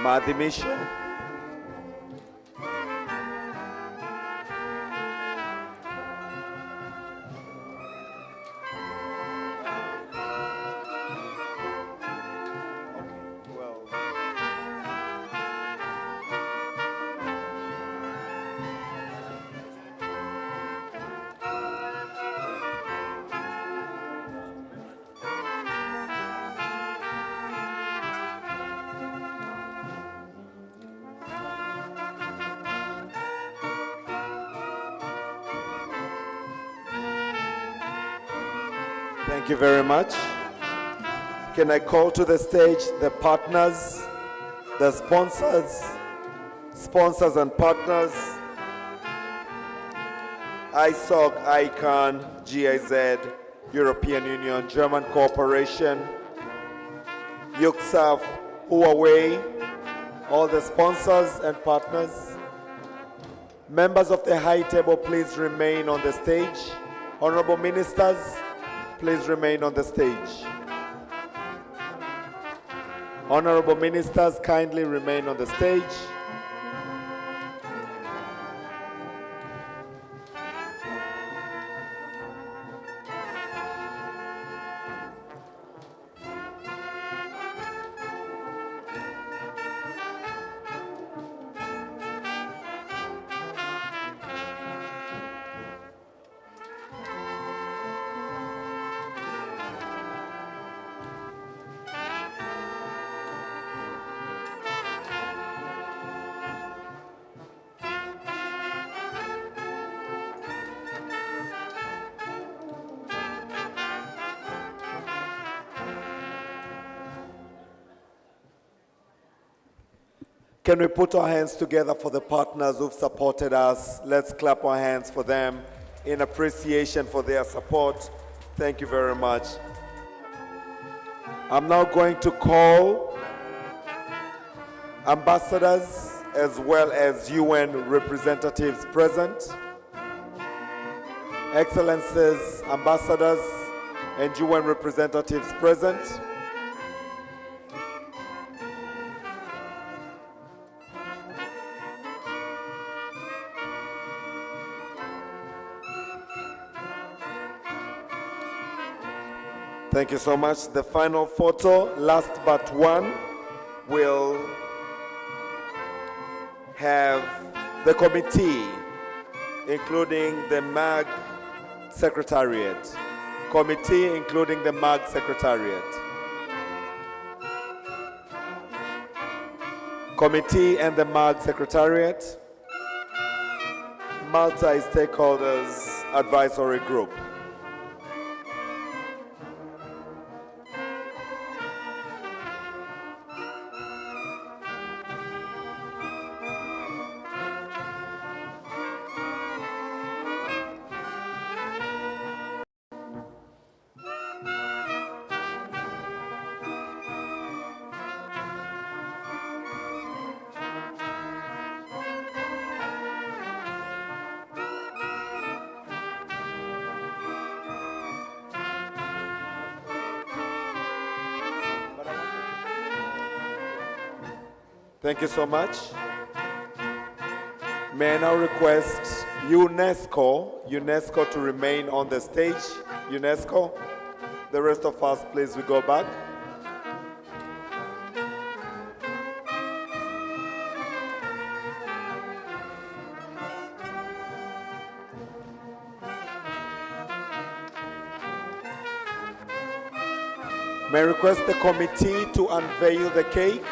maadhimisho. Thank you very much. Can I call to the stage the partners, the sponsors and partners, ISOC, ICANN, GIZ, European Union, German Cooperation, UCSAF, Huawei, all the sponsors and partners. Members of the high table, please remain on the stage. Honorable ministers, please remain on the stage. Honorable ministers, kindly remain on the stage. Can we put our hands together for the partners who've supported us? Let's clap our hands for them in appreciation for their support. Thank you very much. I'm now going to call ambassadors as well as UN representatives present. Excellencies, ambassadors, and UN representatives present. Thank you so much. The final photo, last but one, will have the committee, including the MAG Secretariat. Committee, including the MAG Secretariat. Committee and the MAG Secretariat. Multi-Stakeholders Advisory Group. Thank you so much. May I now request UNESCO to remain on the stage. UNESCO. The rest of us, please, we go back. May I request the committee to unveil the cake.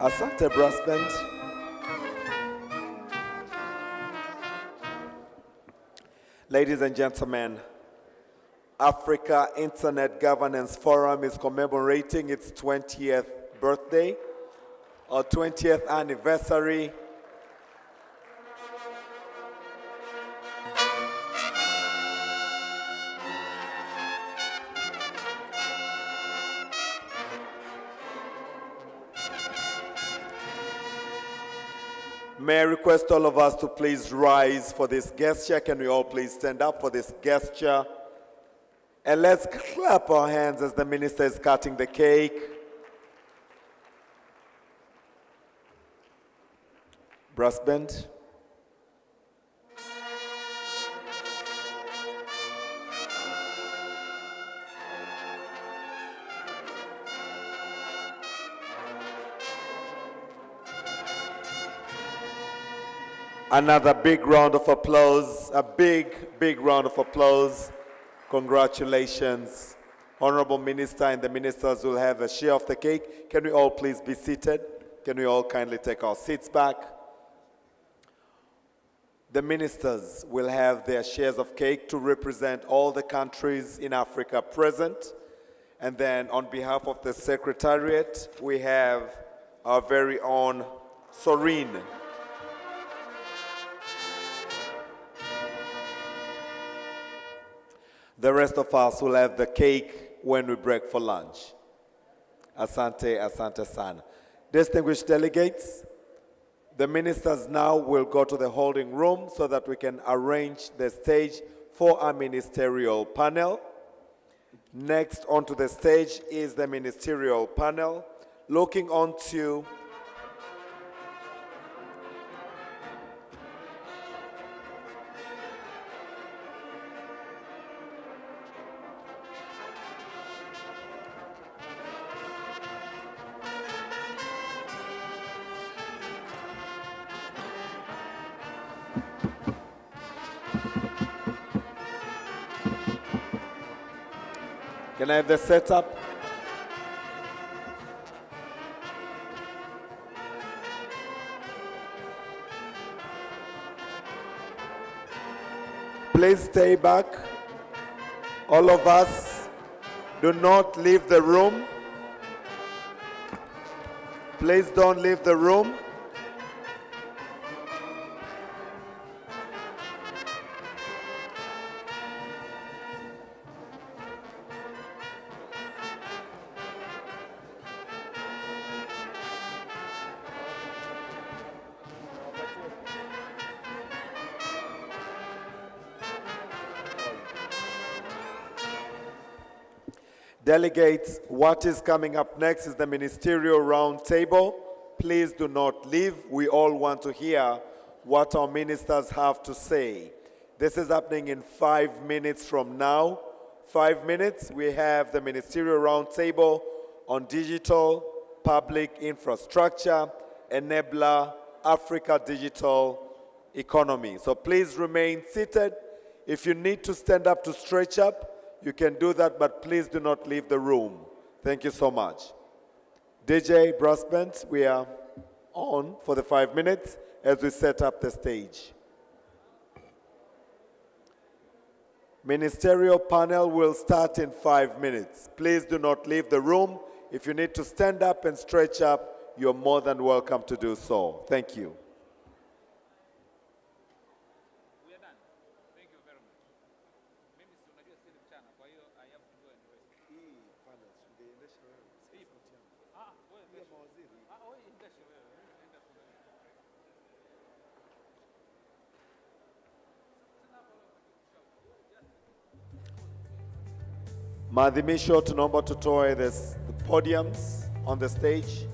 Asante Brass Band. Ladies and gentlemen, Africa Internet Governance Forum is commemorating its 20th birthday or 20th anniversary. May I request all of us to please rise for this gesture? Can we all please stand up for this gesture? And let's clap our hands as the minister is cutting the cake. Brass band. Another big round of applause, a big round of applause. Congratulations. Honorable Minister and the ministers will have a share of the cake. Can we all please be seated? Can we all kindly take our seats back? The ministers will have their shares of cake to represent all the countries in Africa present. And then on behalf of the Secretariat, we have our very own Soreen. The rest of us will have the cake when we break for lunch. Asante, asante sana. Distinguished delegates, the ministers now will go to the holding room so that we can arrange the stage for our ministerial panel. Next onto the stage is the ministerial panel, looking onto Can I have the setup? Please stay back. All of us, do not leave the room. Please don't leave the room. Delegates, what is coming up next is the ministerial roundtable. Please do not leave. We all want to hear what our ministers have to say. This is happening in 5 minutes from now. 5 minutes, we have the ministerial roundtable on digital public infrastructure, enabler Africa digital economy. So please remain seated. If you need to stand up to stretch up, you can do that, but please do not leave the room. Thank you so much. DJ Brass Band, we are on for the 5 minutes as we set up the stage. Ministerial panel will start in 5 minutes. Please do not leave the room. If you need to stand up and stretch up, you're more than welcome to do so. Thank you. Maadhimisho, tunaomba tutoe the podiums on the stage.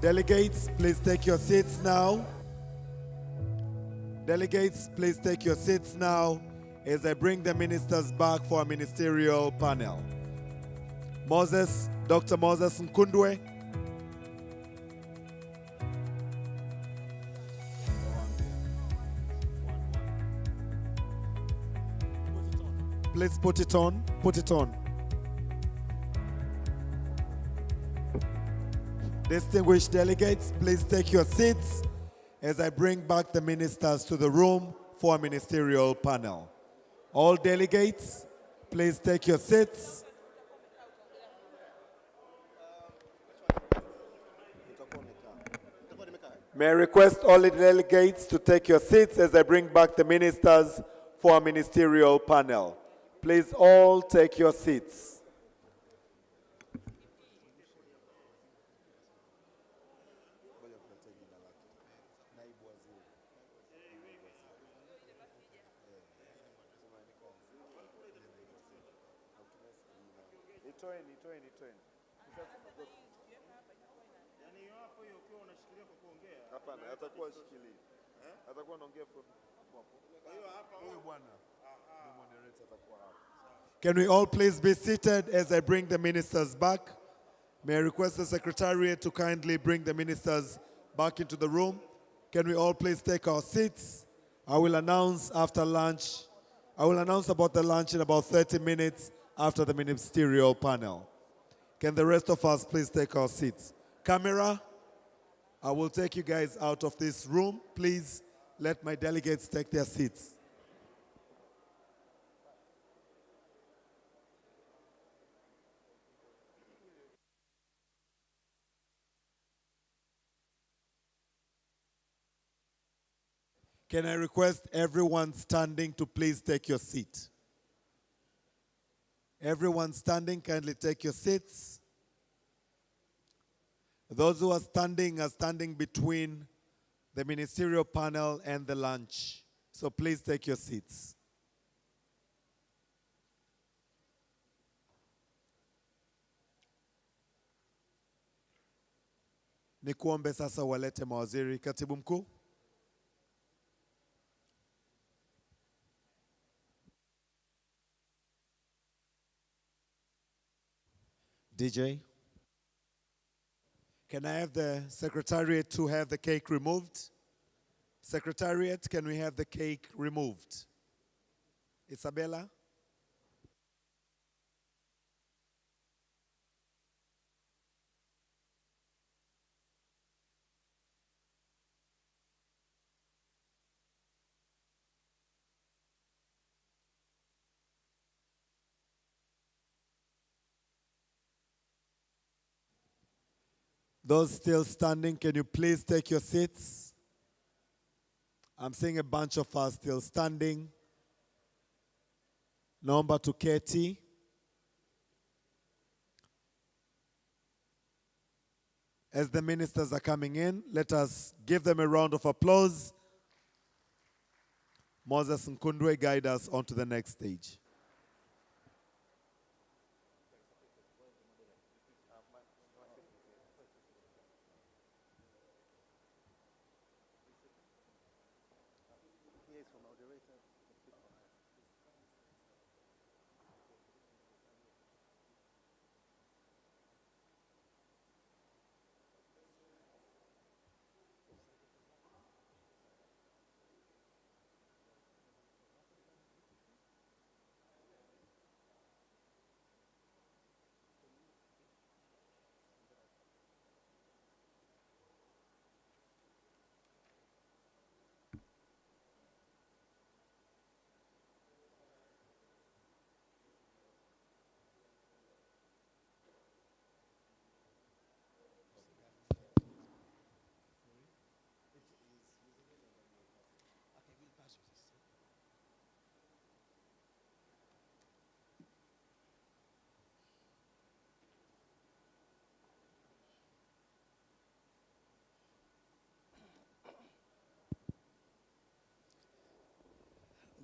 Delegates, please take your seats now. Delegates, please take your seats now as I bring the ministers back for a ministerial panel. Moses, Dr. Moses Nkundwe. Please put it on, put it on. Distinguished delegates, please take your seats as I bring back the ministers to the room for a ministerial panel. All delegates, please take your seats. May I request all the delegates to take your seats as I bring back the ministers for a ministerial panel. Please all take your seats. Can we all please be seated as I bring the ministers back? May I request the Secretariat to kindly bring the ministers back into the room? Can we all please take our seats? I will announce after lunch. I will announce about the lunch in about 30 minutes after the ministerial panel. Can the rest of us please take our seats? Camera, I will take you guys out of this room. Please let my delegates take their seats. Can I request everyone standing to please take your seat? Everyone standing, kindly take your seats. Those who are standing between the ministerial panel and the lunch. So please take your seats. Nikuombe sasa walete mawaziri. Katibu mkuu. DJ, can I have the Secretariat to have the cake removed? Secretariat, can we have the cake removed? Isabella? Those still standing, can you please take your seats? I'm seeing a bunch of us still standing. Naomba tuketi. As the ministers are coming in, let us give them a round of applause. Moses Nkundwe, guide us onto the next stage.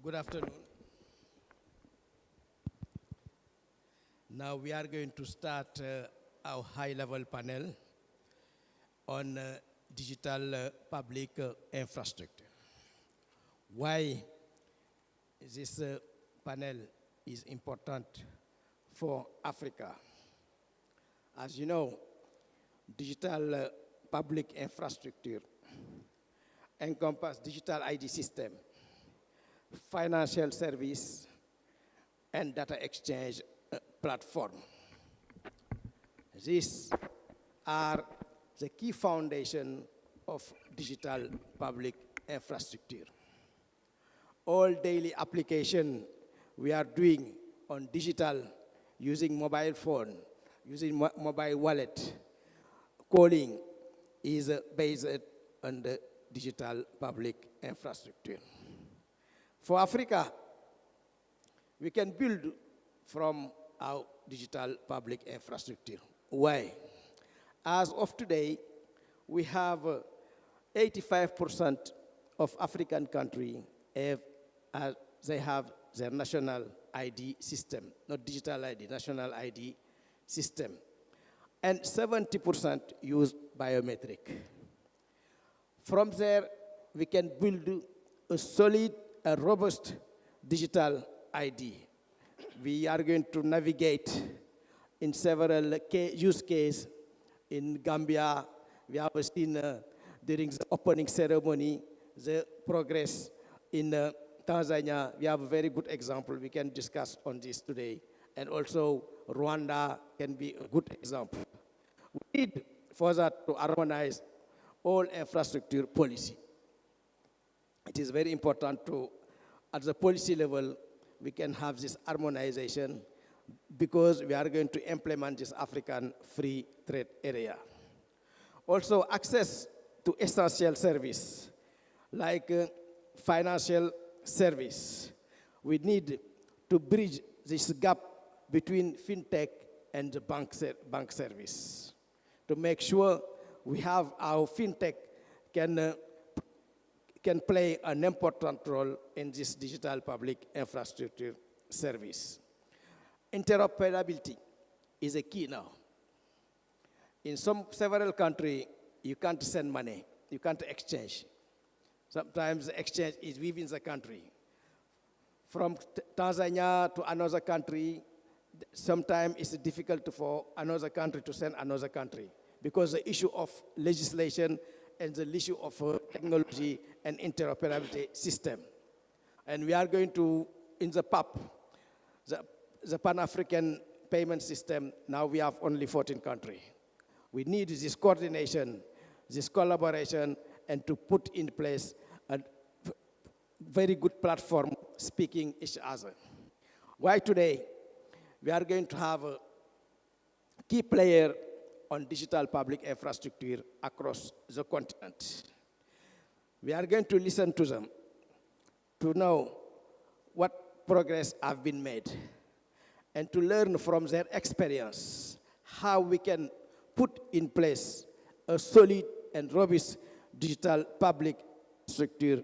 Good afternoon. Now we are going to start our high-level panel. on digital public infrastructure. Why this panel is important for Africa? As you know, digital public infrastructure encompasses digital ID system, financial service, and data exchange platform. These are the key foundation of digital public infrastructure. All daily application we are doing on digital, using mobile phone, using mobile wallet, calling is based on the digital public infrastructure. For Africa, we can build from our digital public infrastructure. Why? As of today, we have 85% of African countries they have their national ID system, not digital ID, national ID system. And 70% use biometric. From there, we can build a solid and robust digital ID. We are going to navigate in several use cases. In Gambia, we have seen during the opening ceremony the progress. In Tanzania, we have a very good example. We can discuss on this today. And also, Rwanda can be a good example. We need further to harmonize all infrastructure policy. It is very important to, at the policy level, we can have this harmonization because we are going to implement this African free trade area. Also, access to essential service, like financial service. We need to bridge this gap between fintech and the bank service to make sure we have our fintech can play an important role in this digital public infrastructure service. Interoperability is a key now. In several countries, you can't send money, you can't exchange. Sometimes the exchange is within the country. From Tanzania to another country, sometimes it's difficult for another country to send another country because the issue of legislation and the issue of technology and interoperability system. And we are going to, in the PAP, the Pan-African payment system, now we have only 14 countries. We need this coordination, this collaboration, and to put in place a very good platform speaking each other. Why today? We are going to have a key player on digital public infrastructure across the continent. We are going to listen to them to know what progress have been made and to learn from their experience how we can put in place a solid and robust digital public structure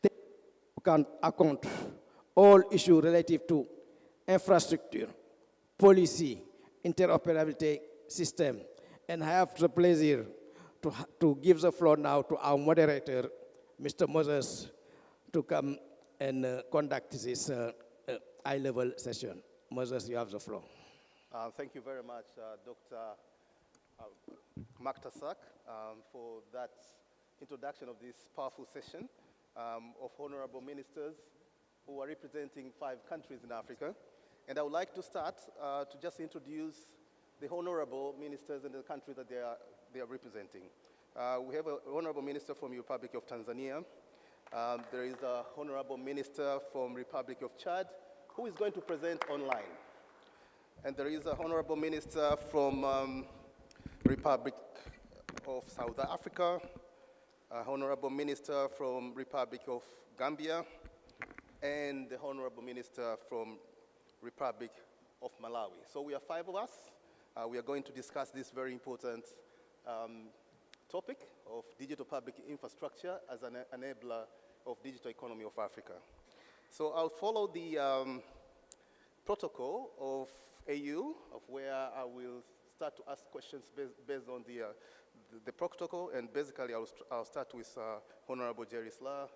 that can account all issues relative to infrastructure, policy, interoperability system. And I have the pleasure to give the floor now to our moderator, Mr. Moses, to come and conduct this high-level session. Moses, you have the floor. Thank you very much, Dr. Maktasak, for that introduction of this powerful session of honorable ministers who are representing 5 countries in Africa. And I would like to start to just introduce the honorable ministers in the country that they are representing. We have an honorable minister from the Republic of Tanzania. There is a honorable minister from Republic of Chad who is going to present online. And there is a honorable minister from Republic of South Africa, a honorable minister from Republic of Gambia, and the honorable minister from Republic of Malawi. So we are 5 of us. We are going to discuss this very important topic of digital public infrastructure as an enabler of digital economy of Africa. So I'll follow the protocol of AU, of where I will start to ask questions based on the protocol, and basically I'll start with Honorable Jerry Slaa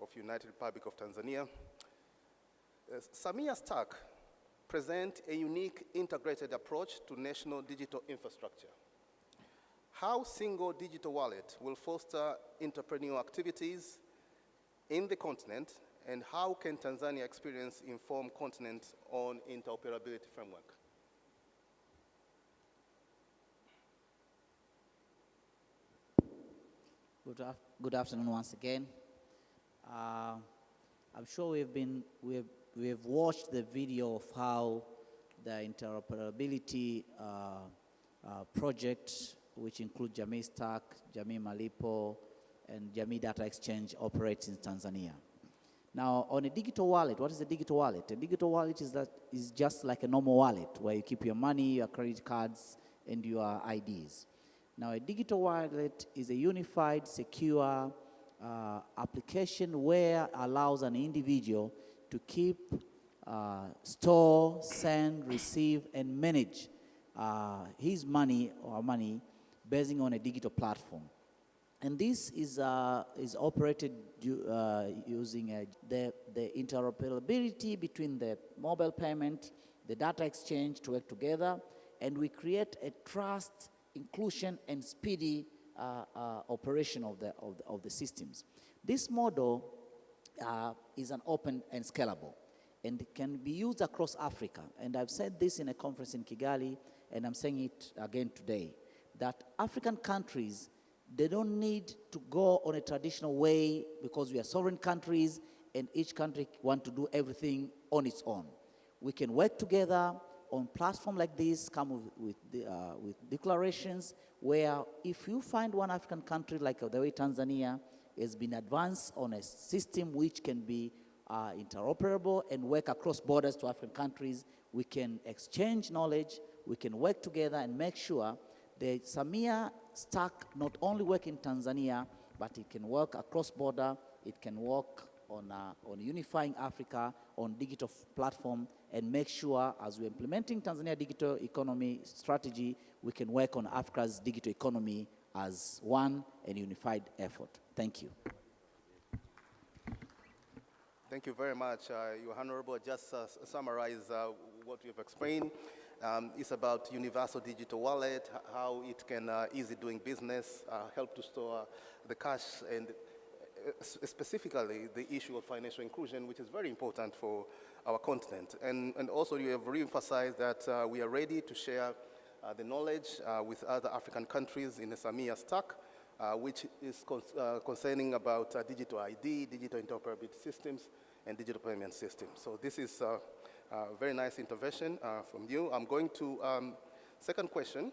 of United Republic of Tanzania. Samia Stack presents a unique integrated approach to national digital infrastructure. How single digital wallet will foster entrepreneurial activities in the continent, and how can Tanzania experience inform continent on interoperability framework? Good afternoon once again. I'm sure we've watched the video of how the interoperability project, which include Jamii Stack, Jamii Malipo, and Jamii Data Exchange, operates in Tanzania. Now, on a digital wallet, what is a digital wallet? A digital wallet is just like a normal wallet where you keep your money, your credit cards, and your IDs. Now, a digital wallet is a unified, secure application where allows an individual to keep, store, send, receive, and manage his money or money based on a digital platform. And this is operated using the interoperability between the mobile payment, the data exchange to work together, and we create a trust, inclusion, and speedy operation of the systems. This model is an open and scalable, and can be used across Africa. And I've said this in a conference in Kigali, and I'm saying it again today, that African countries, they don't need to go on a traditional way because we are sovereign countries and each country want to do everything on its own. We can work together on platform like this, come with declarations where if you find one African country like the way Tanzania has been advanced on a system which can be interoperable and work across borders to African countries, we can exchange knowledge, we can work together and make sure the Samia Stack not only work in Tanzania, but it can work across border, it can work on unifying Africa on digital platform, and make sure as we're implementing Tanzania digital economy strategy, we can work on Africa's digital economy as one and unified effort. Thank you. Thank you very much, Your Honorable. Just summarize what you've explained. It's about universal digital wallet, how it can easy doing business, help to store the cash, and specifically the issue of financial inclusion, which is very important for our continent. And also you have re-emphasized that we are ready to share the knowledge with other African countries in the Samia Stack, which is concerning about digital ID, digital interoperability systems, and digital payment systems. So this is very nice intervention from you. I'm going to second question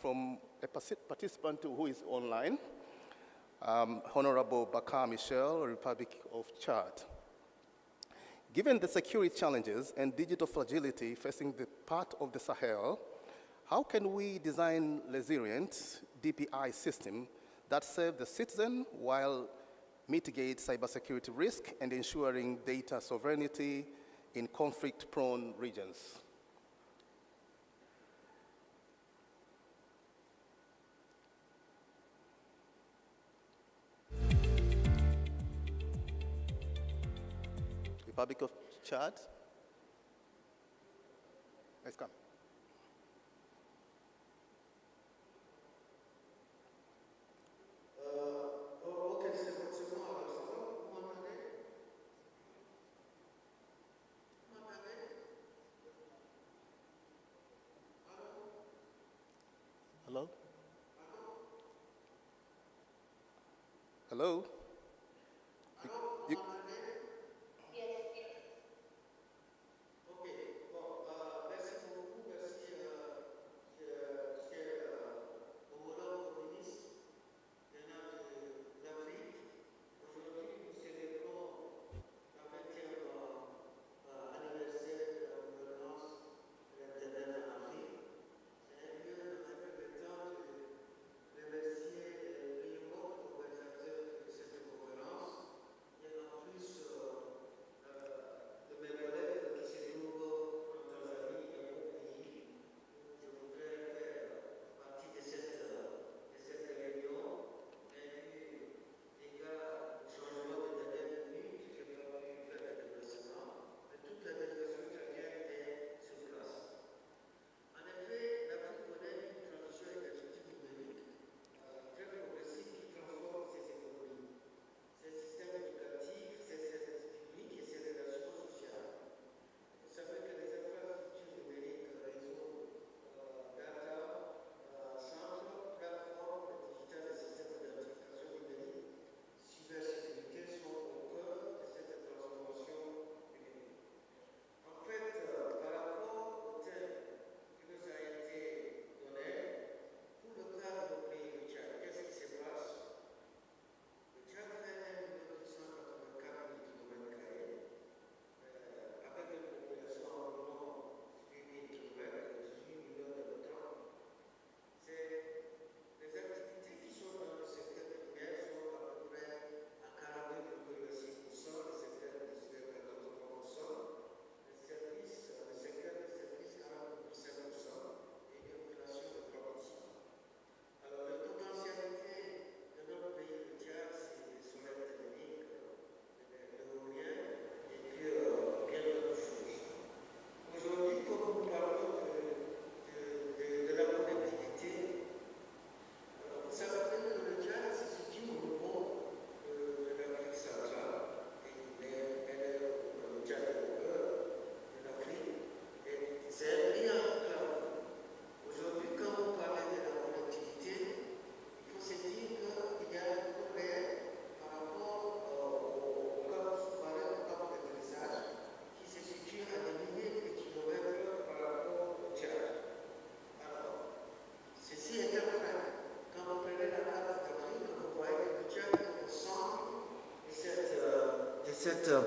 from a participant who is online, Honorable Bakar Michel, Republic of Chad. Given the security challenges and digital fragility facing the part of the Sahel, how can we design resilient DPI system that serve the citizen while mitigate cybersecurity risk and ensuring data sovereignty in conflict-prone regions? Republic of Chad. Let's come. Hello? Hello?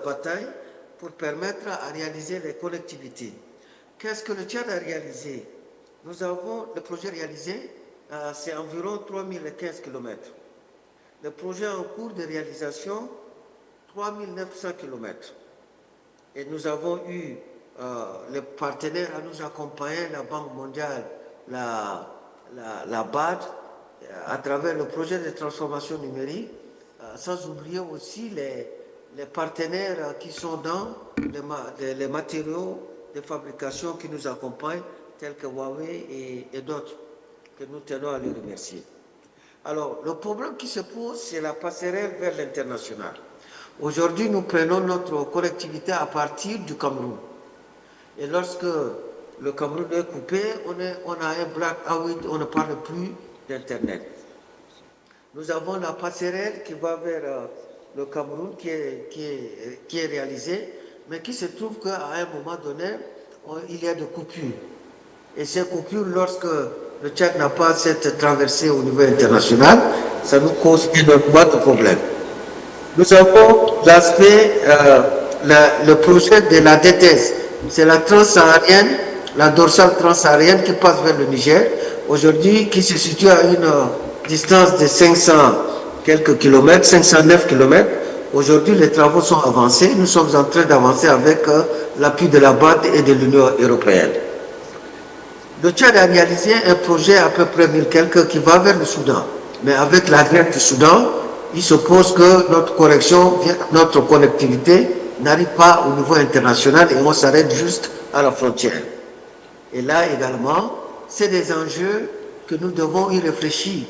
bataille pour permettre à réaliser les collectivités. Qu'est-ce que le Tchad a réalisé? Nous avons le projet réalisé, c'est environ 3015 km. Le projet en cours de réalisation, 3900 km. Et nous avons eu les partenaires à nous accompagner, la Banque mondiale, la BAD, à travers le projet de transformation numérique, sans oublier aussi les partenaires qui sont dans les matériaux de fabrication qui nous accompagnent, tels que Huawei et d'autres, que nous tenons à les remercier. Alors, le problème qui se pose, c'est la passerelle vers l'international. Aujourd'hui, nous prenons notre collectivité à partir du Cameroun. Et lorsque le Cameroun est coupé, on a un blackout, on ne parle plus d'Internet. Nous avons la passerelle qui va vers le Cameroun qui est réalisée, mais qui se trouve qu'à un moment donné, il y a des coupures. Et ces coupures, lorsque le Tchad n'a pas cette traversée au niveau international, ça nous cause énormément de problèmes. Nous avons l'aspect, le projet de la DTS, c'est la transsaharienne, la dorsale transsaharienne qui passe vers le Niger, aujourd'hui qui se situe à une distance de 500 quelques kilomètres, 509 kilomètres. Aujourd'hui, les travaux sont avancés. Nous sommes en train d'avancer avec l'appui de la BAD et de l'Union européenne. Le Tchad a réalisé un projet à peu près 1000 quelques qui va vers le Soudan. Mais avec la guerre du Soudan, il se pose que notre correction, notre connectivité n'arrive pas au niveau international et on s'arrête juste à la frontière. Et là également, c'est des enjeux que nous devons y réfléchir.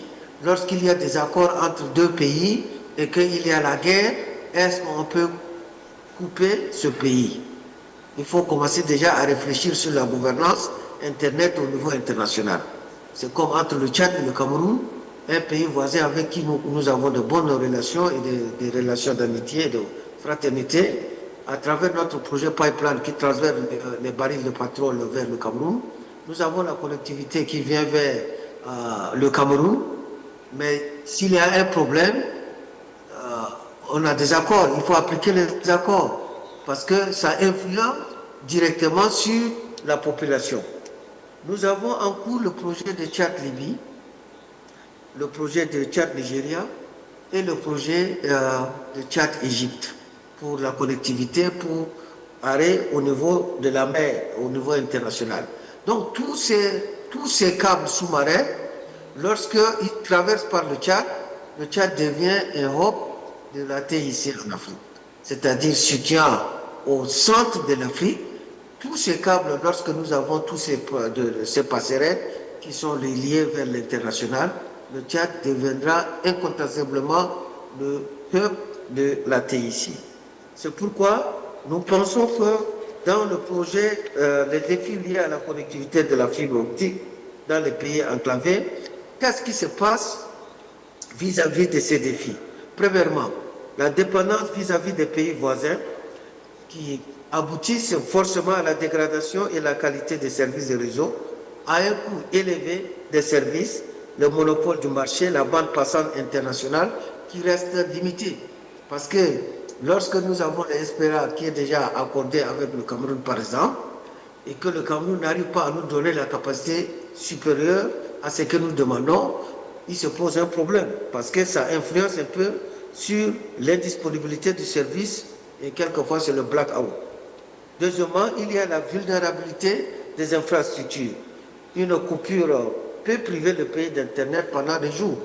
Lorsqu'il y a des accords entre deux pays et qu'il y a la guerre, est-ce qu'on peut couper ce pays? Il faut commencer déjà à réfléchir sur la gouvernance Internet au niveau international. C'est comme entre le Tchad et le Cameroun, un pays voisin avec qui nous avons de bonnes relations et des relations d'amitié et de fraternité, à travers notre projet Pipeline qui transfère les barils de pétrole vers le Cameroun. Nous avons la collectivité qui vient vers le Cameroun, mais s'il y a un problème, on a des accords, il faut appliquer les accords, parce que ça influence directement sur la population. Nous avons en cours le projet de Tchad-Libye, le projet de Tchad-Nigeria et le projet de Tchad-Égypte pour la connectivité, pour arrêt au niveau de la mer, au niveau international. Donc tous ces câbles sous-marins, lorsqu'ils traversent par le Tchad devient un hub de la TIC en Afrique, c'est-à-dire situant au centre de l'Afrique. Tous ces câbles, lorsque nous avons tous ces passerelles qui sont liés vers l'international, le Tchad deviendra incontestablement le hub de la TIC. C'est pourquoi nous pensons que dans le projet, les défis liés à la connectivité de la fibre optique dans les pays enclavés, qu'est-ce qui se passe vis-à-vis de ces défis? Premièrement, la dépendance vis-à-vis des pays voisins qui aboutissent forcément à la dégradation et la qualité des services de réseau, à un coût élevé des services, le monopole du marché, la bande passante internationale qui reste limitée. Parce que lorsque nous avons le SPRA qui est déjà accordé avec le Cameroun par exemple, et que le Cameroun n'arrive pas à nous donner la capacité supérieure à ce que nous demandons, il se pose un problème, parce que ça influence un peu sur l'indisponibilité du service et quelquefois c'est le blackout. Deuxièmement, il y a la vulnérabilité des infrastructures. Une coupure peut priver le pays d'Internet pendant des jours.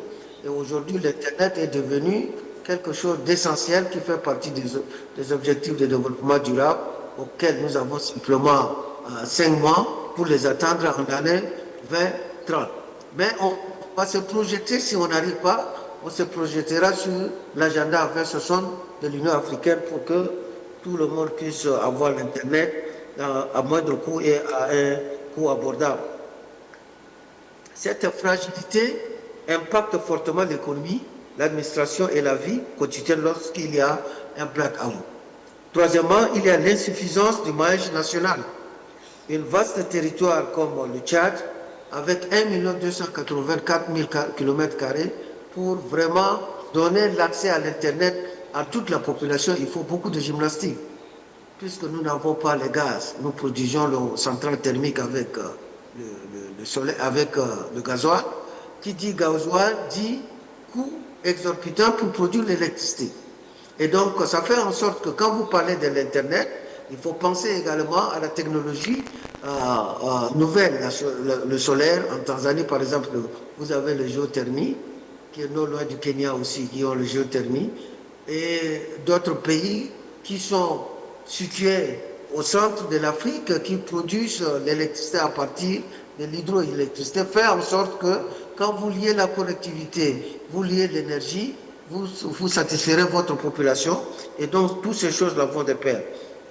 Et aujourd'hui, l'Internet est devenu quelque chose d'essentiel qui fait partie des objectifs de développement durable auxquels nous avons simplement 5 mois pour les atteindre en année 2030. Mais on va se projeter, si on n'arrive pas, on se projettera sur l'agenda 2060 de l'Union africaine pour que tout le monde puisse avoir l'Internet à moindre coût et à un coût abordable. Cette fragilité impacte fortement l'économie, l'administration et la vie quotidienne lorsqu'il y a un blackout. Troisièmement, il y a l'insuffisance du maillage national. Un vaste territoire comme le Tchad, avec 1 284 000 km² pour vraiment donner l'accès à l'Internet à toute la population, il faut beaucoup de gymnastique. Puisque nous n'avons pas les gaz, nous produisons nos centrales thermiques avec le soleil, avec le gasoil. Qui dit gasoil dit coût exorbitant pour produire l'électricité. Et donc, ça fait en sorte que quand vous parlez de l'Internet, il faut penser également à la technologie nouvelle, le solaire. En Tanzanie, par exemple, vous avez le géothermie, qui est non loin du Kenya aussi, qui ont le géothermie, et d'autres pays qui sont situés au centre de l'Afrique, qui produisent l'électricité à partir de l'hydroélectricité, fait en sorte que quand vous liez la connectivité, vous liez l'énergie, vous satisferez votre population, et donc toutes ces choses-là vont de pair.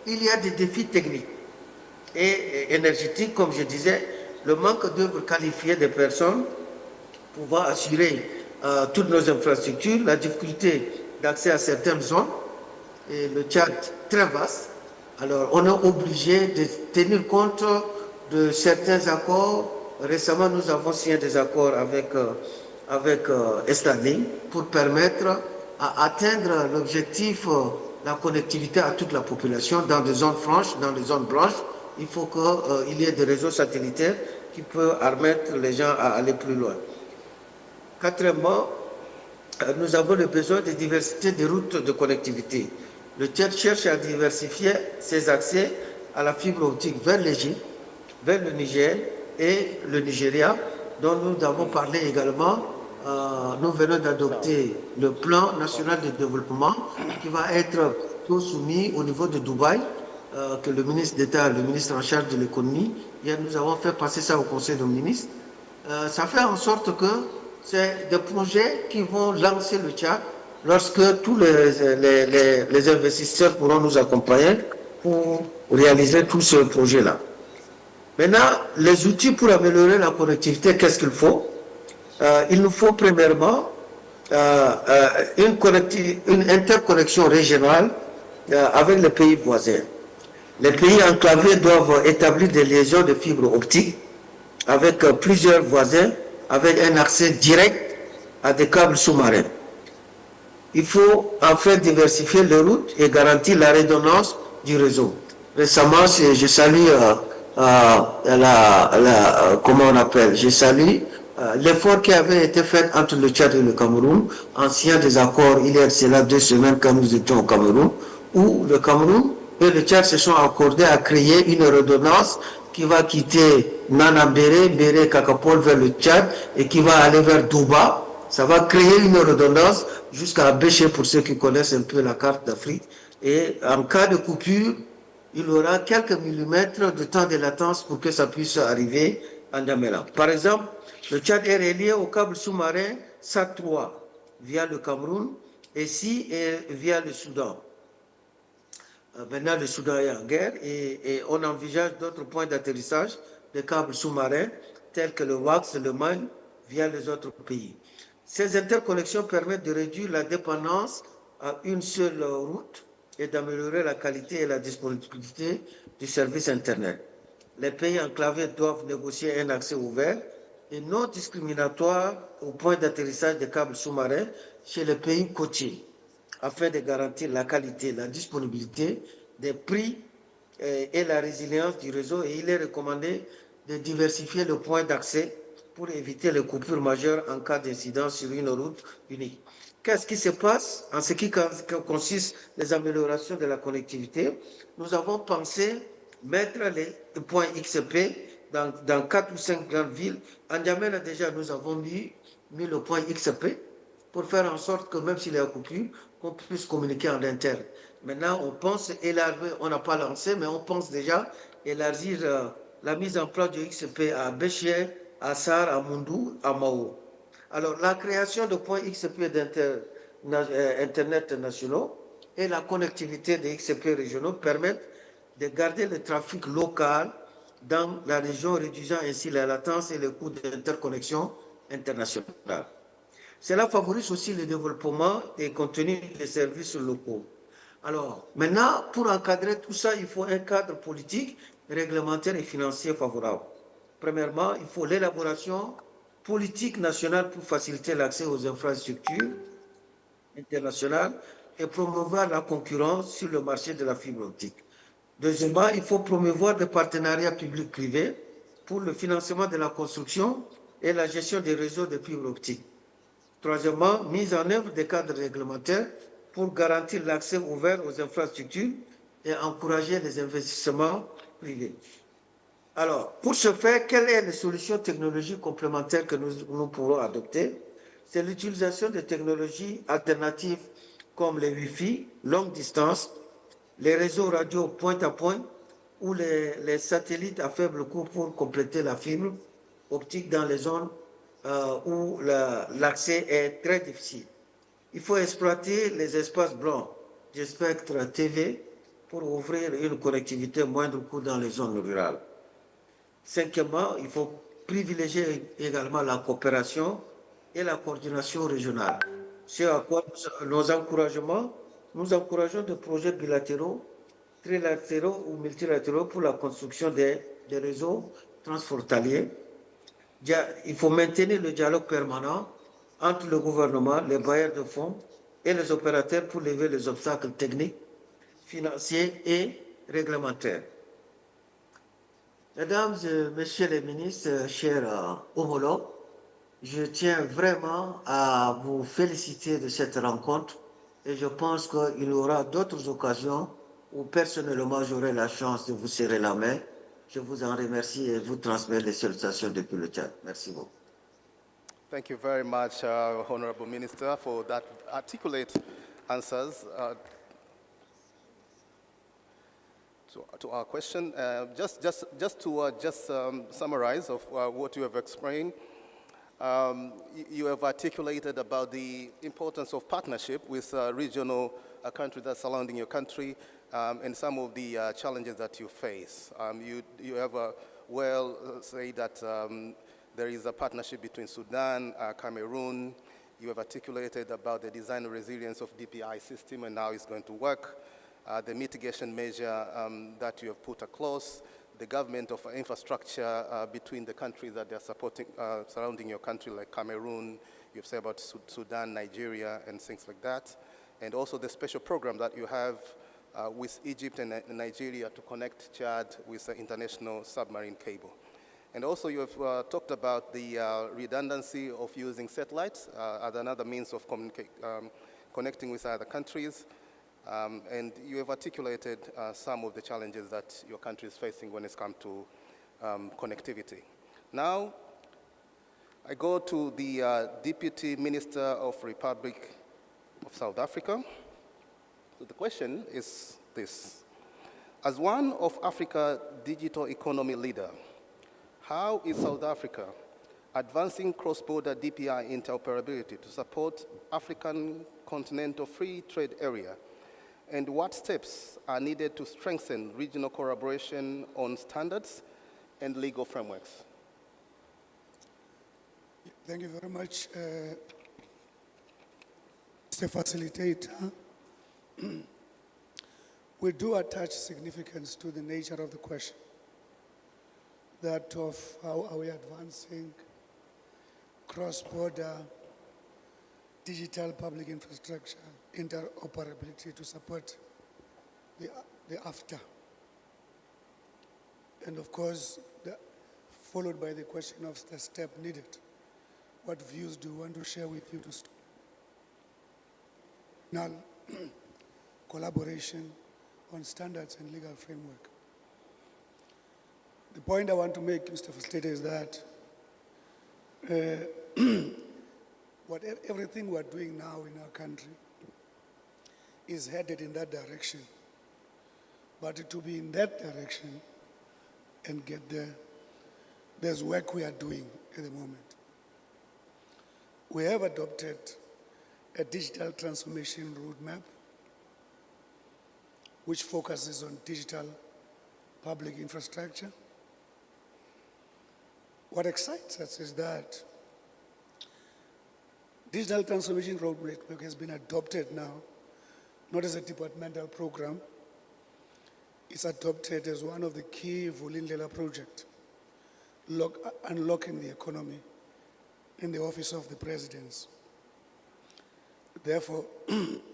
Il y a des défis techniques et énergétiques, comme je disais, le manque d'œuvres qualifiées de personnes pouvant assurer toutes nos infrastructures, la difficulté d'accès à certaines zones, et le Tchad très vaste. Alors, on est obligé de tenir compte de certains accords. Récemment, nous avons signé des accords avec Estading pour permettre à atteindre l'objectif, la connectivité à toute la population dans des zones franches, dans des zones blanches. Il faut qu'il y ait des réseaux satellitaires qui peuvent permettre les gens à aller plus loin. Quatrièmement, nous avons le besoin de diversité des routes de connectivité. Le Tchad cherche à diversifier ses accès à la fibre optique vers l'Égypte, vers le Niger et le Nigeria, dont nous avons parlé également. Nous venons d'adopter le plan national de développement qui va être soumis au niveau de Dubaï, que le ministre d'État, le ministre en charge de l'économie, nous avons fait passer ça au Conseil des ministres. Ça fait en sorte que c'est des projets qui vont lancer le Tchad lorsque tous les investisseurs pourront nous accompagner pour réaliser tout ce projet-là. Maintenant, les outils pour améliorer la connectivité, qu'est-ce qu'il faut? Il nous faut premièrement une interconnexion régionale avec les pays voisins. Les pays enclavés doivent établir des liaisons de fibres optiques avec plusieurs voisins, avec un accès direct à des câbles sous-marins. Il faut enfin diversifier les routes et garantir la redondance du réseau. Récemment, je salue comment on appelle, je salue l'effort qui avait été fait entre le Tchad et le Cameroun, en signant des accords il y a cela 2 semaines quand nous étions au Cameroun, où le Cameroun et le Tchad se sont accordés à créer une redondance qui va quitter Nanambéré, Béré, Kakapol vers le Tchad et qui va aller vers Douba. Ça va créer une redondance jusqu'à Béché pour ceux qui connaissent un peu la carte d'Afrique. Et en cas de coupure, il y aura quelques millimètres de temps de latence pour que ça puisse arriver en Ndamela. Par exemple, le Tchad est relié au câble sous-marin SAT-3 via le Cameroun et SI via le Soudan. Maintenant, le Soudan est en guerre et on envisage d'autres points d'atterrissage des câbles sous-marins tels que le WAX, le MAN, via les autres pays. Ces interconnexions permettent de réduire la dépendance à une seule route et d'améliorer la qualité et la disponibilité du service Internet. Les pays enclavés doivent négocier un accès ouvert et non discriminatoire au point d'atterrissage des câbles sous-marins chez les pays côtiers, afin de garantir la qualité, la disponibilité des prix et la résilience du réseau. Et il est recommandé de diversifier le point d'accès pour éviter les coupures majeures en cas d'incident sur une route unique. Qu'est-ce qui se passe en ce qui consiste les améliorations de la connectivité? Nous avons pensé mettre les points XP dans 4 ou 5 grandes villes. En N'Djamena, déjà, nous avons mis le point XP pour faire en sorte que même s'il y a coupure, qu'on puisse communiquer en interne. Maintenant, on pense élargir, on n'a pas lancé, mais on pense déjà élargir la mise en place du XP à Béchier, à Sar, à Mundou, à Mao. Alors, la création de points XP d'Internet nationaux et la connectivité des XP régionaux permettent de garder le trafic local dans la région, réduisant ainsi la latence et le coût d'interconnexion internationale. Cela favorise aussi le développement des contenus et des services locaux. Alors, maintenant, pour encadrer tout ça, il faut un cadre politique, réglementaire et financier favorable. Premièrement, il faut l'élaboration politique nationale pour faciliter l'accès aux infrastructures internationales. et promouvoir la concurrence sur le marché de la fibre optique. Deuxièmement, il faut promouvoir des partenariats publics-privés pour le financement de la construction et la gestion des réseaux de fibre optique. Troisièmement, mise en œuvre des cadres réglementaires pour garantir l'accès ouvert aux infrastructures et encourager les investissements privés. Alors, pour ce faire, quelles sont les solutions technologiques complémentaires que nous pourrons adopter? C'est l'utilisation de technologies alternatives comme les Wi-Fi, longue distance, les réseaux radio point à point ou les satellites à faible coût pour compléter la fibre optique dans les zones où l'accès est très difficile. Il faut exploiter les espaces blancs du spectre TV pour ouvrir une connectivité moindre coût dans les zones rurales. Cinquièmement, il faut privilégier également la coopération et la coordination régionale. C'est à quoi nous encourageons des projets bilatéraux, trilatéraux ou multilatéraux pour la construction des réseaux transfrontaliers. Il faut maintenir le dialogue permanent entre le gouvernement, les bailleurs de fonds et les opérateurs pour lever les obstacles techniques, financiers et réglementaires. Mesdames et messieurs les ministres, chers homologues, je tiens vraiment à vous féliciter de cette rencontre et je pense qu'il y aura d'autres occasions où personnellement j'aurai la chance de vous serrer la main. Je vous en remercie et vous transmets les salutations depuis le Tchad. Merci beaucoup. Thank you very much, Honorable Minister, for that articulate answers to our question. Just to summarize of what you have explained, you have articulated about the importance of partnership with regional countries that are surrounding your country and some of the challenges that you face. You have said that there is a partnership between Sudan, Cameroon. You have articulated about the design and resilience of DPI system and how it's going to work. The mitigation measure that you have put across, the government of infrastructure between the countries that they're supporting, surrounding your country, like Cameroon, you've said about Sudan, Nigeria, and things like that. And also the special program that you have with Egypt and Nigeria to connect Chad with the international submarine cable. And also you have talked about the redundancy of using satellites as another means of connecting with other countries. And you have articulated some of the challenges that your country is facing when it comes to connectivity. Now, I go to the Deputy Minister of Republic of South Africa. So the question is this. As one of Africa's digital economy leader, how is South Africa advancing cross-border DPI interoperability to support African continental free trade area? And what steps are needed to strengthen regional collaboration on standards and legal frameworks? Thank you very much, Mr. Facilitator. We do attach significance to the nature of the question, that of how are we advancing cross-border digital public infrastructure interoperability to support the AfTA. And of course, followed by the question of the step needed. What views do you want to share with you to start? Now, collaboration on standards and legal framework. The point I want to make, Mr. Facilitator, is that everything we're doing now in our country is headed in that direction. But to be in that direction and get there, there's work we are doing at the moment. We have adopted a digital transformation roadmap which focuses on digital public infrastructure. What excites us is that digital transformation roadmap has been adopted now, not as a departmental program. It's adopted as one of the key Vulindlela projects, unlocking the economy in the Office of the Presidency. Therefore,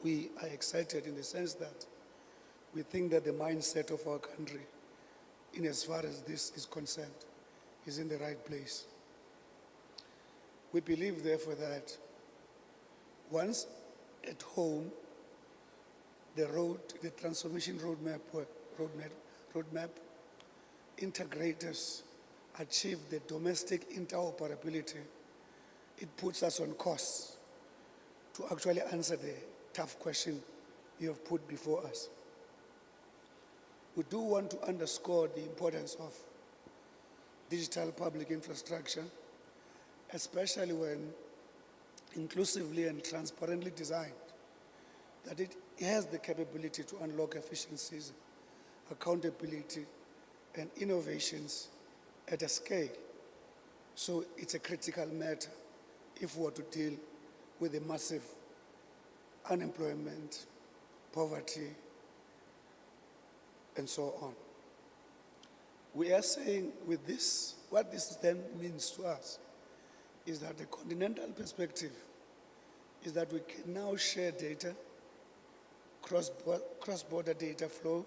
we are excited in the sense that we think that the mindset of our country, in as far as this is concerned, is in the right place. We believe, therefore, that once at home, the transformation roadmap integrators achieve the domestic interoperability, it puts us on course to actually answer the tough question you have put before us. We do want to underscore the importance of digital public infrastructure, especially when inclusively and transparently designed, that it has the capability to unlock efficiencies, accountability, and innovations at a scale. So it's a critical matter if we were to deal with the massive unemployment, poverty, and so on. We are saying with this, what this then means to us is that the continental perspective is that we can now share data, cross-border data flow,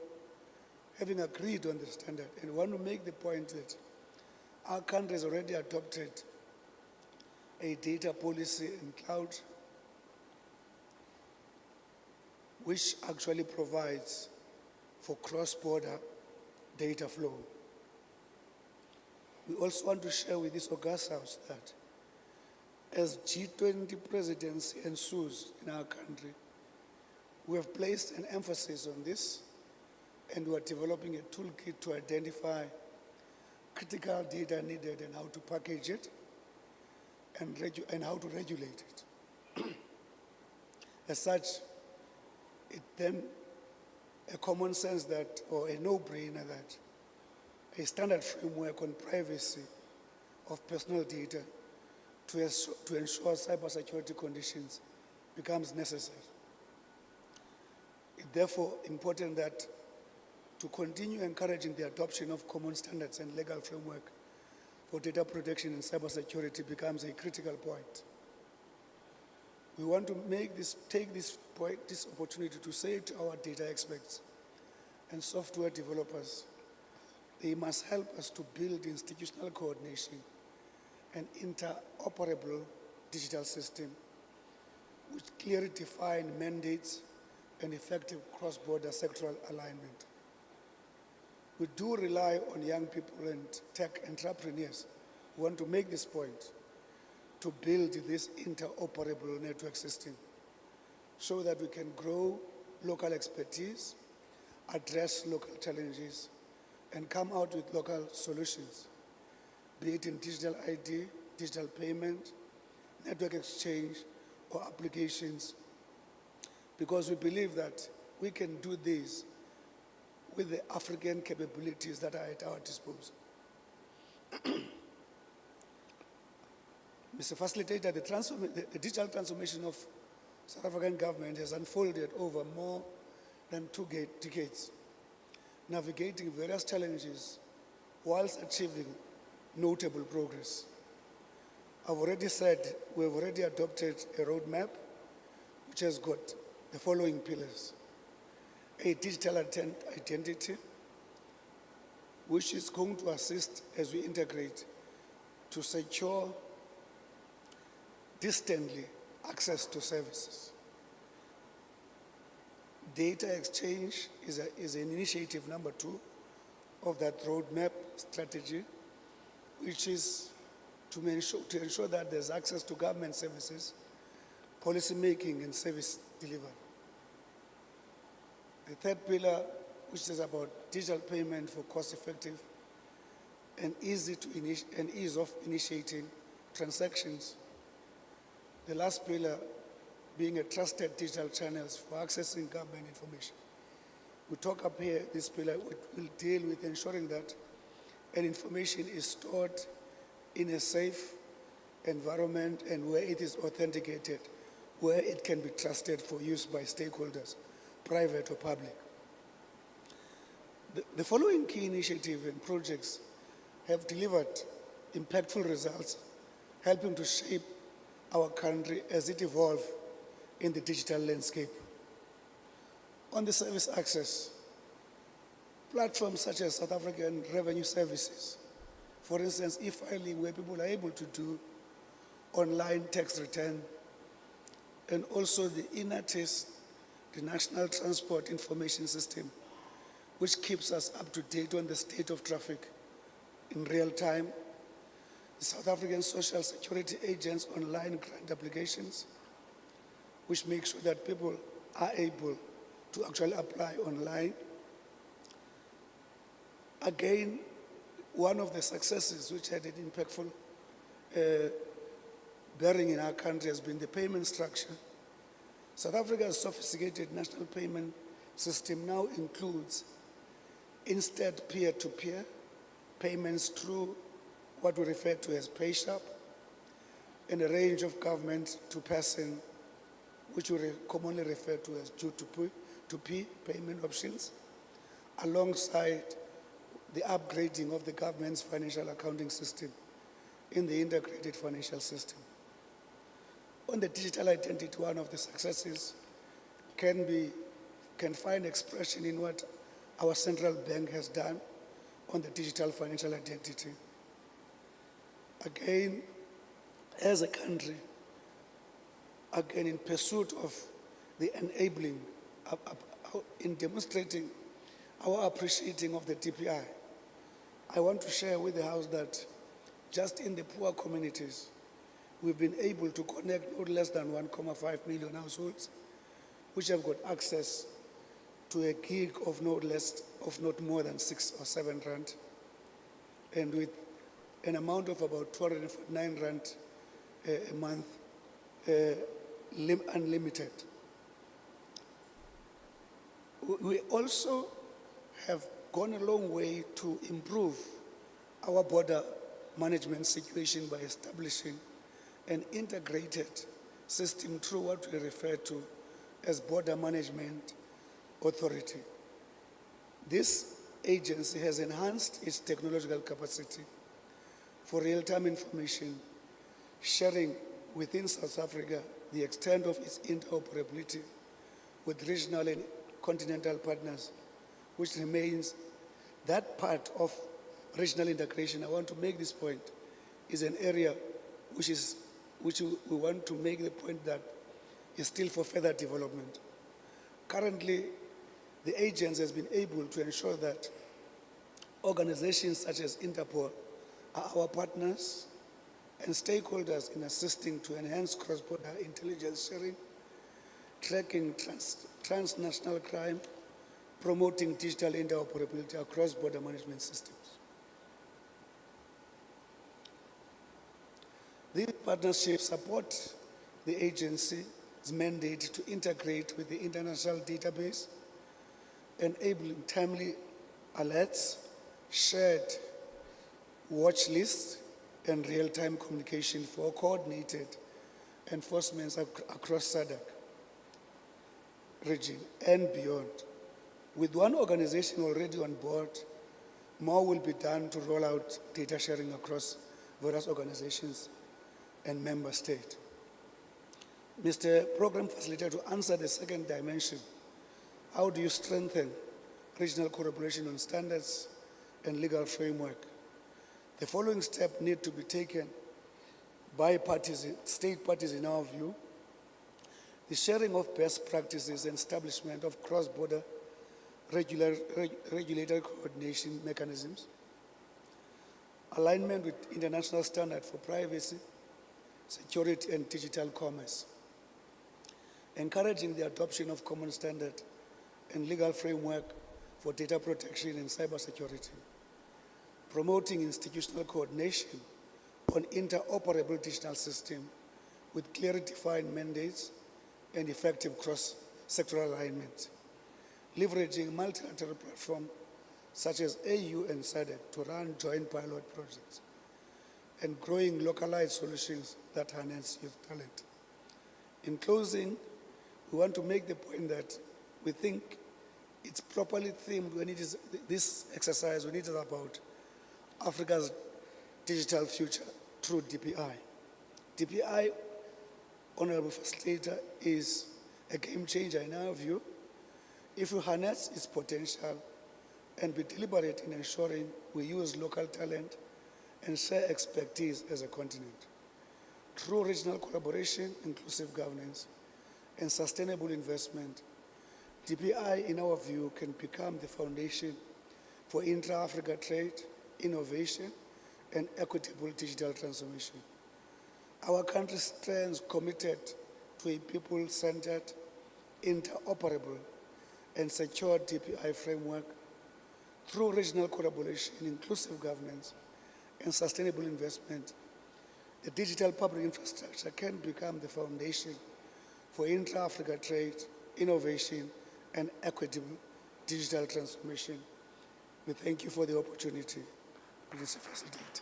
having agreed on the standard. And we want to make the point that our country has already adopted a data policy in cloud, which actually provides for cross-border data flow. We also want to share with this august house that as G20 presidency ensues in our country, we have placed an emphasis on this, and we are developing a toolkit to identify critical data needed and how to package it and how to regulate it. As such, it then a common sense that, or a no-brainer that a standard framework on privacy of personal data to ensure cybersecurity conditions becomes necessary. It's therefore important that to continue encouraging the adoption of common standards and legal framework for data protection and cybersecurity becomes a critical point. We want to take this opportunity to say to our data experts and software developers, they must help us to build institutional coordination and interoperable digital system which clearly define mandates and effective cross-border sectoral alignment. We do rely on young people and tech entrepreneurs who want to make this point to build this interoperable network system so that we can grow local expertise, address local challenges, and come out with local solutions, be it in digital ID, digital payment, network exchange, or applications, because we believe that we can do this with the African capabilities that are at our disposal. Mr. Facilitator, the digital transformation of South African government has unfolded over more than 2 decades, navigating various challenges whilst achieving notable progress. I've already said we've already adopted a roadmap which has got the following pillars: a digital identity, which is going to assist as we integrate to secure distantly access to services. Data exchange is an initiative number 2 of that roadmap strategy, which is to ensure that there's access to government services, policy making, and service delivery. The third pillar, which is about digital payment for cost-effective and ease of initiating transactions. The last pillar being a trusted digital channels for accessing government information. We talk up here, this pillar will deal with ensuring that an information is stored in a safe environment and where it is authenticated, where it can be trusted for use by stakeholders, private or public. The following key initiatives and projects have delivered impactful results, helping to shape our country as it evolves in the digital landscape. On the service access, platforms such as South African Revenue Services, for instance, e-filing, where people are able to do online tax return, and also the INATIS, the National Transport Information System, which keeps us up to date on the state of traffic in real time, the South African Social Security Agent's online grant applications, which make sure that people are able to actually apply online. Again, one of the successes which had an impactful bearing in our country has been the payment structure. South Africa's sophisticated national payment system now includes instant peer-to-peer payments through what we refer to as PayShap, and a range of government-to-person, which we commonly refer to as G2P payment options, alongside the upgrading of the government's financial accounting system in the integrated financial system. On the digital identity, one of the successes can find expression in what our central bank has done on the digital financial identity. Again, as a country, again, in pursuit of the enabling, in demonstrating our appreciating of the DPI, I want to share with the House that just in the poor communities, we've been able to connect not less than 1.5 million households, which have got access to a gig of not more than 6 or 7 rand, and with an amount of about 209 rand a month, unlimited. We also have gone a long way to improve our border management situation by establishing an integrated system through what we refer to as Border Management Authority. This agency has enhanced its technological capacity for real-time information sharing within South Africa, the extent of its interoperability with regional and continental partners, which remains that part of regional integration. I want to make this point, is an area which we want to make the point that is still for further development. Currently, the agency has been able to ensure that organizations such as Interpol are our partners and stakeholders in assisting to enhance cross-border intelligence sharing, tracking transnational crime, promoting digital interoperability across border management systems. These partnerships support the agency's mandate to integrate with the international database, enabling timely alerts, shared watch lists, and real-time communication for coordinated enforcement across SADC region and beyond. With one organization already on board, more will be done to roll out data sharing across various organizations and member states. Mr. Program Facilitator, to answer the second dimension, how do you strengthen regional collaboration on standards and legal framework? The following steps need to be taken by state parties in our view: the sharing of best practices and establishment of cross-border regulatory coordination mechanisms, alignment with international standards for privacy, security, and digital commerce, encouraging the adoption of common standard and legal framework for data protection and cybersecurity, promoting institutional coordination on interoperable digital system with clearly defined mandates and effective cross-sectoral alignment, leveraging multilateral platforms such as AU and SADC to run joint pilot projects, and growing localized solutions that harness youth talent. In closing, we want to make the point that we think it's properly themed when it is this exercise, when it is about Africa's digital future through DPI. DPI Honorable Facilitator, is a game changer in our view if we harness its potential and be deliberate in ensuring we use local talent and share expertise as a continent. Through regional collaboration, inclusive governance, and sustainable investment, DPI, in our view, can become the foundation for intra-Africa trade, innovation, and equitable digital transformation. Our country stands committed to a people-centered, interoperable, and secure DPI framework. Through regional collaboration, inclusive governance, and sustainable investment, the digital public infrastructure can become the foundation for intra-Africa trade, innovation, and equitable digital transformation. We thank you for the opportunity. Mr. Facilitator.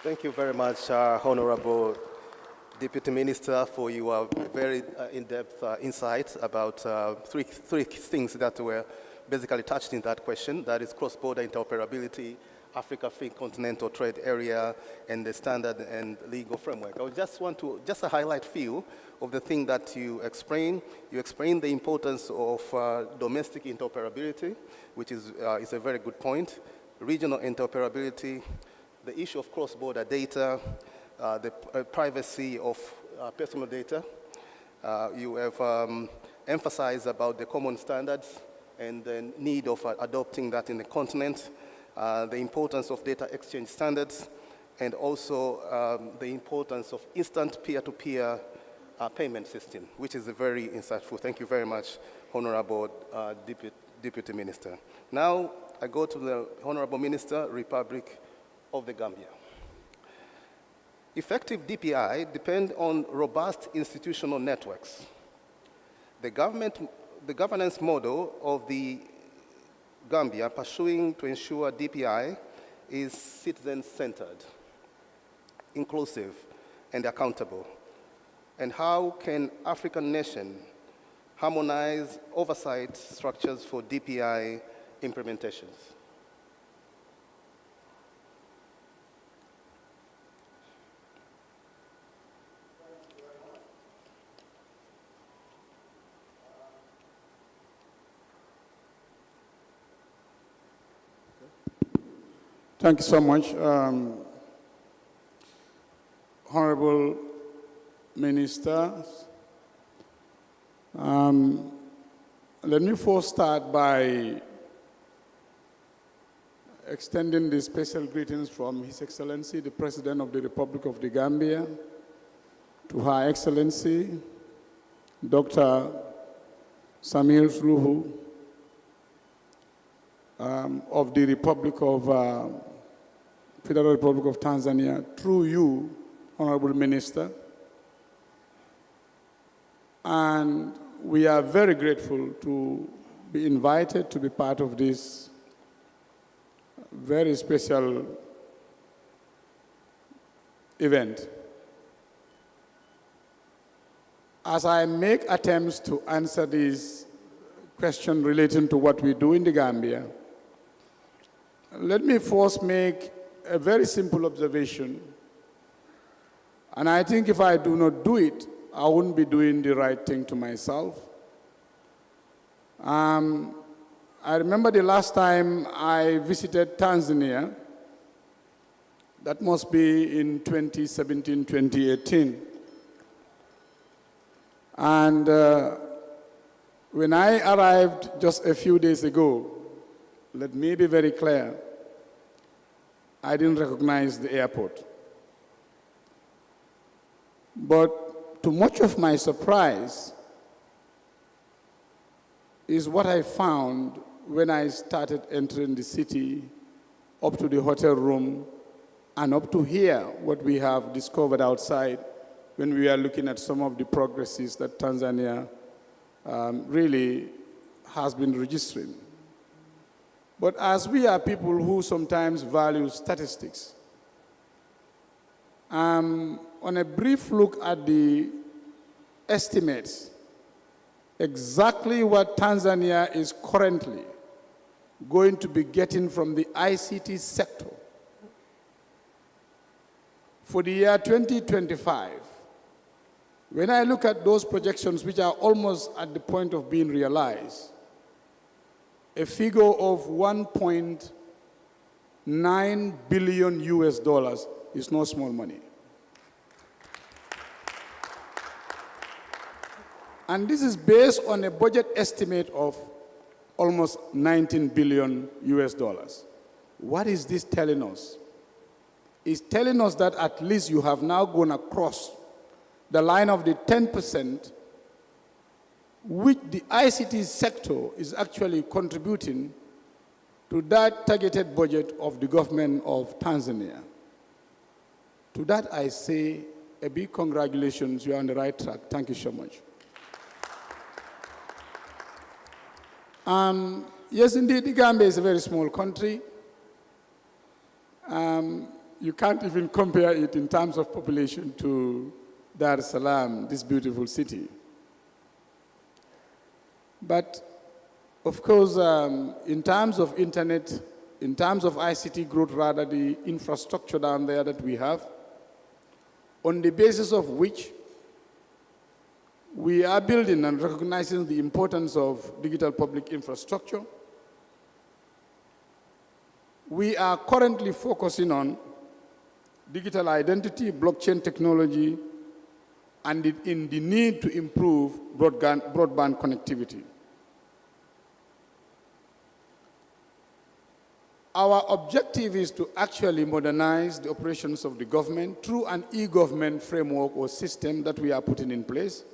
Thank you very much, Honorable Deputy Minister, for your very in-depth insights about three things that were basically touched in that question. That is cross-border interoperability, Africa Free Continental Trade Area, and the standard and legal framework. I just want to highlight a few of the things that you explained. You explained the importance of domestic interoperability, which is a very good point. Regional interoperability, the issue of cross-border data, the privacy of personal data. You have emphasized about the common standards and the need of adopting that in the continent, the importance of data exchange standards, and also the importance of instant peer-to-peer payment system, which is very insightful. Thank you very much, Honorable Deputy Minister. Now, I go to the Honorable Minister, Republic of the Gambia. Effective DPI depend on robust institutional networks. The governance model of the Gambia pursuing to ensure DPI is citizen-centered, inclusive, and accountable. And how can African nations harmonize oversight structures for DPI implementations? Thank you so much. Honorable Ministers, let me first start by extending the special greetings from His Excellency, the President of the Republic of the Gambia, to Her Excellency, Dr. Samir Suluhu, of the Federal Republic of Tanzania, through you, Honorable Minister. And we are very grateful to be invited to be part of this very special event. As I make attempts to answer this question relating to what we do in the Gambia, let me first make a very simple observation. And I think if I do not do it, I wouldn't be doing the right thing to myself. I remember the last time I visited Tanzania, that must be in 2017, 2018. And when I arrived just a few days ago, let me be very clear, I didn't recognize the airport. But to much of my surprise is what I found when I started entering the city, up to the hotel room, and up to here, what we have discovered outside when we are looking at some of the progresses that Tanzania really has been registering. But as we are people who sometimes value statistics, on a brief look at the estimates, exactly what Tanzania is currently going to be getting from the ICT sector for the year 2025 When I look at those projections, which are almost at the point of being realized, a figure of 1.9 billion US dollars is no small money. And this is based on a budget estimate of almost 19 billion US dollars. What is this telling us? It's telling us that at least you have now gone across the line of the 10%, which the ICT sector is actually contributing to that targeted budget of the government of Tanzania. To that I say a big congratulations, you're on the right track. Thank you so much. Yes, indeed, the Gambia is a very small country. You can't even compare it in terms of population to Dar es Salaam, this beautiful city. But, of course, in terms of internet, in terms of ICT growth, rather the infrastructure down there that we have, on the basis of which we are building and recognizing the importance of digital public infrastructure, we are currently focusing on digital identity, blockchain technology, and in the need to improve broadband connectivity. Our objective is to actually modernize the operations of the government through an e-government framework or system that we are putting in place.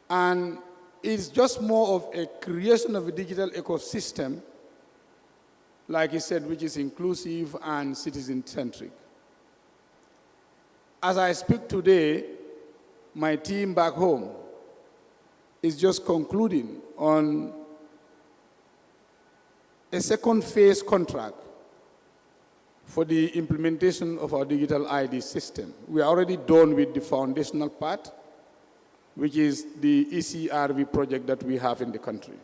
And it's just more of a creation of a digital ecosystem, like he said, which is inclusive and citizen-centric. As I speak today, my team back home is just concluding on a second phase contract for the implementation of our digital ID system. We are already done with the foundational part, which is the ECRV project that we have in the country.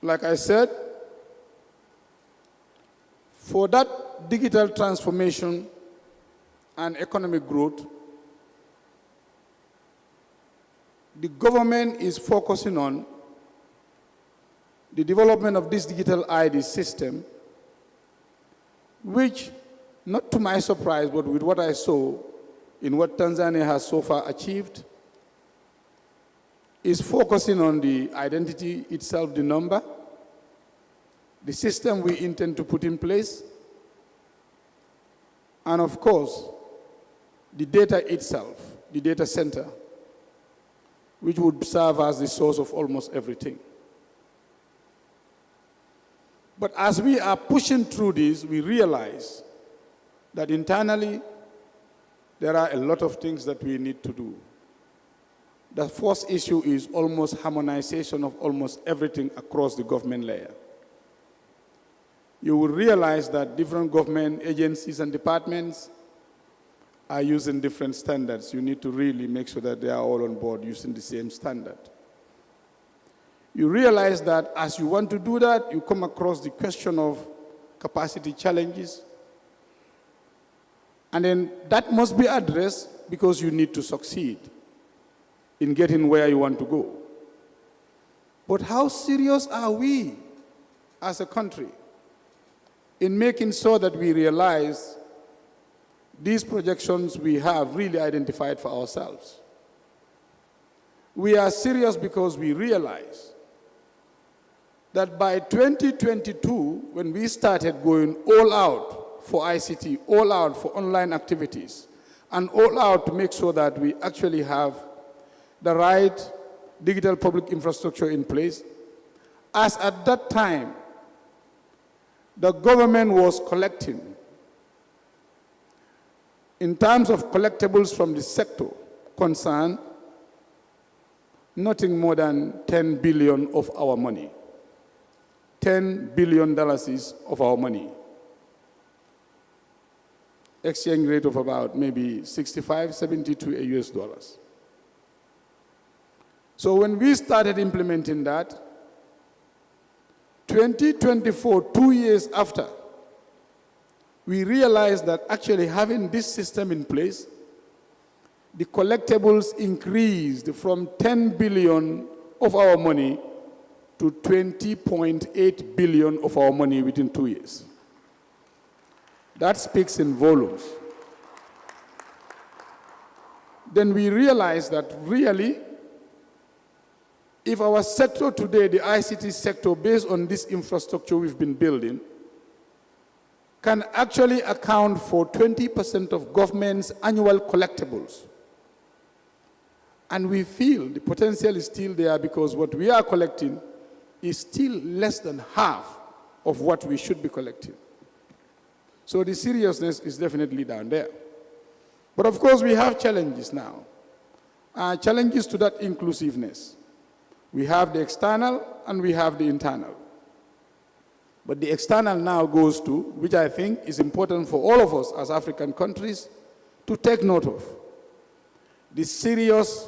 Like I said, for that digital transformation and economic growth, the government is focusing on the development of this digital ID system, which, not to my surprise, but with what I saw in what Tanzania has so far achieved, is focusing on the identity itself, the number, the system we intend to put in place, and of course, the data itself, the data center, which would serve as the source of almost everything. But as we are pushing through this, we realize that internally, there are a lot of things that we need to do. The first issue is almost harmonization of almost everything across the government layer. You will realize that different government agencies and departments are using different standards. You need to really make sure that they are all on board using the same standard. You realize that as you want to do that, you come across the question of capacity challenges. And then that must be addressed because you need to succeed in getting where you want to go. But how serious are we as a country in making sure that we realize these projections we have really identified for ourselves? We are serious because we realize that by 2022, when we started going all out for ICT, all out for online activities, and all out to make sure that we actually have the right digital public infrastructure in place, as at that time, the government was collecting, in terms of collectibles from the sector concerned, nothing more than 10 billion of our money. $10 billion is of our money. Exchange rate of about maybe 65, 72 US dollars. So when we started implementing that, 2024, 2 years after, we realized that actually having this system in place, the collectibles increased from 10 billion of our money to 20.8 billion of our money within 2 years. That speaks in volumes. Then we realized that really, if our sector today, the ICT sector, based on this infrastructure we've been building, can actually account for 20% of government's annual collectibles. And we feel the potential is still there because what we are collecting is still less than half of what we should be collecting. So the seriousness is definitely down there. But of course, we have challenges now. Challenges to that inclusiveness. We have the external and we have the internal. But the external now goes to, which I think is important for all of us as African countries to take note of, the serious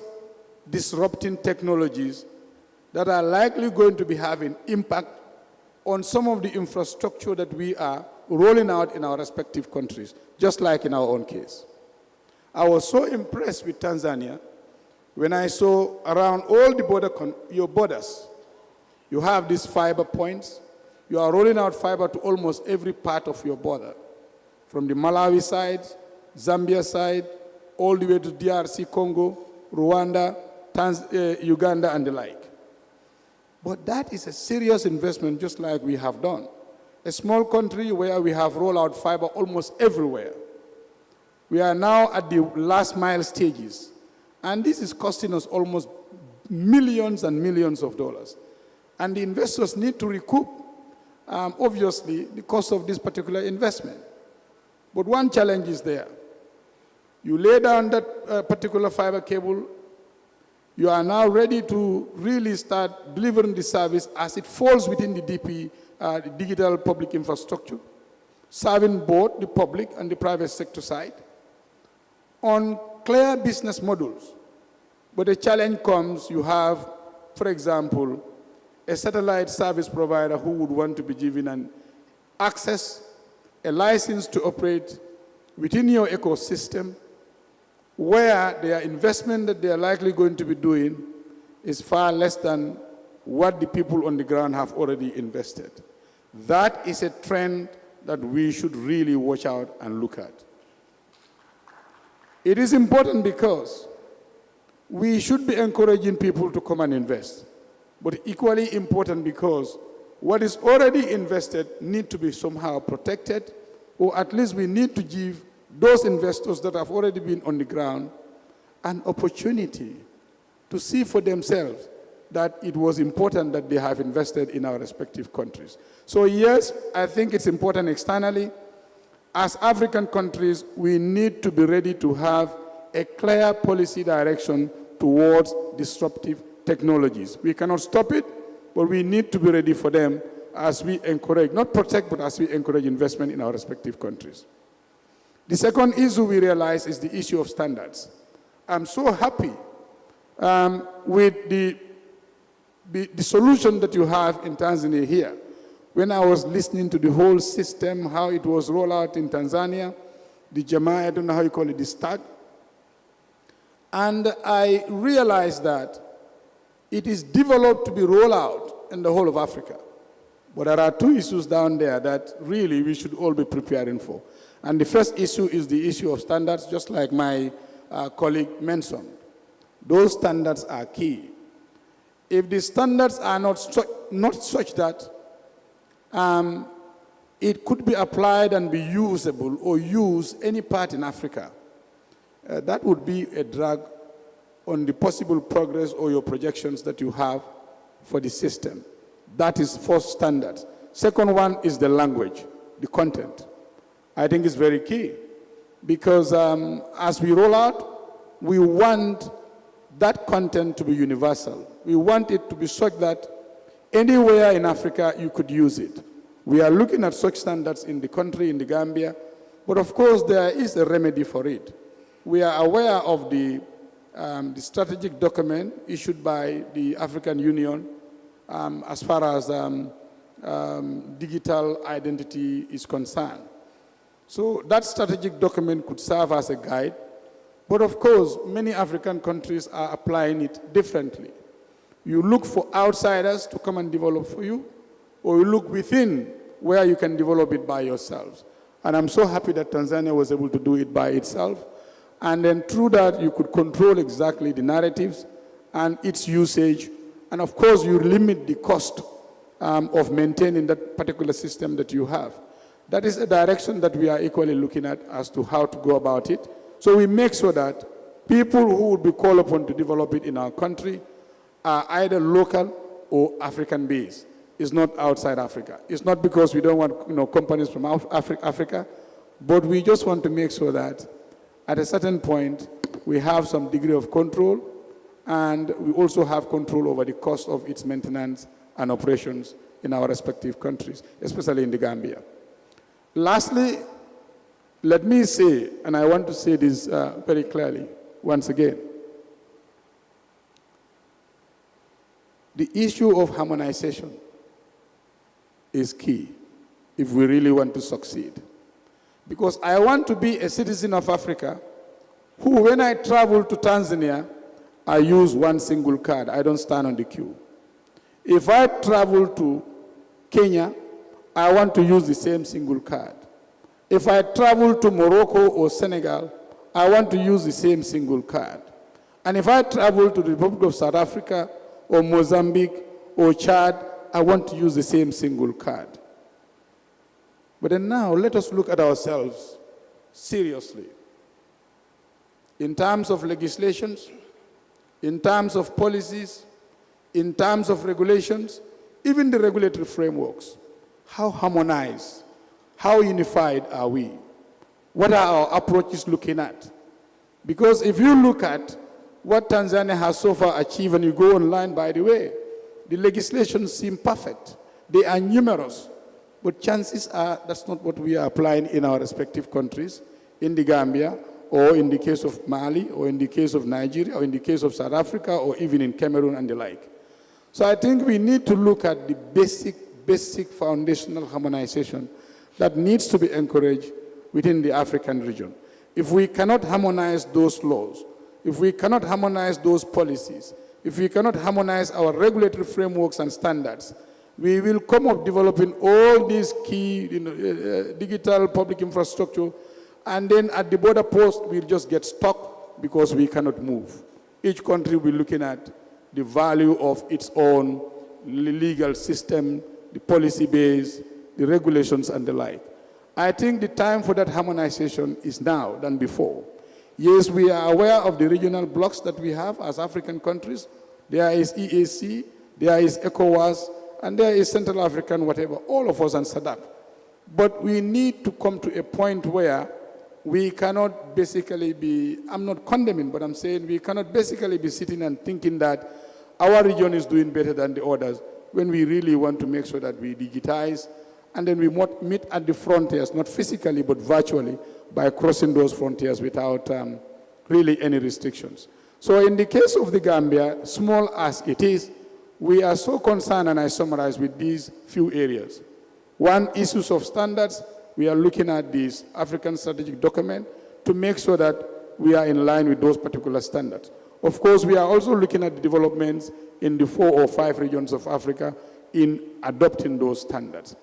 disrupting technologies that are likely going to be having impact on some of the infrastructure that we are rolling out in our respective countries, just like in our own case. I was so impressed with Tanzania when I saw around all the your borders, you have these fiber points. You are rolling out fiber to almost every part of your border, from the Malawi side, Zambia side, all the way to DRC, Congo, Rwanda, Uganda, and the like. But that is a serious investment, just like we have done. A small country where we have rolled out fiber almost everywhere. We are now at the last mile stages. And this is costing us almost millions and millions of dollars. And the investors need to recoup, obviously, the cost of this particular investment. But one challenge is there. You lay down that particular fiber cable, you are now ready to really start delivering the service as it falls within the DP, the digital public infrastructure, serving both the public and the private sector side on clear business models. But the challenge comes, you have, for example, a satellite service provider who would want to be given an access, a license to operate within your ecosystem, where their investment that they are likely going to be doing is far less than what the people on the ground have already invested. That is a trend that we should really watch out and look at. It is important because we should be encouraging people to come and invest, but equally important because what is already invested needs to be somehow protected, or at least we need to give those investors that have already been on the ground an opportunity to see for themselves that it was important that they have invested in our respective countries. So yes, I think it's important externally. As African countries, we need to be ready to have a clear policy direction towards disruptive technologies. We cannot stop it, but we need to be ready for them as we encourage, not protect, but as we encourage investment in our respective countries. The second issue we realize is the issue of standards. I'm so happy with the solution that you have in Tanzania here. When I was listening to the whole system, how it was rolled out in Tanzania, the Jamaa, I don't know how you call it, the stack, and I realized that it is developed to be rolled out in the whole of Africa. But there are two issues down there that really we should all be preparing for. And the first issue is the issue of standards, just like my colleague mentioned. Those standards are key. If the standards are not such that it could be applied and be usable or use any part in Africa, that would be a drag on the possible progress or your projections that you have for the system. That is first standard. Second one is the language, the content. I think it's very key because as we roll out, we want that content to be universal. We want it to be such that anywhere in Africa you could use it. We are looking at such standards in the country, in the Gambia, but of course there is a remedy for it. We are aware of the strategic document issued by the African Union as far as digital identity is concerned. So that strategic document could serve as a guide, but of course, many African countries are applying it differently. You look for outsiders to come and develop for you, or you look within where you can develop it by yourselves. And I'm so happy that Tanzania was able to do it by itself. And then through that, you could control exactly the narratives and its usage. And of course, you limit the cost of maintaining that particular system that you have. That is a direction that we are equally looking at as to how to go about it. So we make sure that people who would be called upon to develop it in our country are either local or African-based. It's not outside Africa. It's not because we don't want companies from Africa, but we just want to make sure that at a certain point we have some degree of control, and we also have control over the cost of its maintenance and operations in our respective countries, especially in the Gambia. Lastly, let me say, and I want to say this very clearly once again, the issue of harmonization is key if we really want to succeed. Because I want to be a citizen of Africa who, when I travel to Tanzania, I use one single card. I don't stand on the queue. If I travel to Kenya, I want to use the same single card. If I travel to Morocco or Senegal, I want to use the same single card. And if I travel to the Republic of South Africa or Mozambique or Chad, I want to use the same single card. But then now, let us look at ourselves seriously. In terms of legislations, in terms of policies, in terms of regulations, even the regulatory frameworks, how harmonized, how unified are we? What are our approaches looking at? Because if you look at what Tanzania has so far achieved, and you go online, by the way, the legislations seem perfect. They are numerous, but chances are that's not what we are applying in our respective countries, in the Gambia, or in the case of Mali, or in the case of Nigeria, or in the case of South Africa, or even in Cameroon and the like. So I think we need to look at the basic foundational harmonization that needs to be encouraged within the African region. If we cannot harmonize those laws, if we cannot harmonize those policies, if we cannot harmonize our regulatory frameworks and standards, we will come up developing all these key digital public infrastructure, and then at the border post, we'll just get stuck because we cannot move. Each country will be looking at the value of its own legal system, the policy base, the regulations, and the like. I think the time for that harmonization is now than before. Yes, we are aware of the regional blocks that we have as African countries. There is EAC, there is ECOWAS, and there is Central African, whatever, all of us and SADC. But we need to come to a point where we cannot basically be, I'm not condemning, but I'm saying we cannot basically be sitting and thinking that our region is doing better than the others when we really want to make sure that we digitize, and then we meet at the frontiers, not physically, but virtually, by crossing those frontiers without really any restrictions. So in the case of the Gambia, small as it is, we are so concerned, and I summarize with these few areas. One, issues of standards. We are looking at this African strategic document to make sure that we are in line with those particular standards. Of course, we are also looking at the developments in the 4 or 5 regions of Africa in adopting those standards.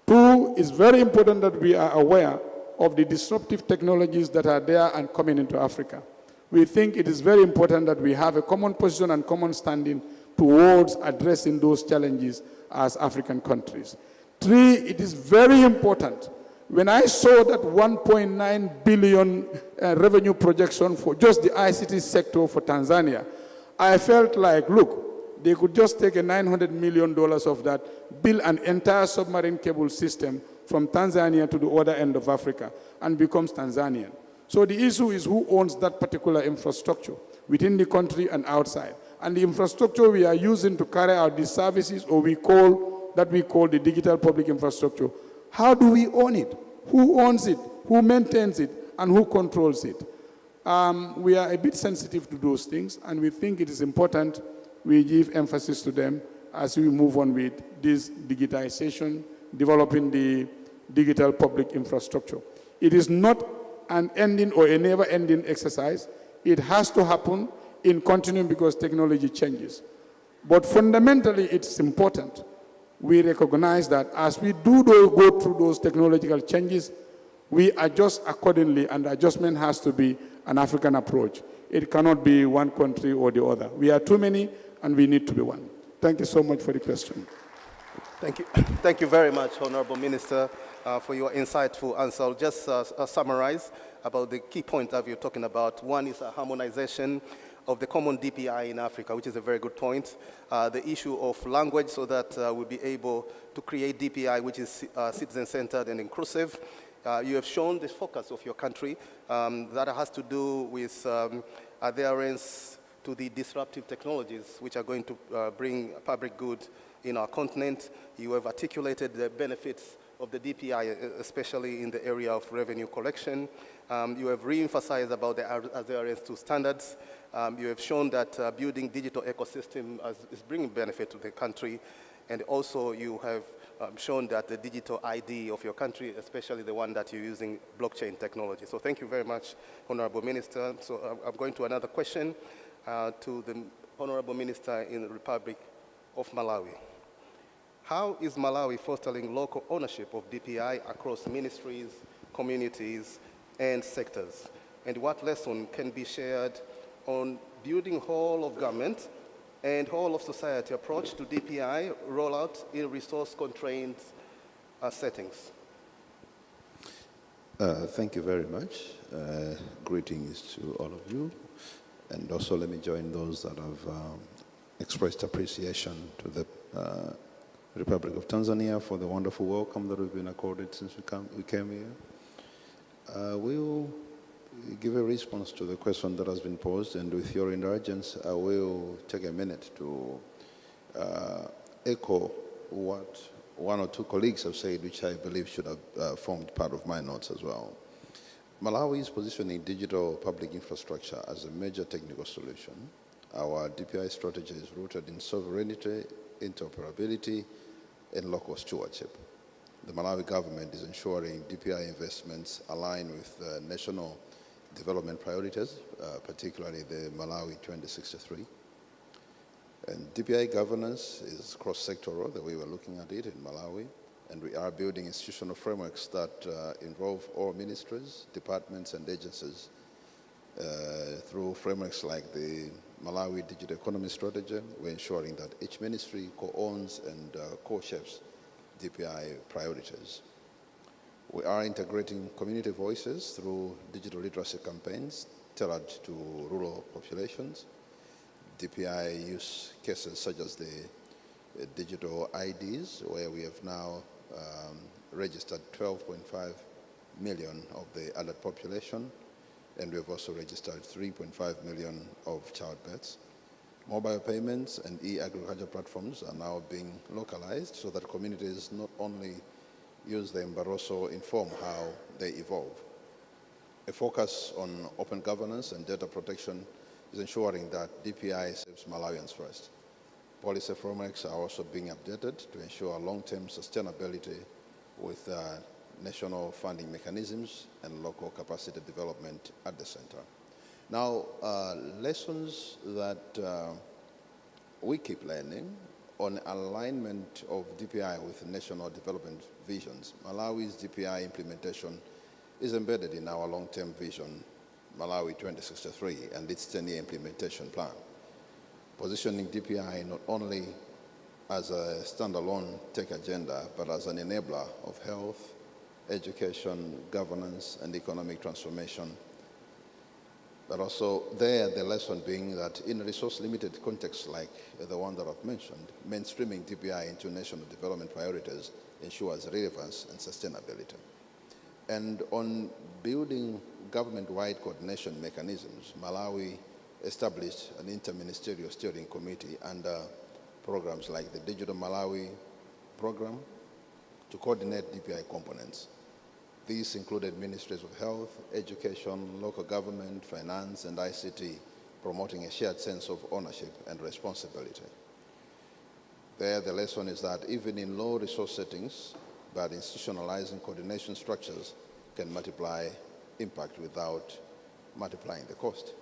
Two, it's very important that we are aware of the disruptive technologies that are there and coming into Africa. We think it is very important that we have a common position and common standing towards addressing those challenges as African countries. Three, it is very important. When I saw that 1.9 billion revenue projection for just the ICT sector for Tanzania, I felt like, look, they could just take a $900 million of that, build an entire submarine cable system from Tanzania to the other end of Africa, and becomes Tanzanian. So the issue is who owns that particular infrastructure within the country and outside. And the infrastructure we are using to carry out these services, or we call the digital public infrastructure, how do we own it? Who owns it? Who maintains it? And who controls it? We are a bit sensitive to those things, and we think it is important we give emphasis to them as we move on with this digitization, developing the digital public infrastructure. It is not an ending or a never-ending exercise. It has to happen in continuing because technology changes. But fundamentally, it's important we recognize that as we go through those technological changes, we adjust accordingly, and adjustment has to be an African approach. It cannot be one country or the other. We are too many, and we need to be one. Thank you so much for the question. Thank you. Thank you very much, Honorable Minister, for your insightful answer. I'll just summarize about the key points that you're talking about. One is a harmonization of the common DPI in Africa, which is a very good point. The issue of language, so that we'll be able to create DPI, which is citizen-centered and inclusive. You have shown the focus of your country that has to do with adherence to the disruptive technologies which are going to bring public good in our continent. You have articulated the benefits of the DPI, especially in the area of revenue collection. You have re-emphasized about the adherence to standards. You have shown that building digital ecosystem is bringing benefit to the country. And also you have shown that the digital ID of your country, especially the one that you're using blockchain technology. So thank you very much, Honorable Minister. So I'm going to another question to the Honorable Minister in the Republic of Malawi. How is Malawi fostering local ownership of DPI across ministries, communities, and sectors? And what lesson can be shared on building whole of government and whole of society approach to DPI rollout in resource-constrained settings? Thank you very much. Greetings to all of you. And also let me join those that have expressed appreciation to the Republic of Tanzania for the wonderful welcome that we've been accorded since we came here. We'll give a response to the question that has been posed, and with your indulgence, I will take a minute to echo what one or two colleagues have said, which I believe should have formed part of my notes as well. Malawi is positioning digital public infrastructure as a major technical solution. Our DPI strategy is rooted in sovereignty, interoperability, and local stewardship. The Malawi government is ensuring DPI investments align with national development priorities, particularly the Malawi 2063. And DPI governance is cross-sectoral, the way we're looking at it in Malawi, and we are building institutional frameworks that involve all ministries, departments, and agencies through frameworks like the Malawi Digital Economy Strategy. We're ensuring that each ministry co-owns and co-shapes DPI priorities. We are integrating community voices through digital literacy campaigns tailored to rural populations. DPI use cases such as the digital IDs, where we have now registered 12.5 million of the adult population, and we have also registered 3.5 million of childbirths. Mobile payments and e-agriculture platforms are now being localized so that communities not only use them but also inform how they evolve. A focus on open governance and data protection is ensuring that DPI serves Malawians first. Policy frameworks are also being updated to ensure long-term sustainability with national funding mechanisms and local capacity development at the center. Now, lessons that we keep learning on alignment of DPI with national development visions. Malawi's DPI implementation is embedded in our long-term vision, Malawi 2063, and its 10-year implementation plan, positioning DPI not only as a standalone tech agenda, but as an enabler of health, education, governance, and economic transformation. But also there, the lesson being that in resource-limited contexts like the one that I've mentioned, mainstreaming DPI into national development priorities ensures relevance and sustainability. And on building government-wide coordination mechanisms, Malawi established an interministerial steering committee under programs like the Digital Malawi program to coordinate DPI components. These included ministries of health, education, local government, finance, and ICT, promoting a shared sense of ownership and responsibility. There, the lesson is that even in low resource settings, but institutionalizing coordination structures can multiply impact without multiplying the cost.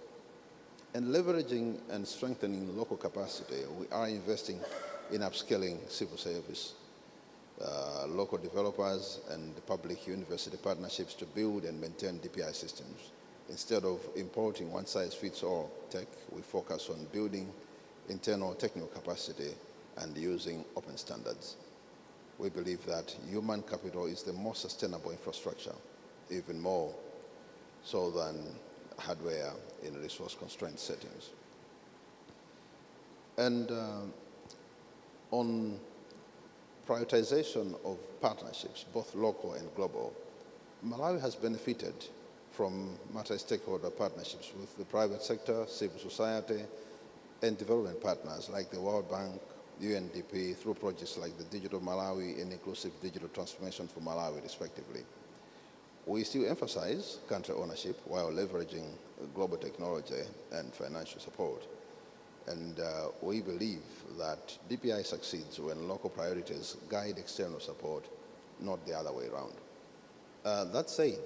And leveraging and strengthening local capacity, we are investing in upscaling civil service, local developers and public university partnerships to build and maintain DPI systems. Instead of importing one-size-fits-all tech, we focus on building internal technical capacity and using open standards. We believe that human capital is the most sustainable infrastructure, even more so than hardware in resource-constrained settings. And on prioritization of partnerships, both local and global, Malawi has benefited from multi-stakeholder partnerships with the private sector, civil society, and development partners like the World Bank, UNDP, through projects like the Digital Malawi and Inclusive Digital Transformation for Malawi, respectively. We still emphasize country ownership while leveraging global technology and financial support. And we believe that DPI succeeds when local priorities guide external support, not the other way around. That said,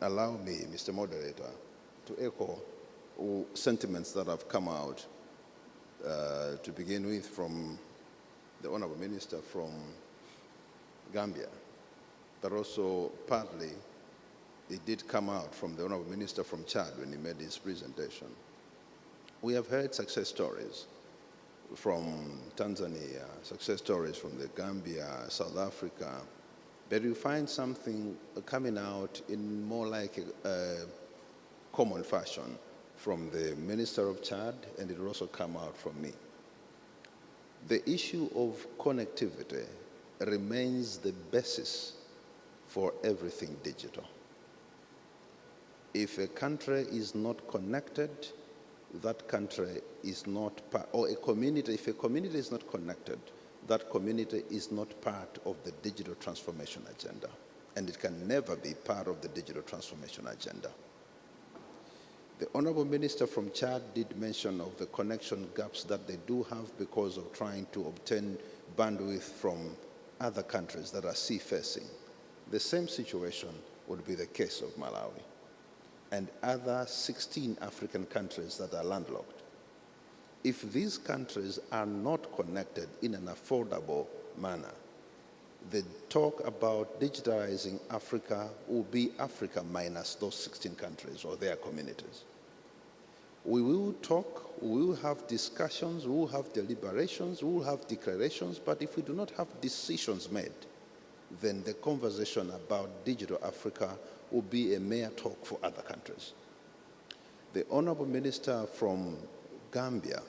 allow me, Mr. Moderator, to echo sentiments that have come out, to begin with from the Honorable Minister from Gambia, but also partly it did come out from the Honorable Minister from Chad when he made his presentation. We have heard success stories from Tanzania, success stories from the Gambia, South Africa, but you find something coming out in more like a common fashion from the Minister of Chad, and it will also come out from me. The issue of connectivity remains the basis for everything digital. If a country is not connected, that country is not part, or a community, if a community is not connected, that community is not part of the digital transformation agenda, and it can never be part of the digital transformation agenda. The Honorable Minister from Chad did mention of the connection gaps that they do have because of trying to obtain bandwidth from other countries that are sea-facing. The same situation would be the case of Malawi and other 16 African countries that are landlocked. If these countries are not connected in an affordable manner, the talk about digitalizing Africa will be Africa minus those 16 countries or their communities. We will talk, we will have discussions, we will have deliberations, we will have declarations, but if we do not have decisions made, then the conversation about digital Africa will be a mere talk for other countries. The Honorable Minister from Gambia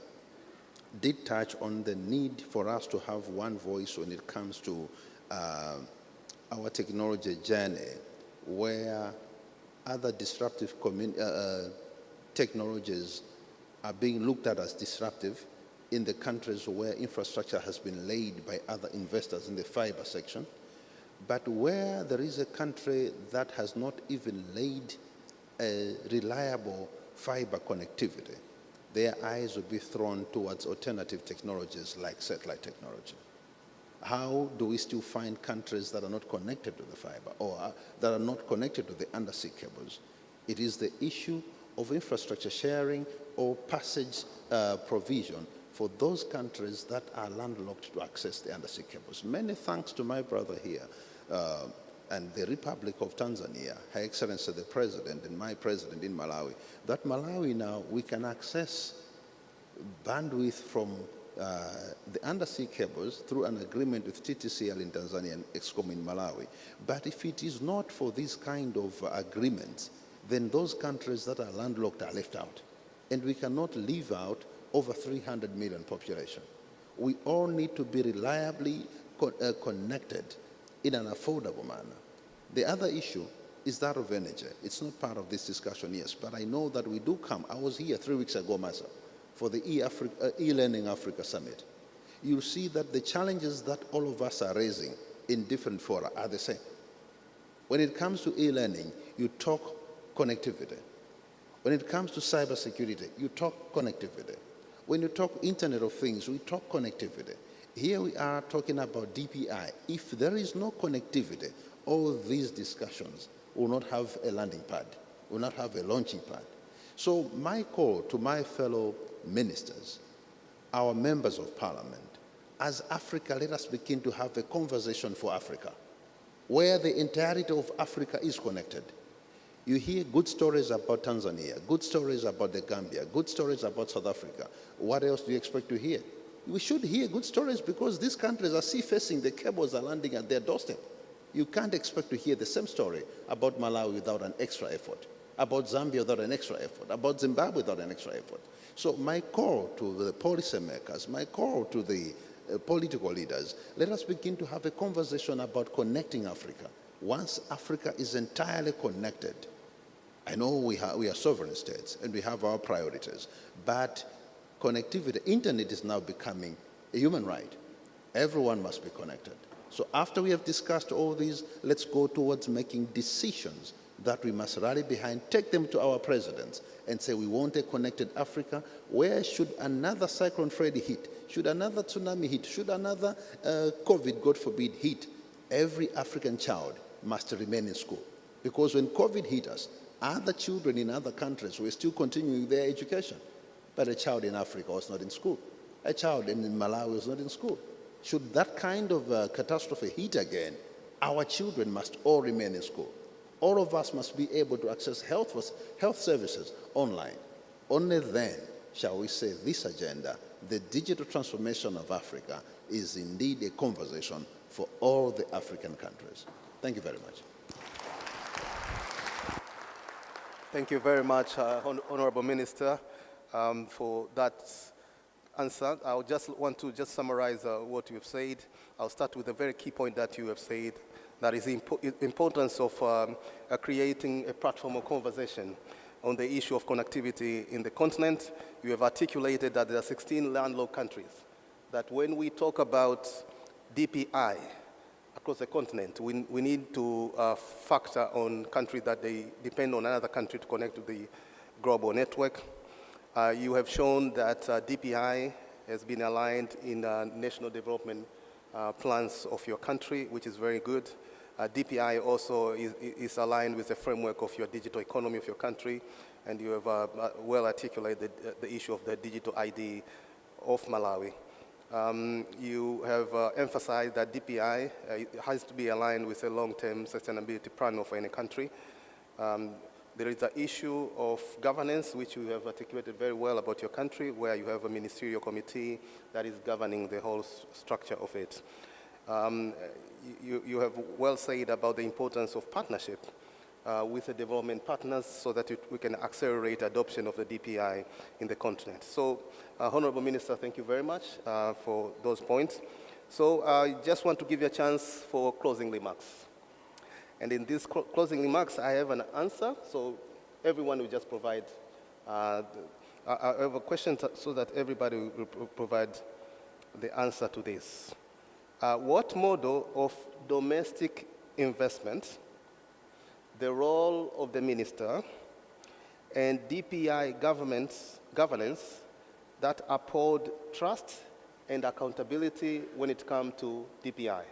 did touch on the need for us to have one voice when it comes to our technology journey, where other disruptive technologies are being looked at as disruptive in the countries where infrastructure has been laid by other investors in the fiber section. But where there is a country that has not even laid a reliable fiber connectivity, their eyes will be thrown towards alternative technologies like satellite technology. How do we still find countries that are not connected to the fiber or that are not connected to the undersea cables? It is the issue of infrastructure sharing or passage provision for those countries that are landlocked to access the undersea cables. Many thanks to my brother here and the Republic of Tanzania, Her Excellency the President and my President in Malawi, that Malawi now we can access bandwidth from the undersea cables through an agreement with TTCL in Tanzania and EXCOM in Malawi. But if it is not for these kind of agreements, then those countries that are landlocked are left out. And we cannot leave out over 300 million population. We all need to be reliably connected in an affordable manner. The other issue is that of energy. It's not part of this discussion, yes, but I know that we do come. I was here 3 weeks ago myself for the e-Learning Africa Summit. You'll see that the challenges that all of us are raising in different fora are the same. When it comes to e-learning, you talk connectivity. When it comes to cybersecurity, you talk connectivity. When you talk Internet of Things, we talk connectivity. Here we are talking about DPI. If there is no connectivity, all these discussions will not have a landing pad, will not have a launching pad. So my call to my fellow ministers, our members of parliament, as Africa, let us begin to have a conversation for Africa, where the entirety of Africa is connected. You hear good stories about Tanzania, good stories about the Gambia, good stories about South Africa. What else do you expect to hear? We should hear good stories because these countries are sea-facing, the cables are landing at their doorstep. You can't expect to hear the same story about Malawi without an extra effort, about Zambia without an extra effort, about Zimbabwe without an extra effort. So my call to the policymakers, my call to the political leaders, let us begin to have a conversation about connecting Africa. Once Africa is entirely connected, I know we are sovereign states and we have our priorities, but connectivity, internet is now becoming a human right. Everyone must be connected. So after we have discussed all these, let's go towards making decisions that we must rally behind, take them to our presidents and say we want a connected Africa. Where should another Cyclone Freddy hit? Should another tsunami hit? Should another COVID, God forbid, hit? Every African child must remain in school. Because when COVID hit us, other children in other countries were still continuing their education. But a child in Africa was not in school. A child in Malawi was not in school. Should that kind of catastrophe hit again, our children must all remain in school. All of us must be able to access health services online. Only then shall we say this agenda, the digital transformation of Africa, is indeed a conversation for all the African countries. Thank you very much. Thank you very much, Honorable Minister, for that answer. I just want to summarize what you have said. I'll start with a very key point that you have said, that is the importance of creating a platform of conversation on the issue of connectivity in the continent. You have articulated that there are 16 landlocked countries, that when we talk about DPI across the continent, we need to factor on countries that they depend on another country to connect to the global network. You have shown that DPI has been aligned in national development plans of your country, which is very good. DPI also is aligned with the framework of your digital economy of your country, and you have well articulated the issue of the digital ID of Malawi. You have emphasized that DPI has to be aligned with a long-term sustainability plan of any country. There is the issue of governance, which you have articulated very well about your country, where you have a ministerial committee that is governing the whole structure of it. You have well said about the importance of partnership with the development partners so that we can accelerate adoption of the DPI in the continent. So, Honorable Minister, thank you very much for those points. So I just want to give you a chance for closing remarks. And in these closing remarks, I have an answer, so everyone will just provide, I have a question so that everybody will provide the answer to this. What model of domestic investment, the role of the minister, and DPI governance that uphold trust and accountability when it comes to DPI?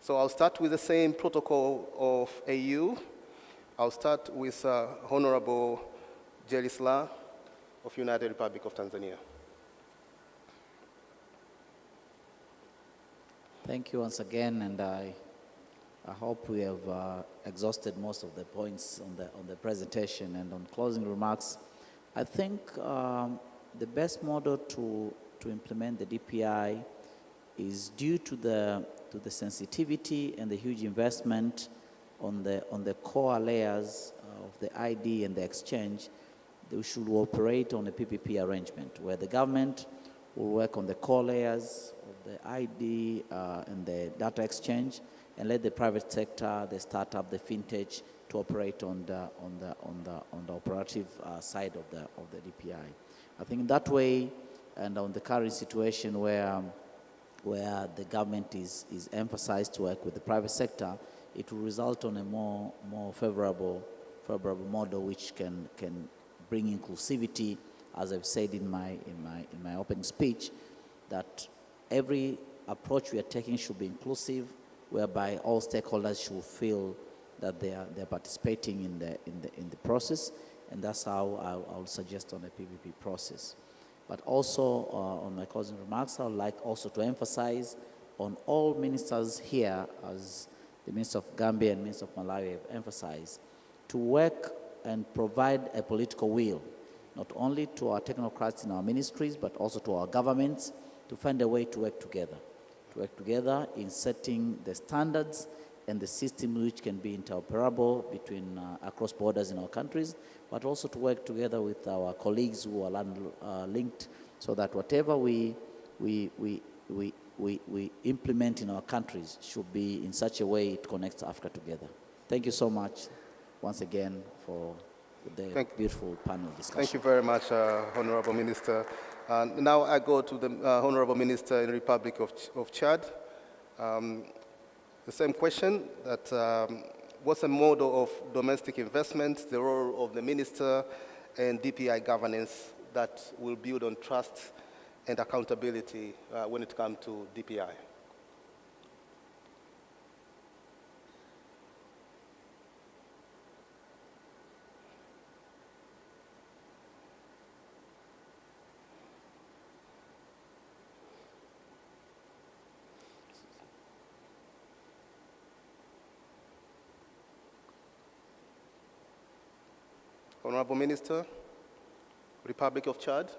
So I'll start with the same protocol of AU. I'll start with Honorable Jerry Sla of United Republic of Tanzania. Thank you once again, and I hope we have exhausted most of the points on the presentation. And on closing remarks, I think the best model to implement the DPI is due to the sensitivity and the huge investment on the core layers of the ID and the exchange. They should operate on a PPP arrangement where the government will work on the core layers of the ID and the data exchange, and let the private sector, the startup, the fintech, to operate on the operative side of the DPI. I think that way, and on the current situation where the government is emphasized to work with the private sector, it will result on a more favorable model which can bring inclusivity, as I've said in my opening speech, that every approach we are taking should be inclusive, whereby all stakeholders should feel that they're participating in the process, and that's how I would suggest on a PPP process. But also, on my closing remarks, I would like also to emphasize on all ministers here, as the Minister of Gambia and Minister of Malawi have emphasized, to work and provide a political will, not only to our technocrats in our ministries, but also to our governments, to find a way to work together in setting the standards and the system which can be interoperable between across borders in our countries, but also to work together with our colleagues who are linked, so that whatever we implement in our countries should be in such a way it connects Africa together. Thank you so much once again for the beautiful panel discussion. Thank you very much, Honorable Minister. Now I go to the Honorable Minister in the Republic of Chad. The same question, that what's the model of domestic investment, the role of the minister and DPI governance that will build on trust and accountability when it comes to DPI? Honorable Minister, Republic of Chad.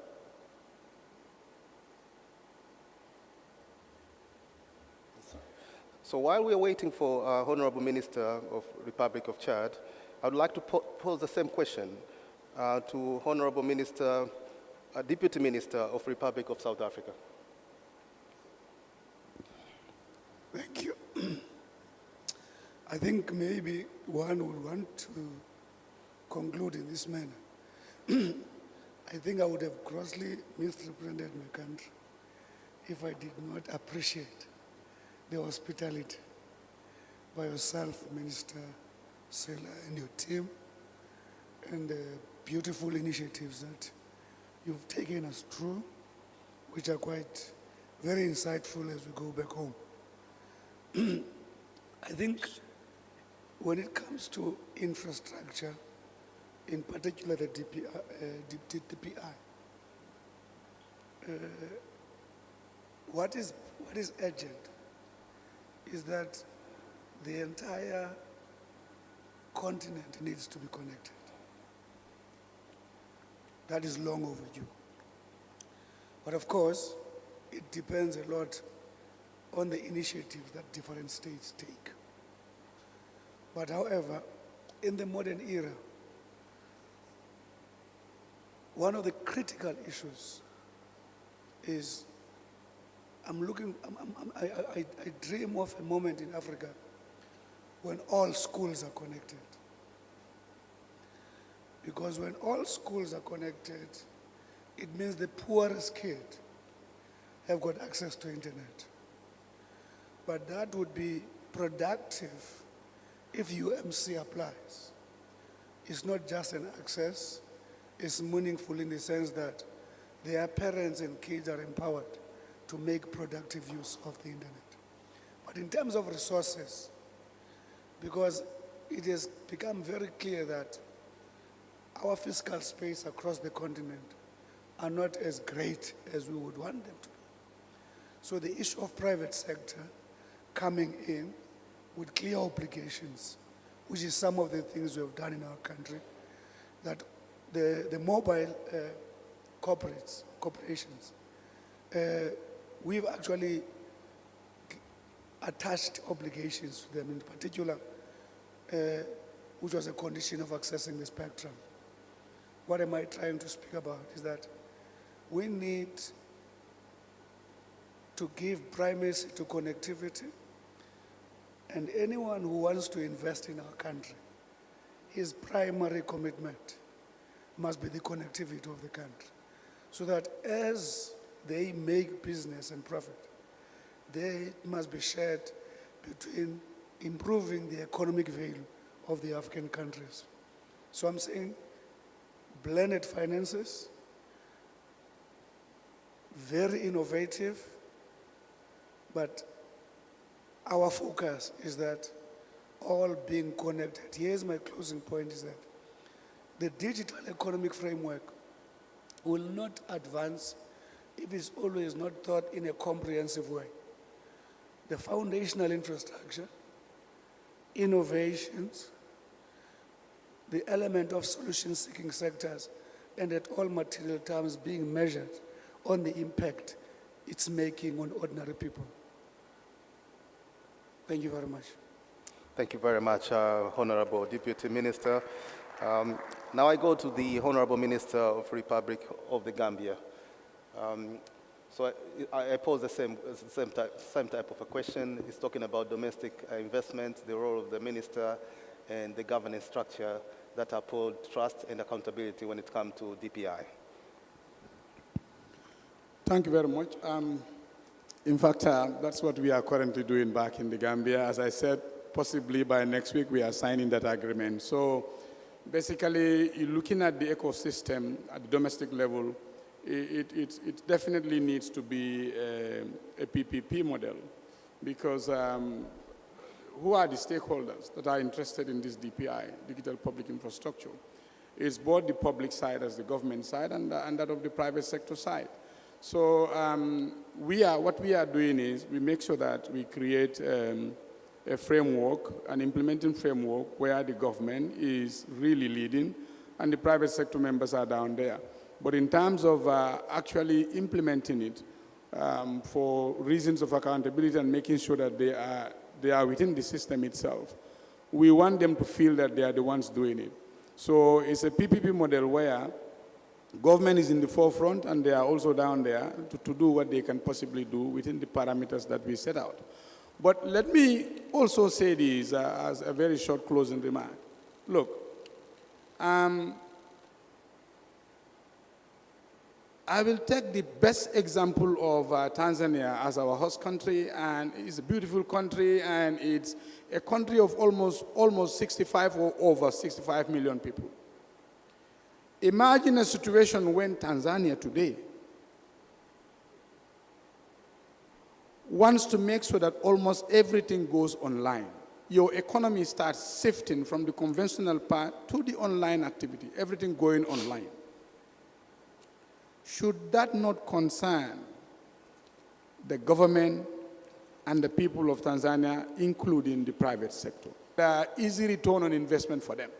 So while we are waiting for Honorable Minister of Republic of Chad, I would like to pose the same question to Honorable Minister, Deputy Minister of Republic of South Africa. Thank you. I think maybe one would want to conclude in this manner. I think I would have grossly misrepresented my country if I did not appreciate the hospitality by yourself, Minister Sela, and your team, and the beautiful initiatives that you've taken us through, which are quite very insightful as we go back home. I think when it comes to infrastructure, in particular the DPI, what is urgent is that the entire continent needs to be connected. That is long overdue. But of course, it depends a lot on the initiatives that different states take. But however, in the modern era, one of the critical issues is I dream of a moment in Africa when all schools are connected. Because when all schools are connected, it means the poorest kid have got access to internet. But that would be productive if UMC applies. It's not just an access, it's meaningful in the sense that their parents and kids are empowered to make productive use of the internet. But in terms of resources, because it has become very clear that our fiscal space across the continent are not as great as we would want them to be. So the issue of private sector coming in with clear obligations, which is some of the things we have done in our country, that the mobile corporations, we've actually attached obligations to them, in particular, which was a condition of accessing the spectrum. What am I trying to speak about is that we need to give primacy to connectivity, and anyone who wants to invest in our country, his primary commitment must be the connectivity of the country, so that as they make business and profit, they must be shared between improving the economic value of the African countries. So I'm saying blended finances, very innovative, But our focus is that all being connected. Here's my closing point is that the digital economic framework will not advance if it's always not thought in a comprehensive way. The foundational infrastructure, innovations, the element of solution-seeking sectors, and at all material terms being measured on the impact it's making on ordinary people. Thank you very much. Thank you very much, Honorable Deputy Minister. Now I go to the Honorable Minister of the Republic of the Gambia. So I pose the same type of a question. It's talking about domestic investment, the role of the minister, and the governance structure that uphold trust and accountability when it comes to DPI. Thank you very much. In fact, that's what we are currently doing back in the Gambia. As I said, possibly by next week we are signing that agreement. So basically, looking at the ecosystem at the domestic level, it definitely needs to be a PPP model, because who are the stakeholders that are interested in this DPI, digital public infrastructure? It's both the public side as the government side and that of the private sector side. So what we are doing is we make sure that we create a framework, an implementing framework where the government is really leading and the private sector members are down there. But in terms of actually implementing it for reasons of accountability and making sure that they are within the system itself, we want them to feel that they are the ones doing it. So it's a PPP model where government is in the forefront and they are also down there to do what they can possibly do within the parameters that we set out. But let me also say this as a very short closing remark. Look, I will take the best example of Tanzania as our host country, and it's a beautiful country, and it's a country of almost 65 or over 65 million people. Imagine a situation when Tanzania today wants to make sure that almost everything goes online. Your economy starts shifting from the conventional part to the online activity, everything going online. Should that not concern the government and the people of Tanzania, including the private sector? The easy return on investment for them.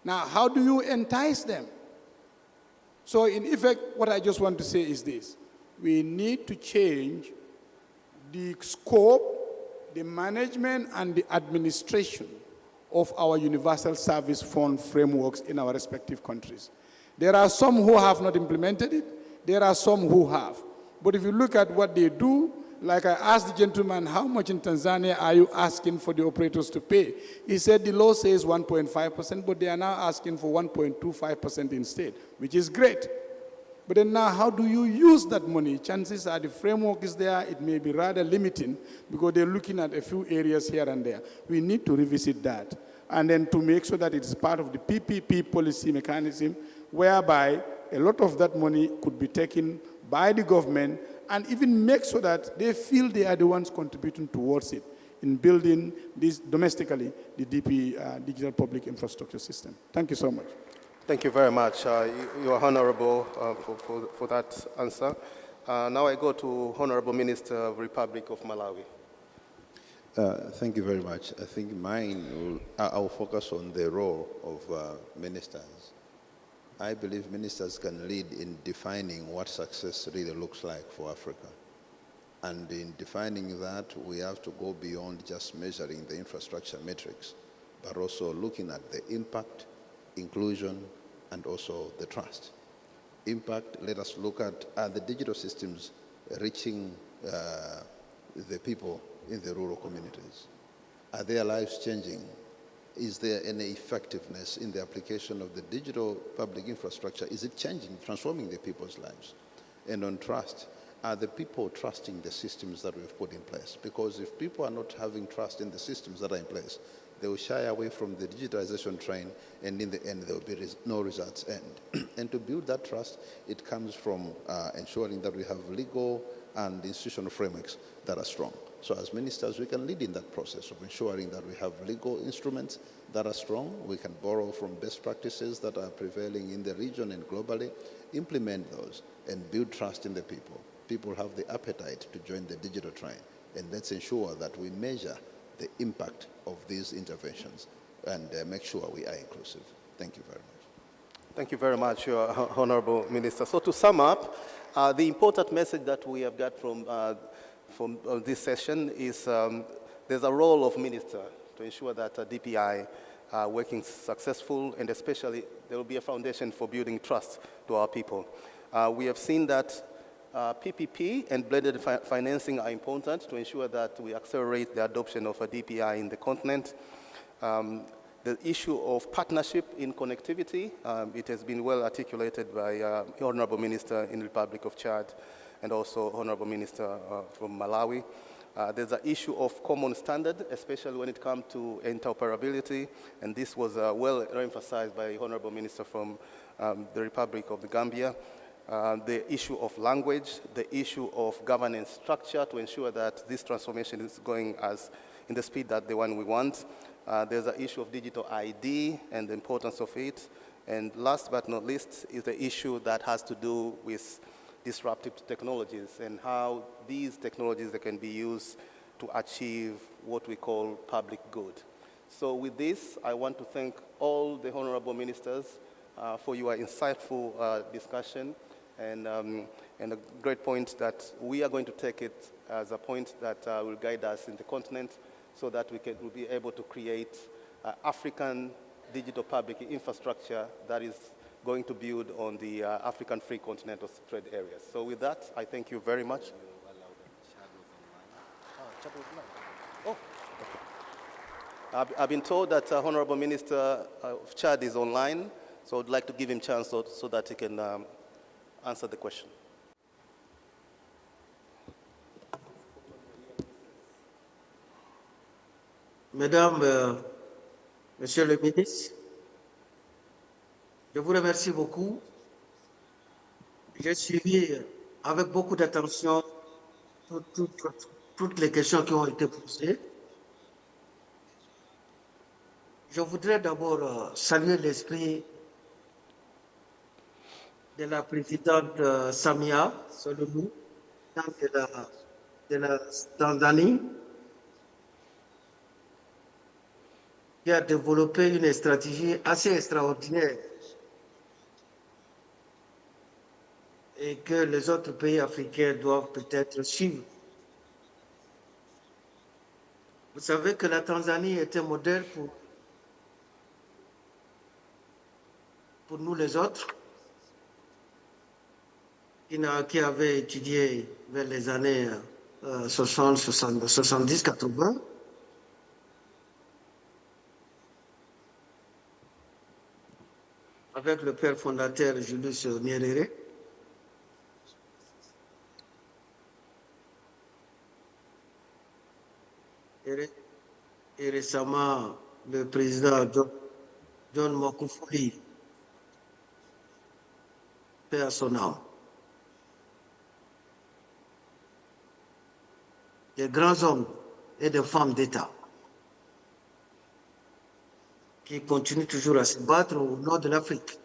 Now, how do you entice them? So in effect, what I just want to say is this. We need to change the scope, the management, and the administration of our universal service fund frameworks in our respective countries. There are some who have not implemented it. There are some who have. But if you look at what they do, like I asked the gentleman, how much in Tanzania are you asking for the operators to pay? He said the law says 1.5%, but they are now asking for 1.25% instead, which is great. But then now, how do you use that money? Chances are the framework is there. It may be rather limiting because they're looking at a few areas here and there. We need to revisit that. And then to make sure that it's part of the PPP policy mechanism, whereby a lot of that money could be taken by the government and even make sure that they feel they are the ones contributing towards it in building this domestically, the digital public infrastructure system. Thank you so much. Thank you very much. You are honorable for that answer. Now I go to Honorable Minister of the Republic of Malawi. Thank you very much. I think I'll focus on the role of ministers. I believe ministers can lead in defining what success really looks like for Africa. And in defining that, we have to go beyond just measuring the infrastructure metrics, but also looking at the impact, inclusion, and also the trust. Impact, let us look at the digital systems reaching the people in the rural communities. Are their lives changing? Is there any effectiveness in the application of the digital public infrastructure? Is it changing, transforming the people's lives? And on trust, are the people trusting the systems that we've put in place? Because if people are not having trust in the systems that are in place, they will shy away from the digitalization train, and in the end, there will be no results. And to build that trust, it comes from ensuring that we have legal and institutional frameworks that are strong. So as ministers, we can lead in that process of ensuring that we have legal instruments that are strong. We can borrow from best practices that are prevailing in the region and globally, implement those, and build trust in the people. People have the appetite to join the digital train, and let's ensure that we measure the impact of these interventions and make sure we are inclusive. Thank you very much. Thank you very much, Honorable Minister. So to sum up, the important message that we have got from this session is there's a role of minister to ensure that DPI are working successful, and especially there will be a foundation for building trust to our people. We have seen that PPP and blended financing are important to ensure that we accelerate the adoption of a DPI in the continent. The issue of partnership in connectivity, it has been well articulated by Honorable Minister in the Republic of Chad and also Honorable Minister from Malawi. There's an issue of common standard, especially when it comes to interoperability, and this was well emphasized by Honorable Minister from the Republic of the Gambia. The issue of language, the issue of governance structure to ensure that this transformation is going as in the speed that the one we want. There's an issue of digital ID and the importance of it. And last but not least is the issue that has to do with disruptive technologies and how these technologies that can be used to achieve what we call public good. So with this, I want to thank all the honorable ministers for your insightful discussion and a great point that we are going to take it as a point that will guide us in the continent so that we'll be able to create African digital public infrastructure that is going to build on the African free continental trade areas. So with that, I thank you very much. Oh, okay. I've been told that Honorable Minister of Chad is online, so I'd like to give him a chance so that he can answer the question. Mesdames, Monsieur le ministre, je vous remercie beaucoup. J'ai suivi avec beaucoup d'attention toutes les questions qui ont été posées. Je voudrais d'abord saluer l'esprit de la présidente Samia Solubu, de la Tanzanie, qui a développé une stratégie assez extraordinaire et que les autres pays africains doivent peut-être suivre. Vous savez que la Tanzanie est un modèle pour nous les autres, qui avaient étudié vers les années 60, 70, 80. Avec le père fondateur Julius Nyerere. Et récemment, le président John Magufuli, paix à son âme. Des grands hommes et des femmes d'État qui continuent toujours à se battre au nord de l'Afrique.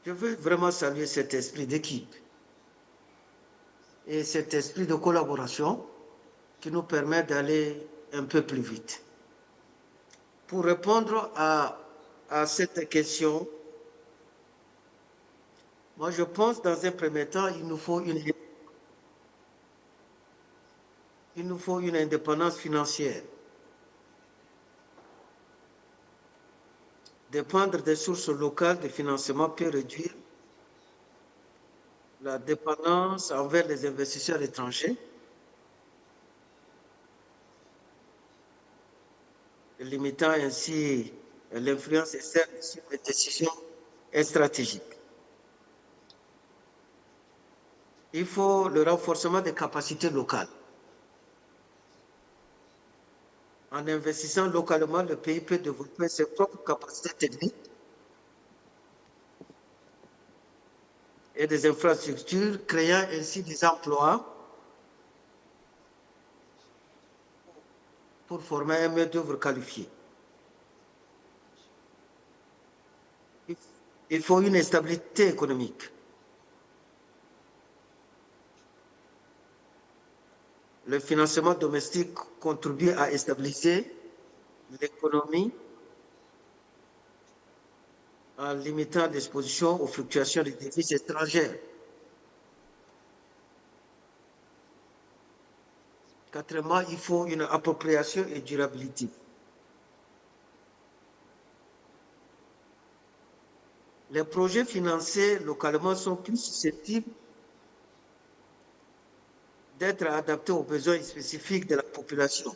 Je veux vraiment saluer cet esprit d'équipe et cet esprit de collaboration qui nous permet d'aller un peu plus vite. Pour répondre à cette question, moi je pense dans un premier temps, il nous faut une indépendance financière. Dépendre des sources locales de financement peut réduire la dépendance envers les investisseurs étrangers, limitant ainsi l'influence externe sur les décisions stratégiques. Il faut le renforcement des capacités locales. En investissant localement, le pays peut développer ses propres capacités techniques et des infrastructures, créant ainsi des emplois pour former un main-d'œuvre qualifié. Il faut une stabilité économique. Le financement domestique contribue à stabiliser l'économie en limitant l'exposition aux fluctuations des devises étrangères. Quatrièmement, il faut une appropriation et durabilité. Les projets financés localement sont plus susceptibles d'être adaptés aux besoins spécifiques de la population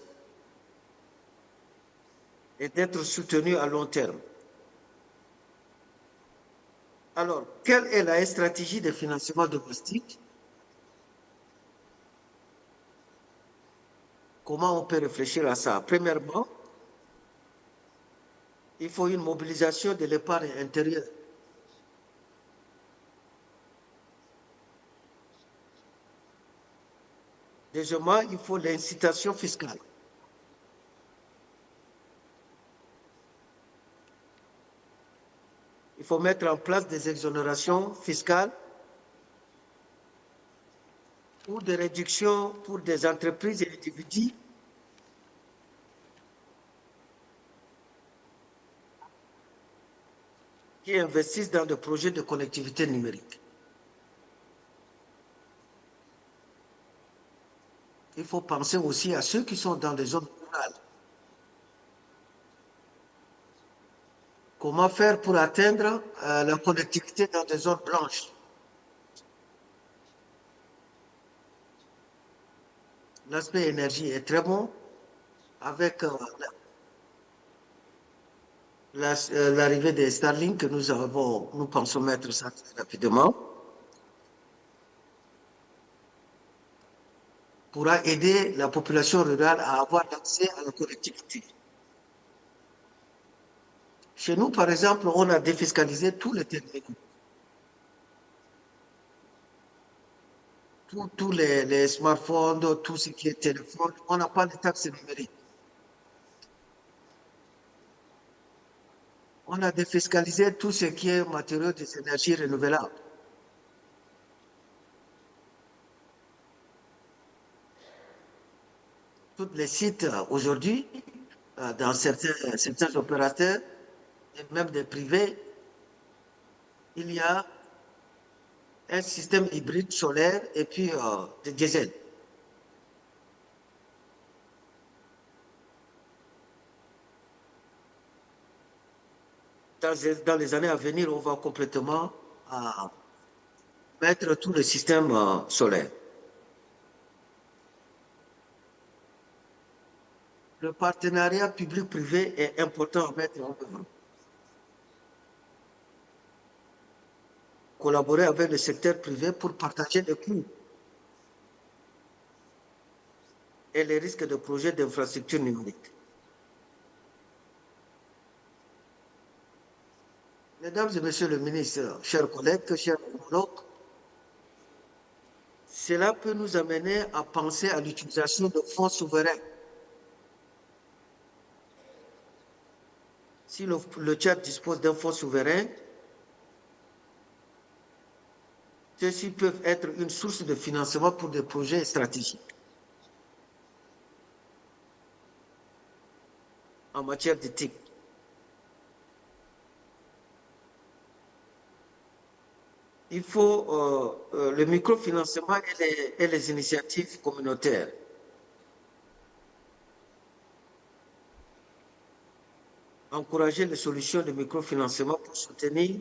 et d'être soutenus à long terme. Alors, quelle est la stratégie de financement domestique? Comment on peut réfléchir à ça? Premièrement, il faut une mobilisation de l'épargne intérieure. Deuxièmement, il faut l'incitation fiscale. Il faut mettre en place des exonérations fiscales ou des réductions pour des entreprises et individus qui investissent dans des projets de connectivité numérique. Il faut penser aussi à ceux qui sont dans des zones rurales. Comment faire pour atteindre la connectivité dans des zones blanches? L'aspect énergie est très bon avec l'arrivée des Starlink que nous pensons mettre ça très rapidement, pourra aider la population rurale à avoir accès à la connectivité. Chez nous, par exemple, on a défiscalisé tous les terminaux. Tous les smartphones, tout ce qui est téléphone, on n'a pas de taxes numériques. On a défiscalisé tout ce qui est matériaux des énergies renouvelables. Tous les sites aujourd'hui, dans certains opérateurs, et même des privés, il y a un système hybride solaire et puis de diesel. Dans les années à venir, on va complètement mettre tout le système solaire. Le partenariat public-privé est important à mettre en œuvre. Collaborer avec le secteur privé pour partager les coûts et les risques de projets d'infrastructure numérique. Mesdames et messieurs les ministres, chers collègues, chers homologues, cela peut nous amener à penser à l'utilisation de fonds souverains. Si le Tchad dispose d'un fonds souverain, ceux-ci peuvent être une source de financement pour des projets stratégiques. En matière d'éthique. Il faut le microfinancement et les initiatives communautaires. Encourager les solutions de microfinancement pour soutenir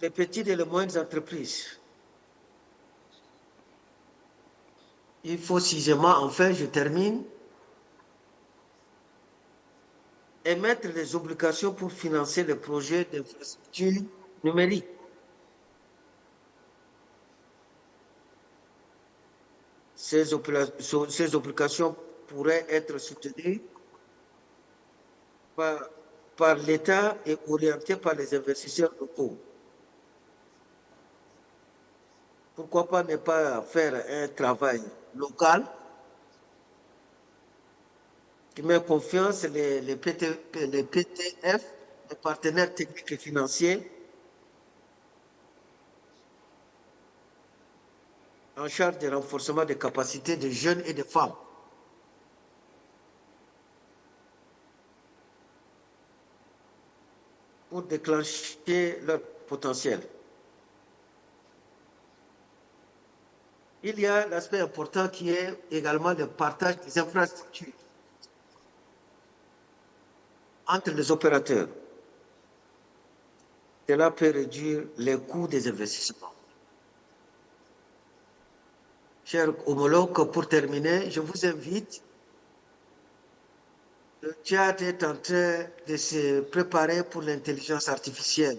les petites et les moyennes entreprises. Il faut sixièmement, enfin, je termine, émettre des obligations pour financer les projets d'infrastructure numérique. Ces obligations pourraient être soutenues par l'État et orientées par les investisseurs locaux. pourquoi pas ne pas faire un travail local qui met confiance les PTF, les partenaires techniques et financiers, en charge du renforcement des capacités des jeunes et des femmes. Pour déclencher leur potentiel. Il y a l'aspect important qui est également le partage des infrastructures entre les opérateurs. Cela peut réduire les coûts des investissements. Chers homologues, pour terminer, je vous invite. Le Tchad est en train de se préparer pour l'intelligence artificielle.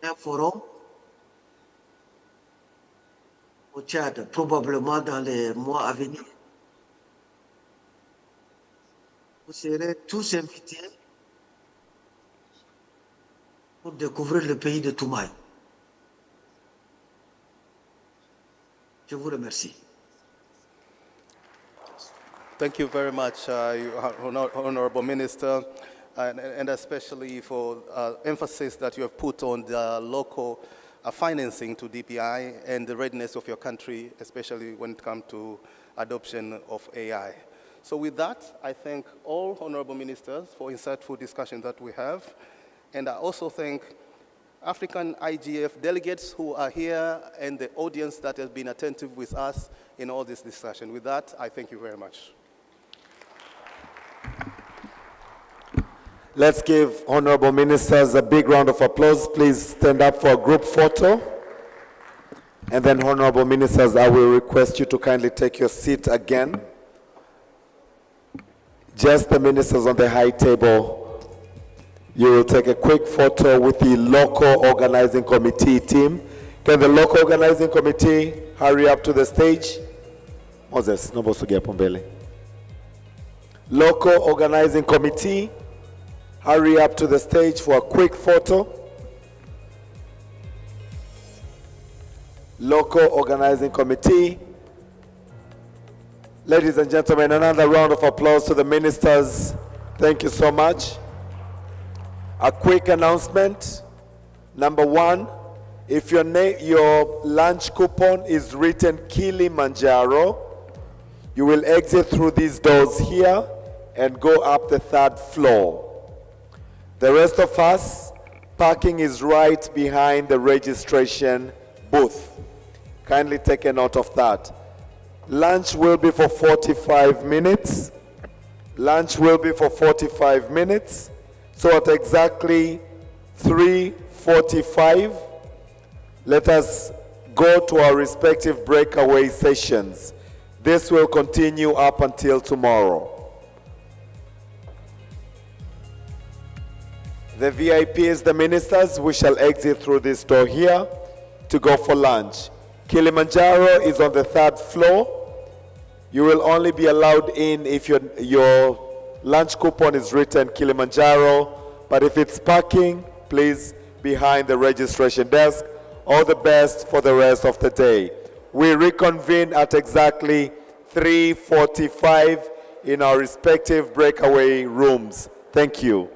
Un forum au Tchad, probablement dans les mois à venir. Vous serez tous invités pour découvrir le pays de Toumaï. Je vous remercie. Thank you very much, Honorable Minister, and especially for emphasis that you have put on the local financing to DPI and the readiness of your country, especially when it comes to adoption of AI. So with that, I thank all honorable ministers for insightful discussion that we have. And I also thank African IGF delegates who are here and the audience that has been attentive with us in all this discussion. With that, I thank you very much. Let's give honorable ministers a big round of applause. Please stand up for a group photo. And then honorable ministers, I will request you to kindly take your seat again. Just the ministers on the high table. You will take a quick photo with the local organizing committee team. Can the local organizing committee hurry up to the stage? Moses, no bosugia pombele. Local organizing committee, hurry up to the stage for a quick photo. Local organizing committee. Ladies and gentlemen, another round of applause to the ministers. Thank you so much. A quick announcement. Number one, if your lunch coupon is written Kilimanjaro, you will exit through these doors here and go up the 3rd floor. The rest of us, parking is right behind the registration booth. Kindly take a note of that. Lunch will be for 45 minutes. Lunch will be for 45 minutes. So at exactly 3:45, let us go to our respective breakaway sessions. This will continue up until tomorrow. The VIPs, the ministers, we shall exit through this door here to go for lunch. Kilimanjaro is on the 3rd floor. You will only be allowed in if your lunch coupon is written Kilimanjaro, but if it's parking, please behind the registration desk. All the best for the rest of the day. We reconvene at exactly 3:45 in our respective breakaway rooms. Thank you.